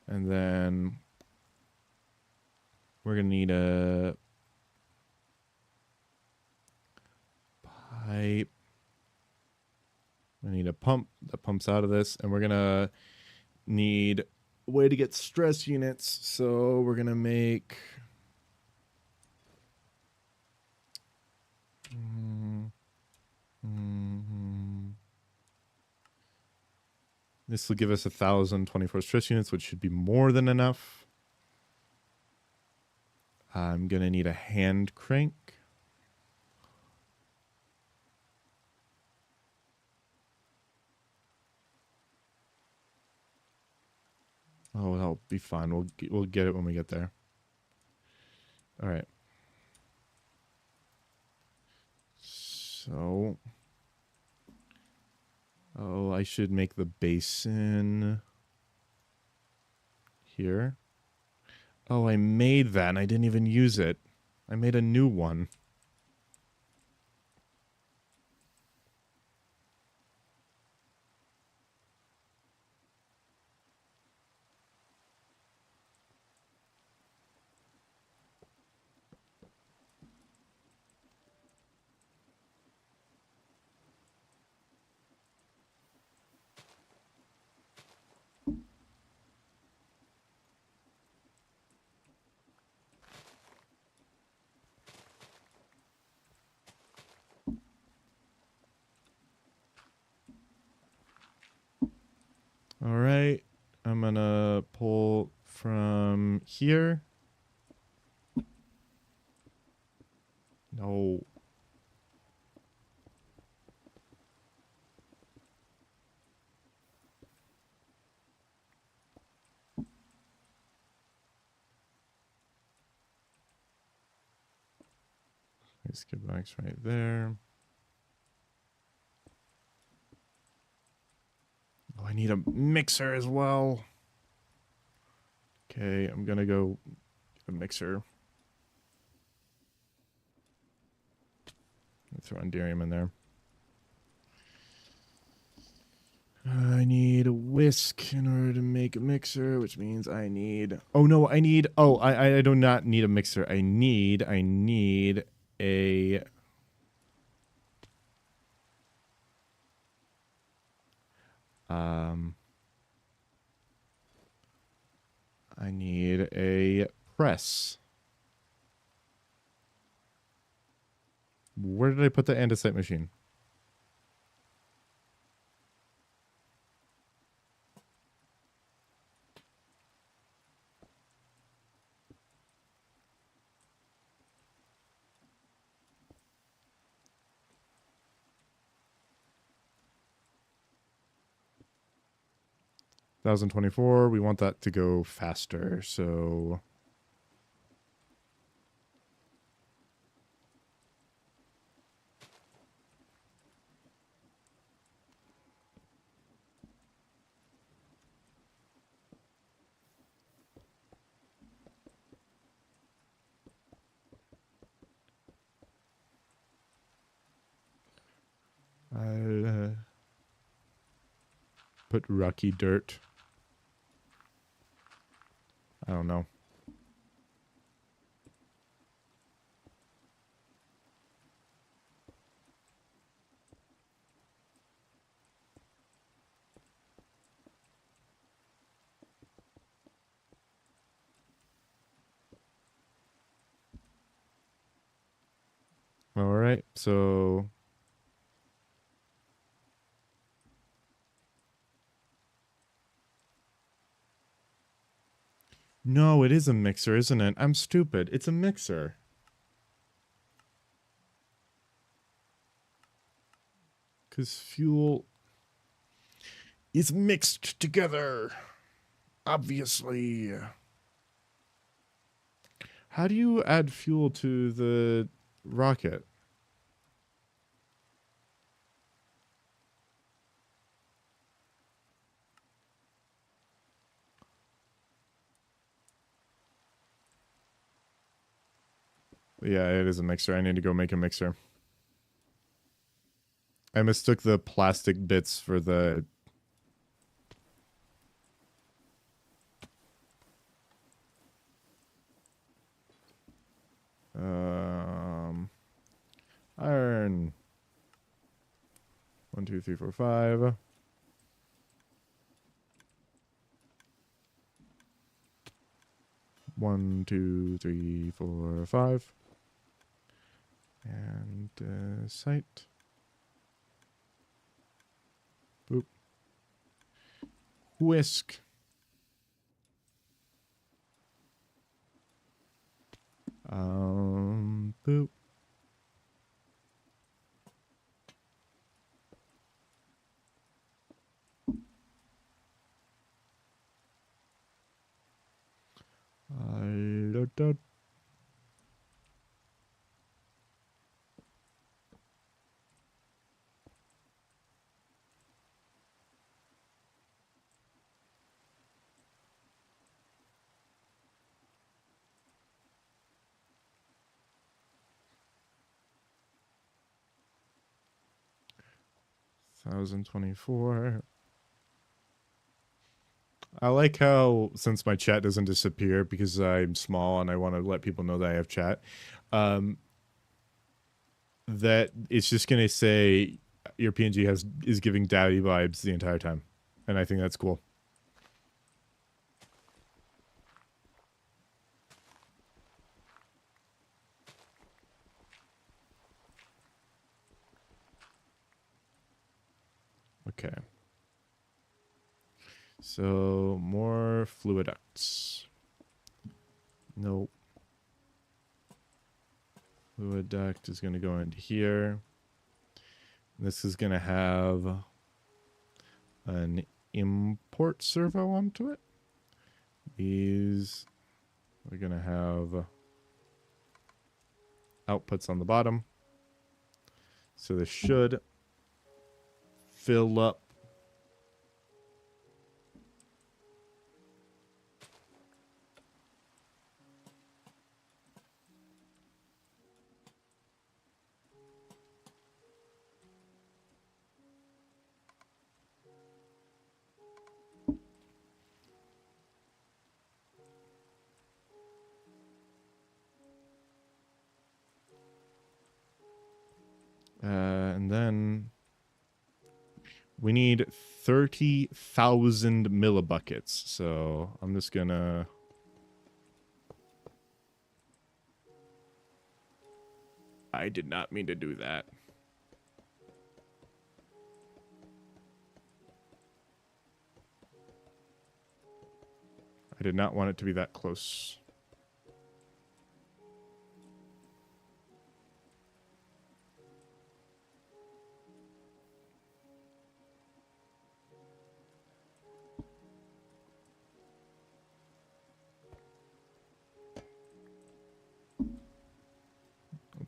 And then we're going to need a pipe. I need a pump that pumps out of this. And we're going to need a way to get stress units. So we're going to make... This will give us 1,024 stress units, which should be more than enough. I'm going to need a hand crank. Oh, that'll be fine. We'll get it when we get there. All right. So... Oh, I should make the basin here. Oh, I made that and I didn't even use it. I made a new one. All right, I'm gonna pull from here. No. Skip backs right there. Oh, I need a mixer as well. Okay, I'm gonna go get a mixer. Throw Enderium in there. I need a whisk in order to make a mixer, which means I need... Oh, no, I need... Oh, I do not need a mixer. I need a... I need a press. Where did I put the andesite machine? $1,024. We want that to go faster, so... Put rocky dirt. I don't know. All right, so no, it is a mixer, isn't it? I'm stupid. It's a mixer. Because fuel is mixed together. Obviously. How do you add fuel to the rocket? Yeah, it is a mixer. I need to go make a mixer. I mistook the plastic bits for the... iron. 1, 2, 3, 4, 5. One, two, three, four, 5. And site. Boop. Whisk. Boop. Da. 1024. I like how, since my chat doesn't disappear because I'm small and I want to let people know that I have chat, that it's just going to say your PNG is giving daddy vibes the entire time. And I think that's cool. Okay. So, more fluid ducts. Nope. Fluid duct is going to go into here. This is going to have an import servo onto it. These are going to have outputs on the bottom. So this should fill up and then we need 30,000 millibuckets. So I'm just gonna... I did not mean to do that. I did not want it to be that close.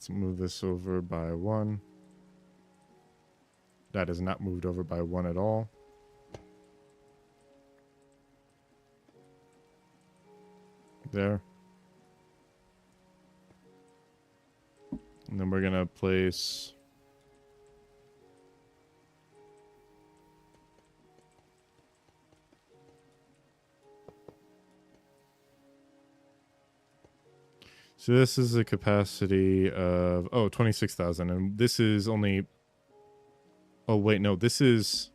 Let's move this over by 1. That is not moved over by 1 at all. There. And then we're going to place So this is a capacity of 26,000, and this is only. Oh wait, no, this is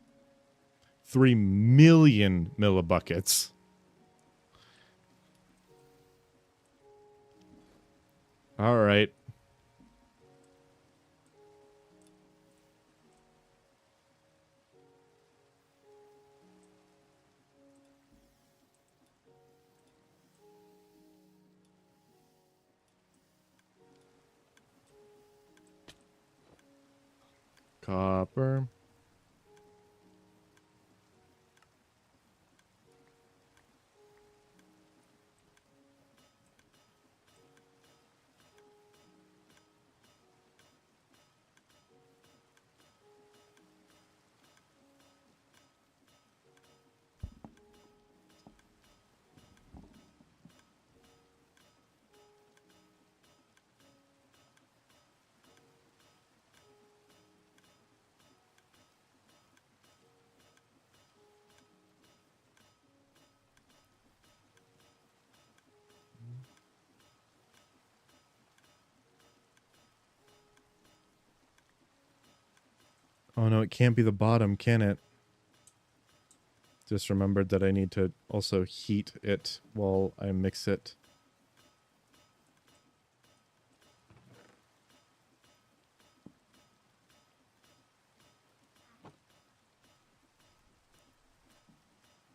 3 million millibuckets. All right. Copper. Oh no, it can't be the bottom, can it? Just remembered that I need to also heat it while I mix it.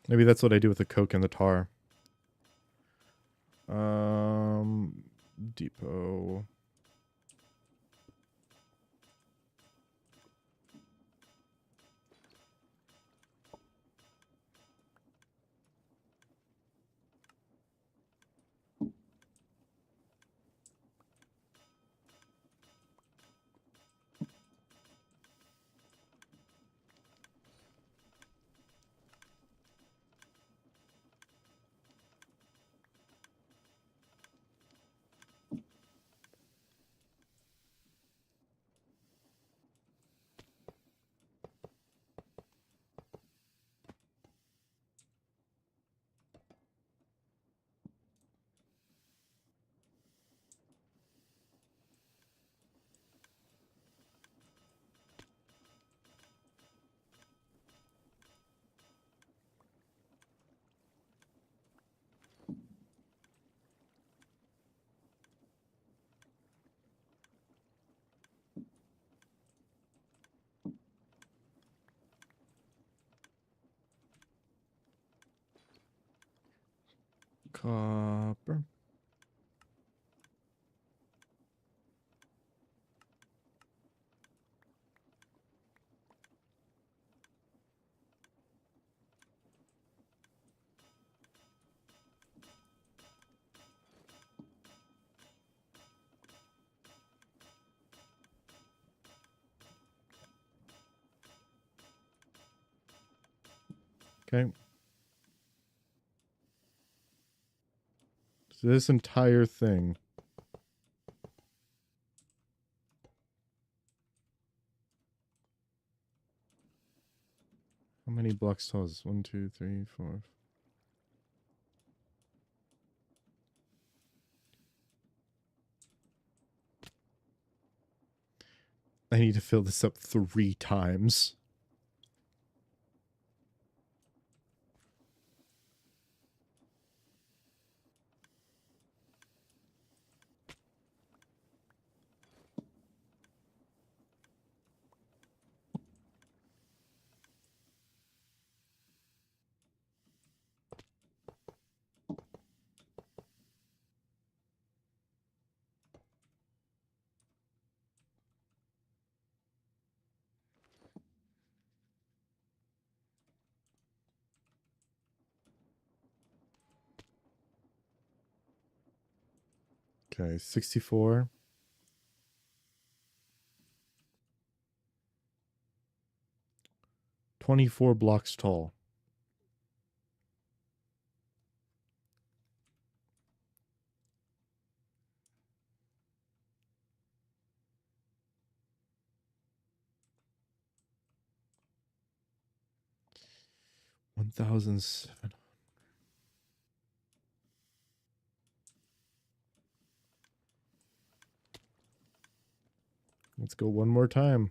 Maybe that's what I do with the coke and the tar. Depot. Copper. Okay. So this entire thing. How many blocks tall is this? 1, 2, 3, 4. I need to fill this up 3 times. Okay, 64. 24 blocks tall. $1,700. Let's go one more time.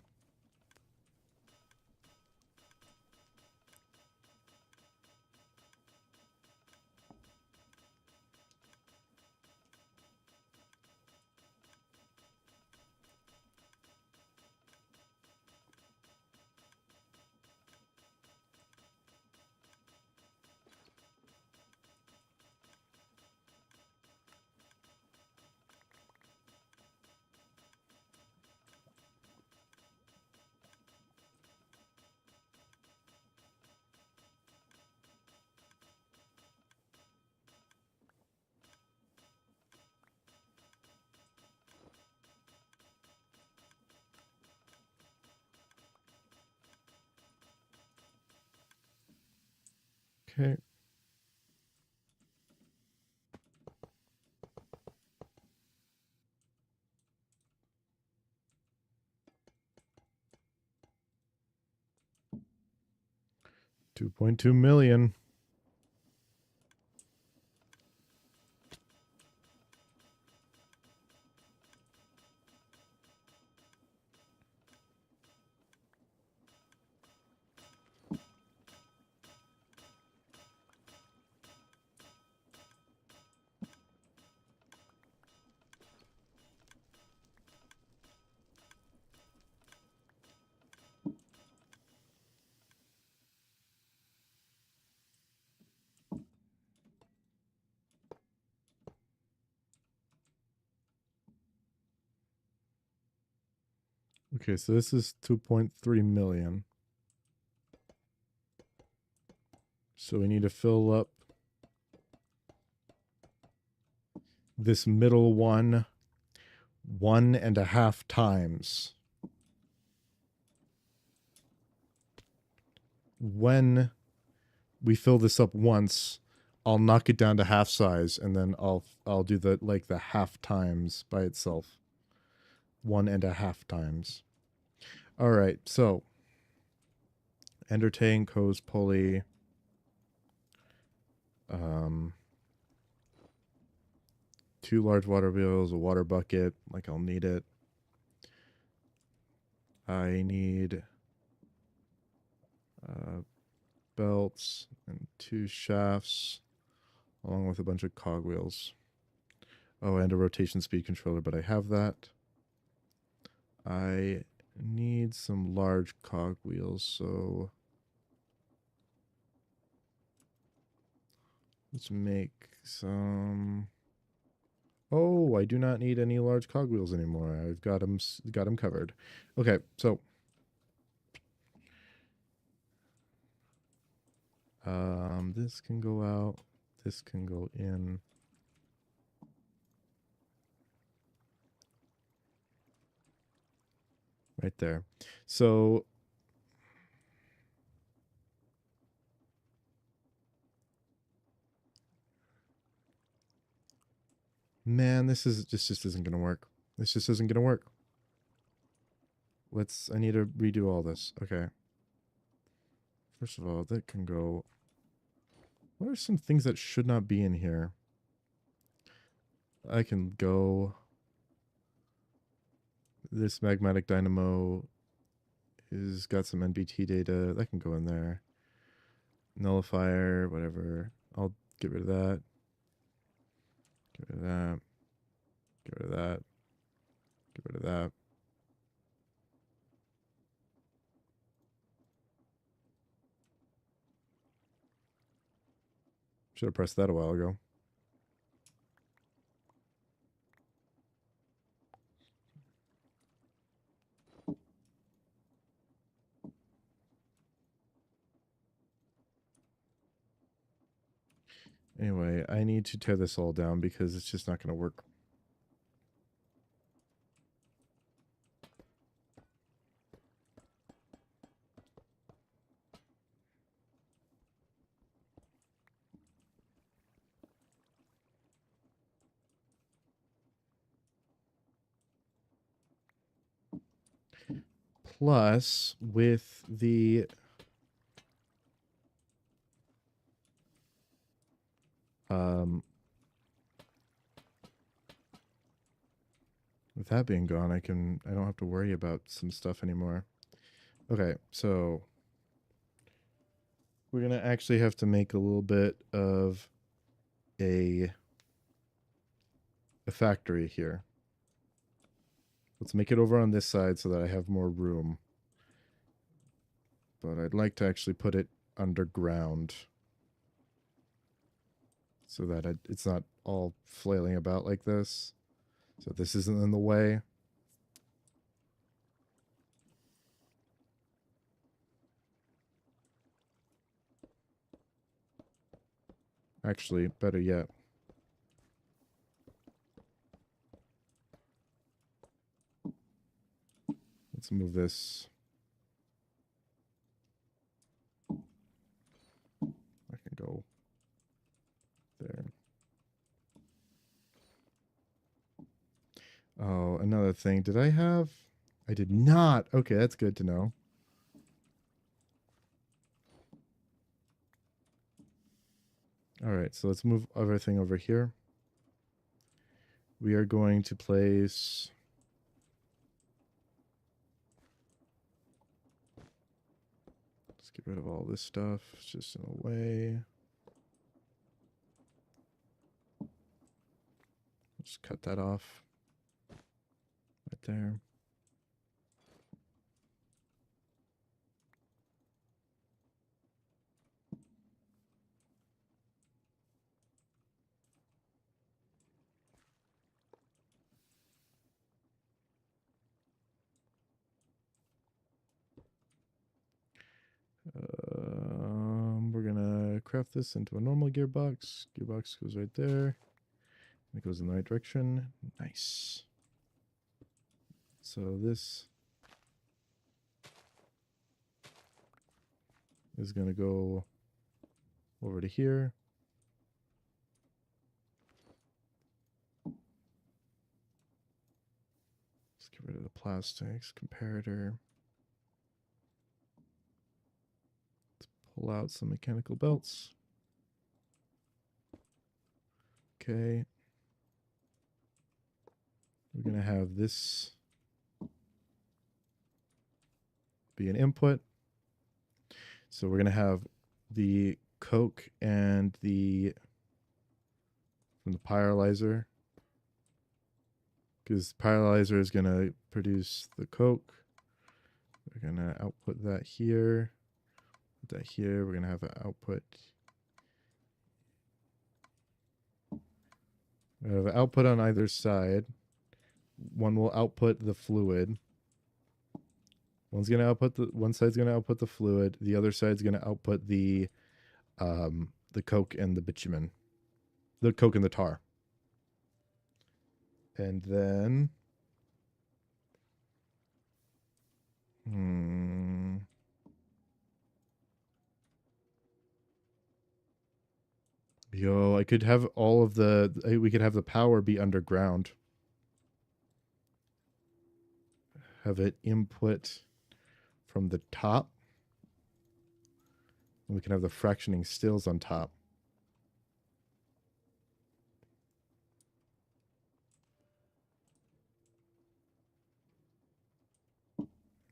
Okay. $2.2 million. Okay, so this is 2.3 million. So we need to fill up this middle 1.5 times. When we fill this up once, I'll knock it down to half size, and then I'll do the half times by itself. 1.5 times. All right, so entertain, coast, pulley. 2 large water wheels, a water bucket, like I'll need it. I need belts and 2 shafts, along with a bunch of cogwheels. Oh, and a rotation speed controller, but I have that. I need some large cogwheels, so let's make some. Oh, I do not need any large cogwheels anymore. I've got them covered. Okay, so this can go out. This can go in. Right there. So man, this just isn't gonna work. This just isn't gonna work. I need to redo all this. Okay. First of all, that can go. What are some things that should not be in here? I can go. This magmatic dynamo is got some NBT data. That can go in there. Nullifier, whatever. I'll get rid of that. Get rid of that. Get rid of that. Get rid of that. Should have pressed that a while ago. Anyway, I need to tear this all down because it's just not going to work. Plus, with the With that being gone, I don't have to worry about some stuff anymore. Okay, so we're gonna actually have to make a little bit of a factory here. Let's make it over on this side so that I have more room. But I'd like to actually put it underground so that it's not all flailing about like this. So this isn't in the way. Actually, better yet. Let's move this. I can go there. Oh, another thing. Did I have? I did not. Okay, that's good to know. All right, so let's move everything over here. We are going to place... Let's get rid of all this stuff. It's just in the way. Just cut that off. Right there. We're gonna craft this into a normal gearbox. Gearbox goes right there. It goes in the right direction. Nice. So this is gonna go over to here. Let's get rid of the plastics. Comparator. Let's pull out some mechanical belts. Okay. We're going to have this be an input. So we're going to have the coke and from the pyrolyzer. Because pyrolyzer is going to produce the coke. We're going to output that here. Put that here. We're going to have an output. We have an output on either side. One will output the fluid. One side's gonna output the fluid. The other side's gonna output the coke and the bitumen, the coke and the tar. And then, yo, I could have all of we could have the power be underground. Have it input from the top. And we can have the fractioning stills on top.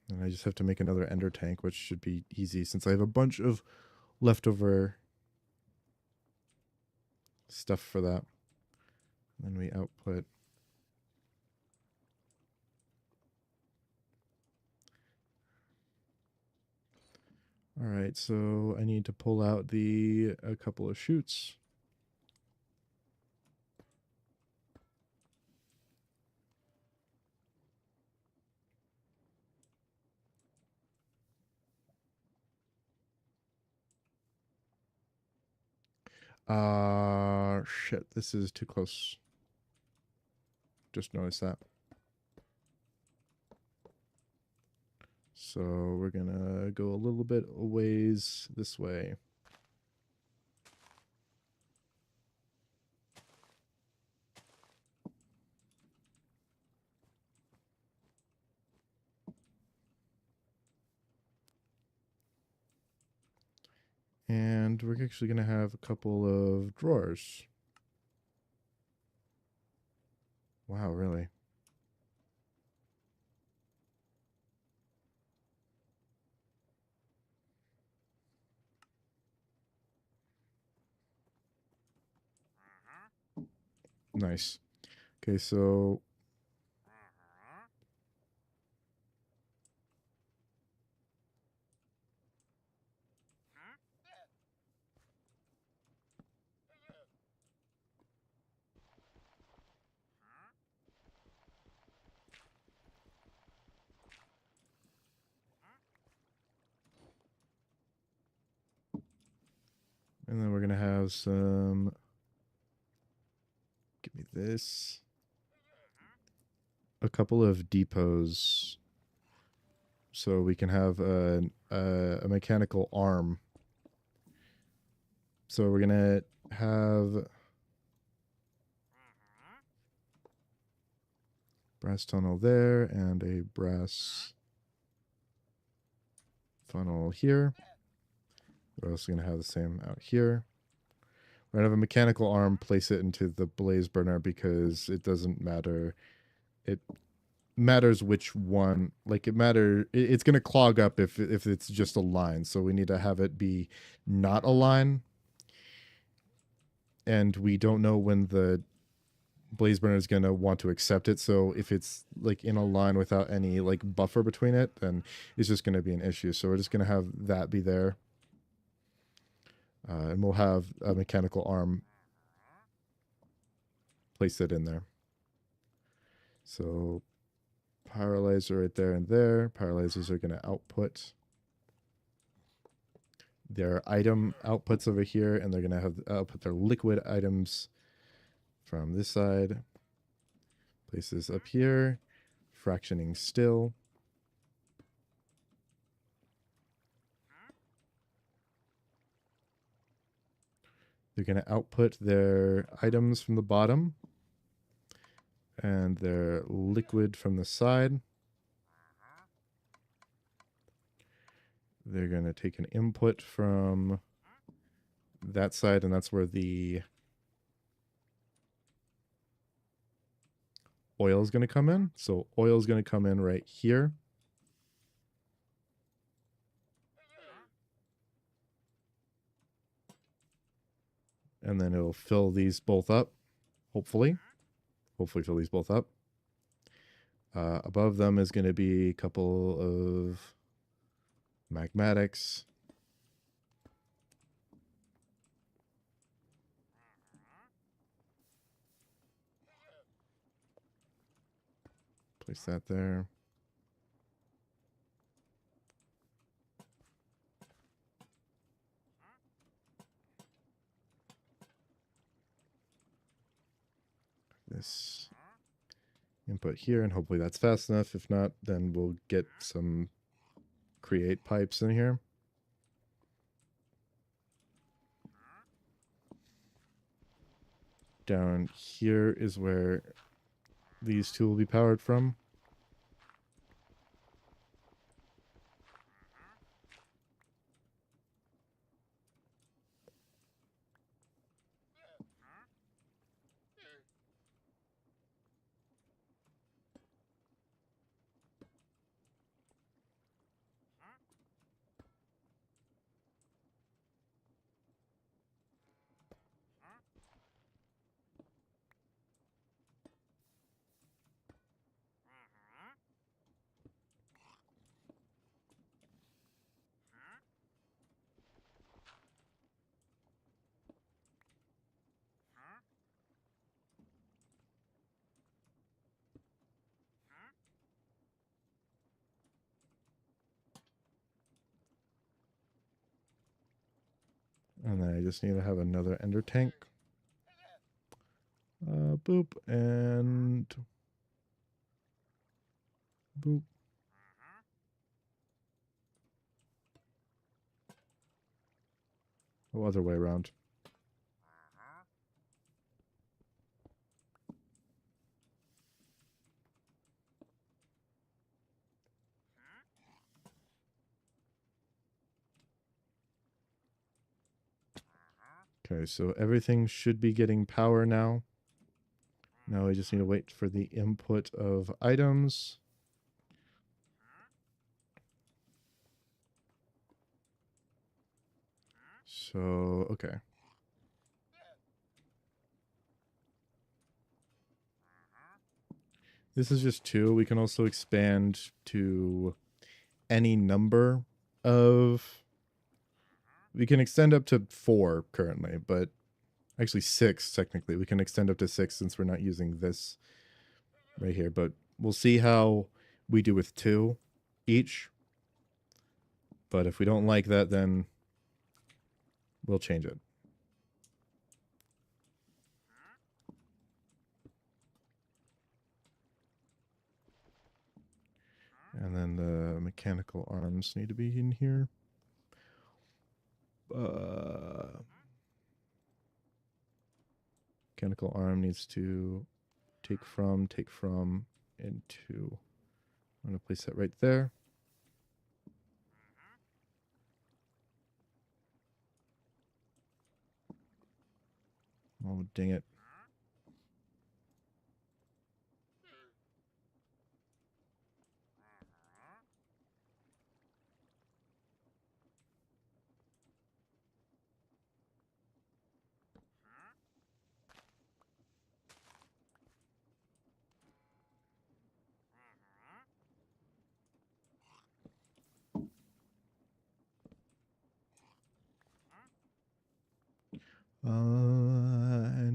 And I just have to make another ender tank, which should be easy since I have a bunch of leftover stuff for that. And then we output. All right, so I need to pull out a couple of chutes. Shit, this is too close. Just noticed that. So we're gonna go a little bit a ways this way. And we're actually gonna have a couple of drawers. Wow, really? Nice. Okay, so and then we're gonna have some. Give me this. A couple of depots, so we can have a mechanical arm. So we're gonna have brass tunnel there and a brass funnel here. We're also gonna have the same out here. We're gonna have a mechanical arm, place it into the blaze burner because it doesn't matter. It matters which one. Like it's gonna clog up if it's just a line. So we need to have it be not a line. And we don't know when the blaze burner is gonna want to accept it. So if it's like in a line without any like buffer between it, then it's just gonna be an issue. So we're just gonna have that be there. And we'll have a mechanical arm place it in there. So pyrolyzer right there and there. Pyrolyzers are going to output their item outputs over here, and they're going to have output their liquid items from this side. Place this up here. Fractioning still. They're going to output their items from the bottom and their liquid from the side. They're going to take an input from that side, and that's where the oil is going to come in. So oil is going to come in right here. And then it'll fill these both up, hopefully. Hopefully fill these both up. Above them is going to be a couple of magmatics. Place that there. This input here, and hopefully that's fast enough. If not, then we'll get some create pipes in here. Down here is where these two will be powered from. And then I just need to have another ender tank. Boop and boop. Oh, other way around. Okay, so everything should be getting power now. Now I just need to wait for the input of items. So, okay. This is just 2. We can also expand to any number of... We can extend up to 4 currently, but actually 6 technically. We can extend up to 6 since we're not using this right here, but we'll see how we do with 2 each. But if we don't like that, then we'll change it. And then the mechanical arms need to be in here. Mechanical arm needs to take from, into. I'm going to place that right there. Oh, dang it.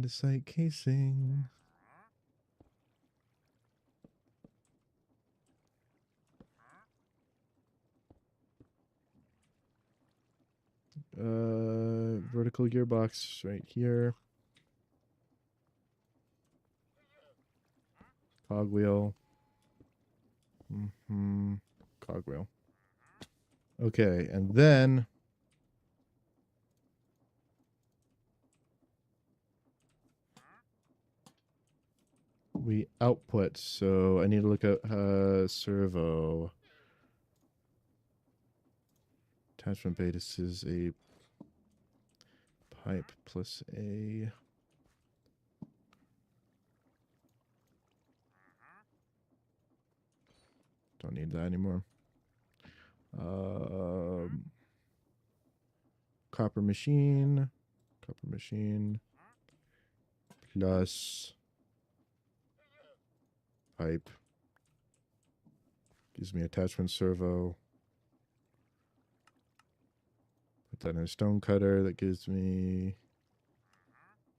Andesite casing. Vertical gearbox right here. Cogwheel. Cogwheel. Okay, and then we output. So I need to look at servo. Attachment bay. This is a pipe plus a... Don't need that anymore. Copper machine plus pipe gives me attachment servo. Put that in a stone cutter. That gives me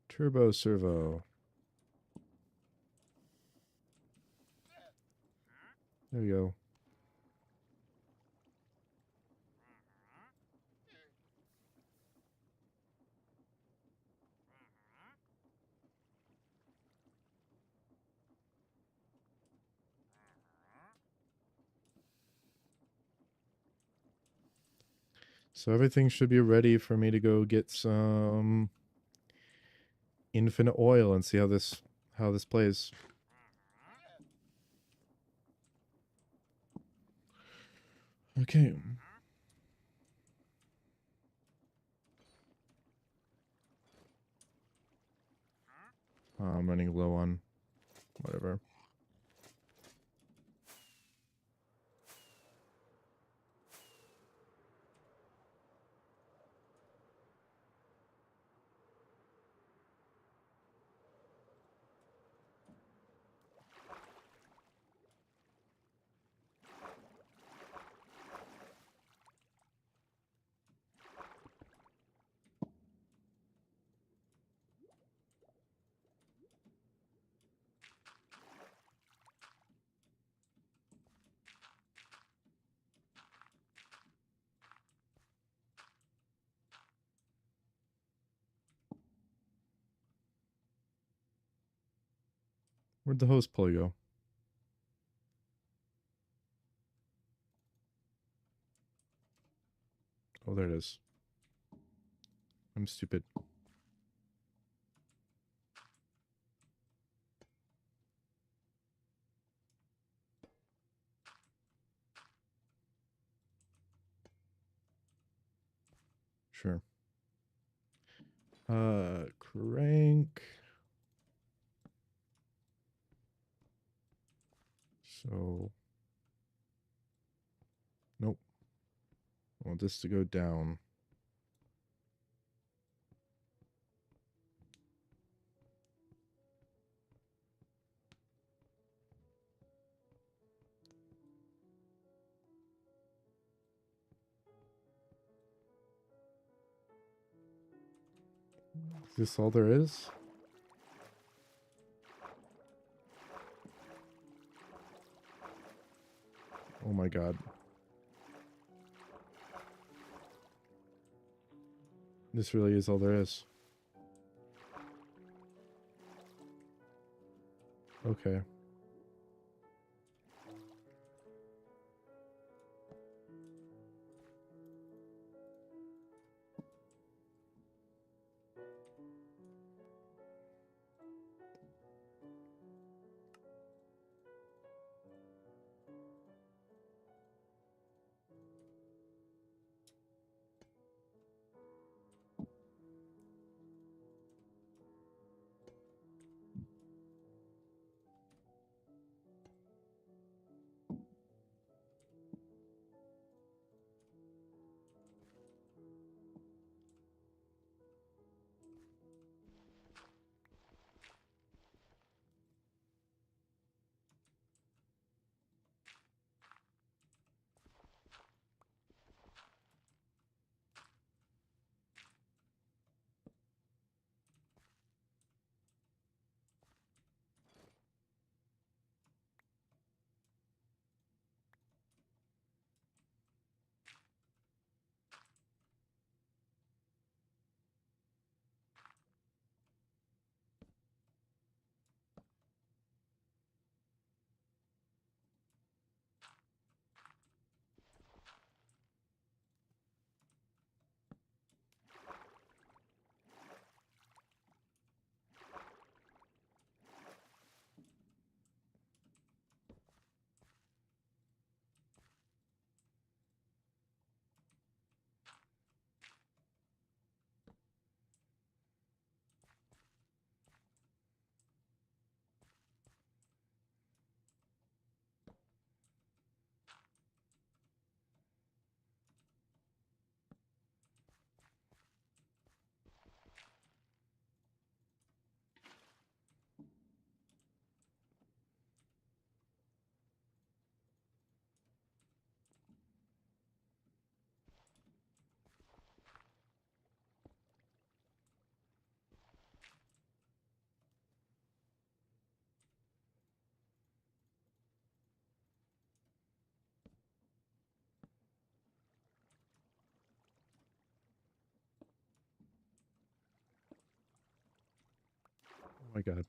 turbo servo. There we go. So everything should be ready for me to go get some infinite oil and see how this plays. Okay. I'm running low on whatever. Where'd the hose pulley go? Oh, there it is. I'm stupid. Sure. Crank. So, nope. I want this to go down. Is this all there is? Oh my god. This really is all there is. Okay. Oh my god.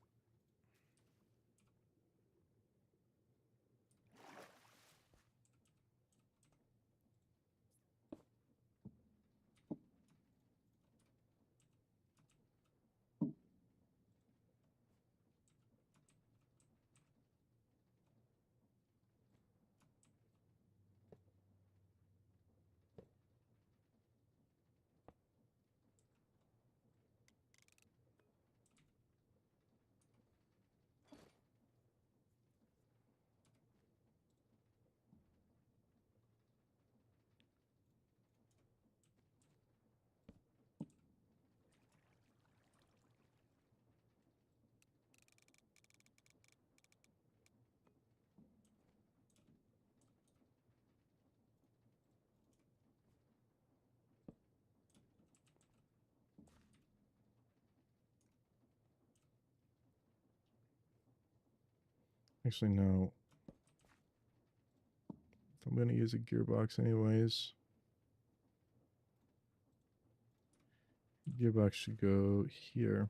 Actually, no. I'm going to use a gearbox anyways. Gearbox should go here.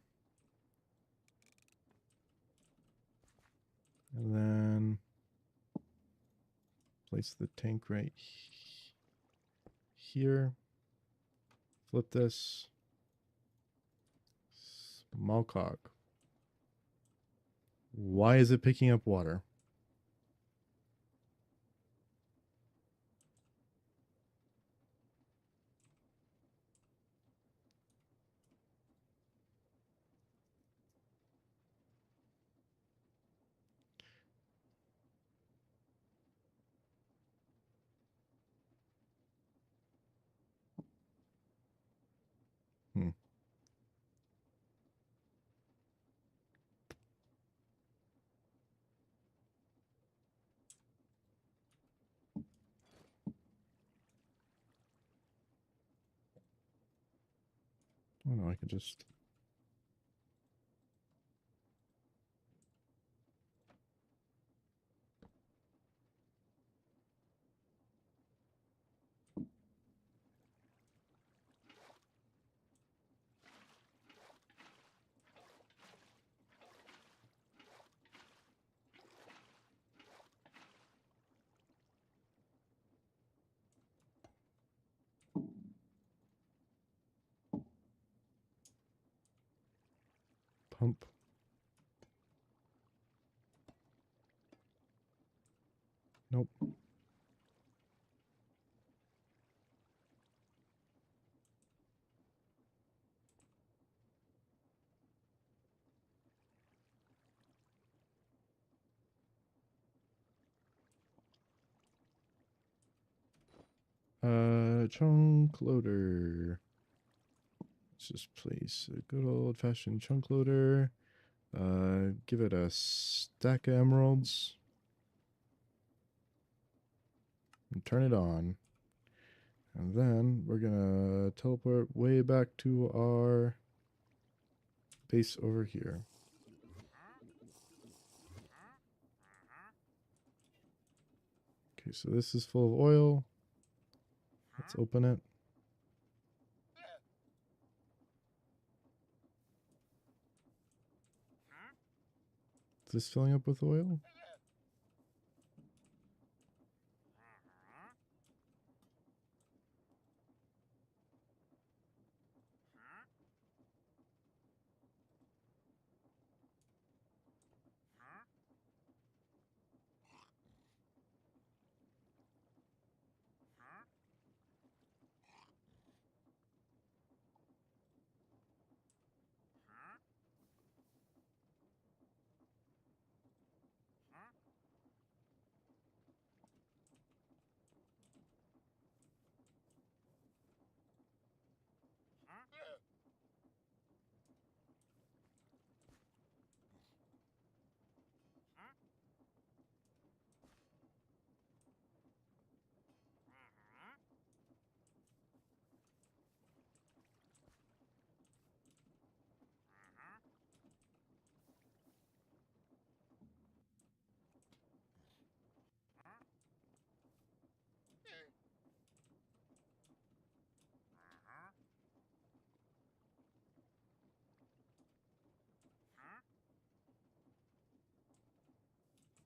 And then place the tank right here. Flip this. Small cock. Why is it picking up water? Hmm. Oh no, I could just Pump. Nope. Chunk loader. Let's just place a good old fashioned chunk loader. Give it a stack of emeralds. And turn it on. And then we're gonna teleport way back to our base over here. Okay, so this is full of oil. Let's open it. Is this filling up with oil?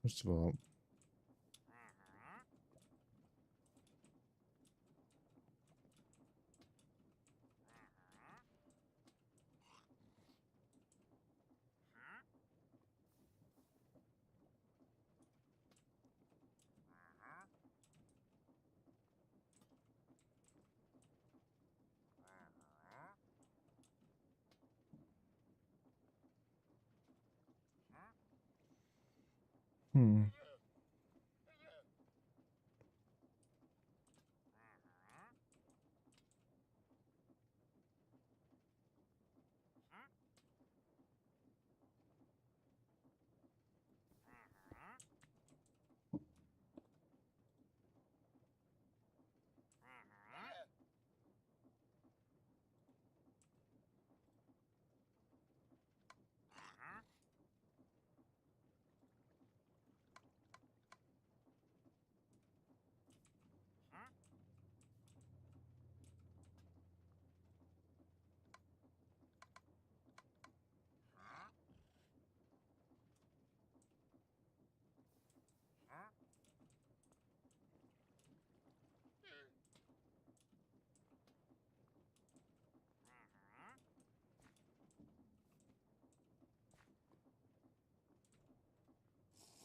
First of all,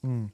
hmm.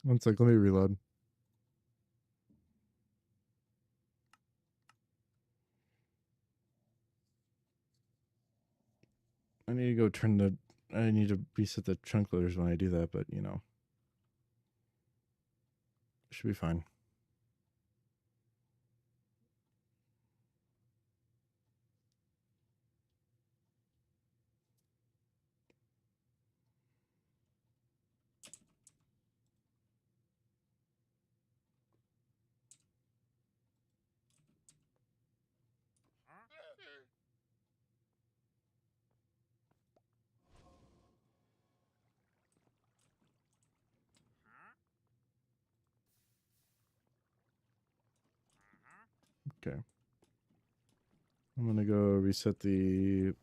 One sec, let me reload. I need to go turn the... I need to reset the chunk loaders when I do that, but, you know. Should be fine. Okay. I'm gonna go reset the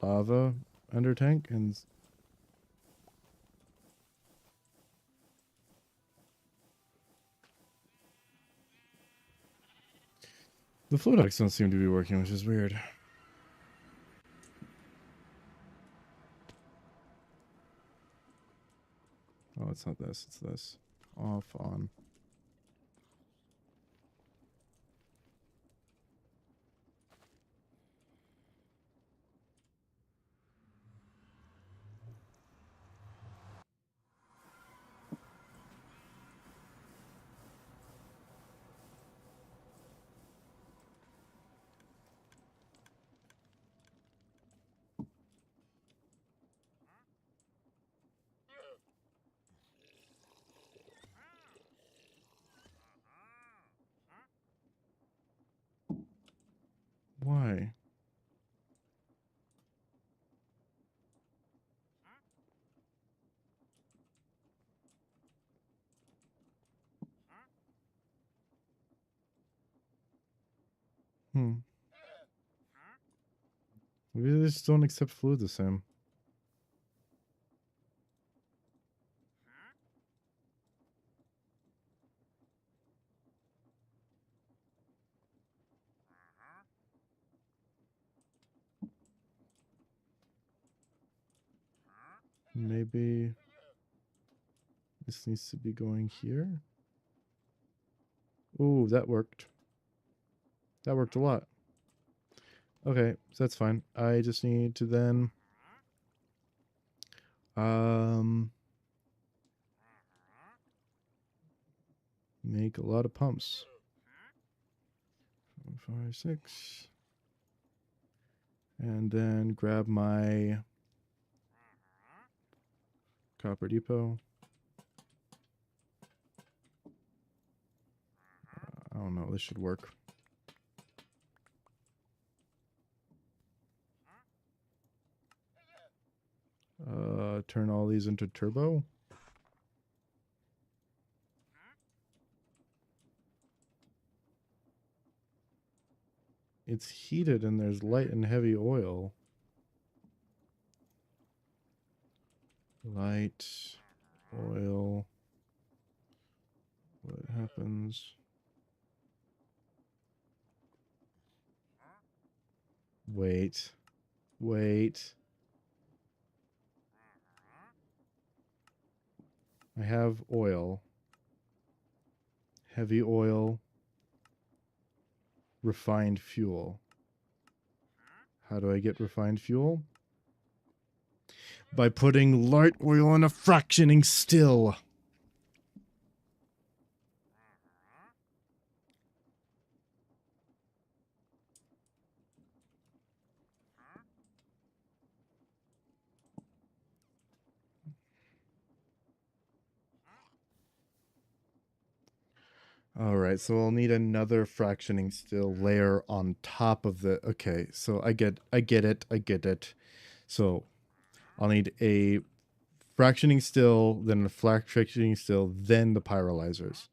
lava under tank and the flow ducts don't seem to be working, which is weird. Oh, it's not this. It's this. Off, on. Why? Hmm. Maybe they just don't accept fluid the same. Maybe this needs to be going here. Ooh, that worked. That worked a lot. Okay, so that's fine. I just need to then make a lot of pumps. 5, 6. And then grab my copper depot. I don't know, this should work. Turn all these into turbo. It's heated and there's light and heavy oil. Light, oil. What happens? Wait. I have oil. Heavy oil. Refined fuel. How do I get refined fuel? By putting light oil in a fractioning still. All right, so I'll need another fractioning still layer on top of the. Okay, so I get it. So I'll need a fractioning still, then a fractioning still, then the pyrolyzers.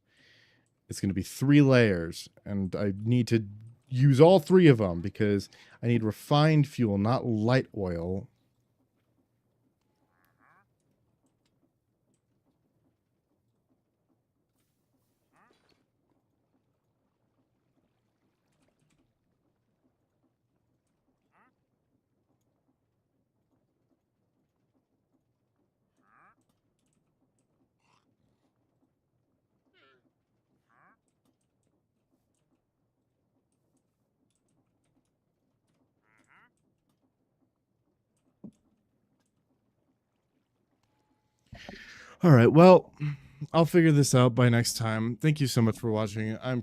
It's going to be 3 layers, and I need to use all 3 of them because I need refined fuel, not light oil. All right, well, I'll figure this out by next time. Thank you so much for watching. I'm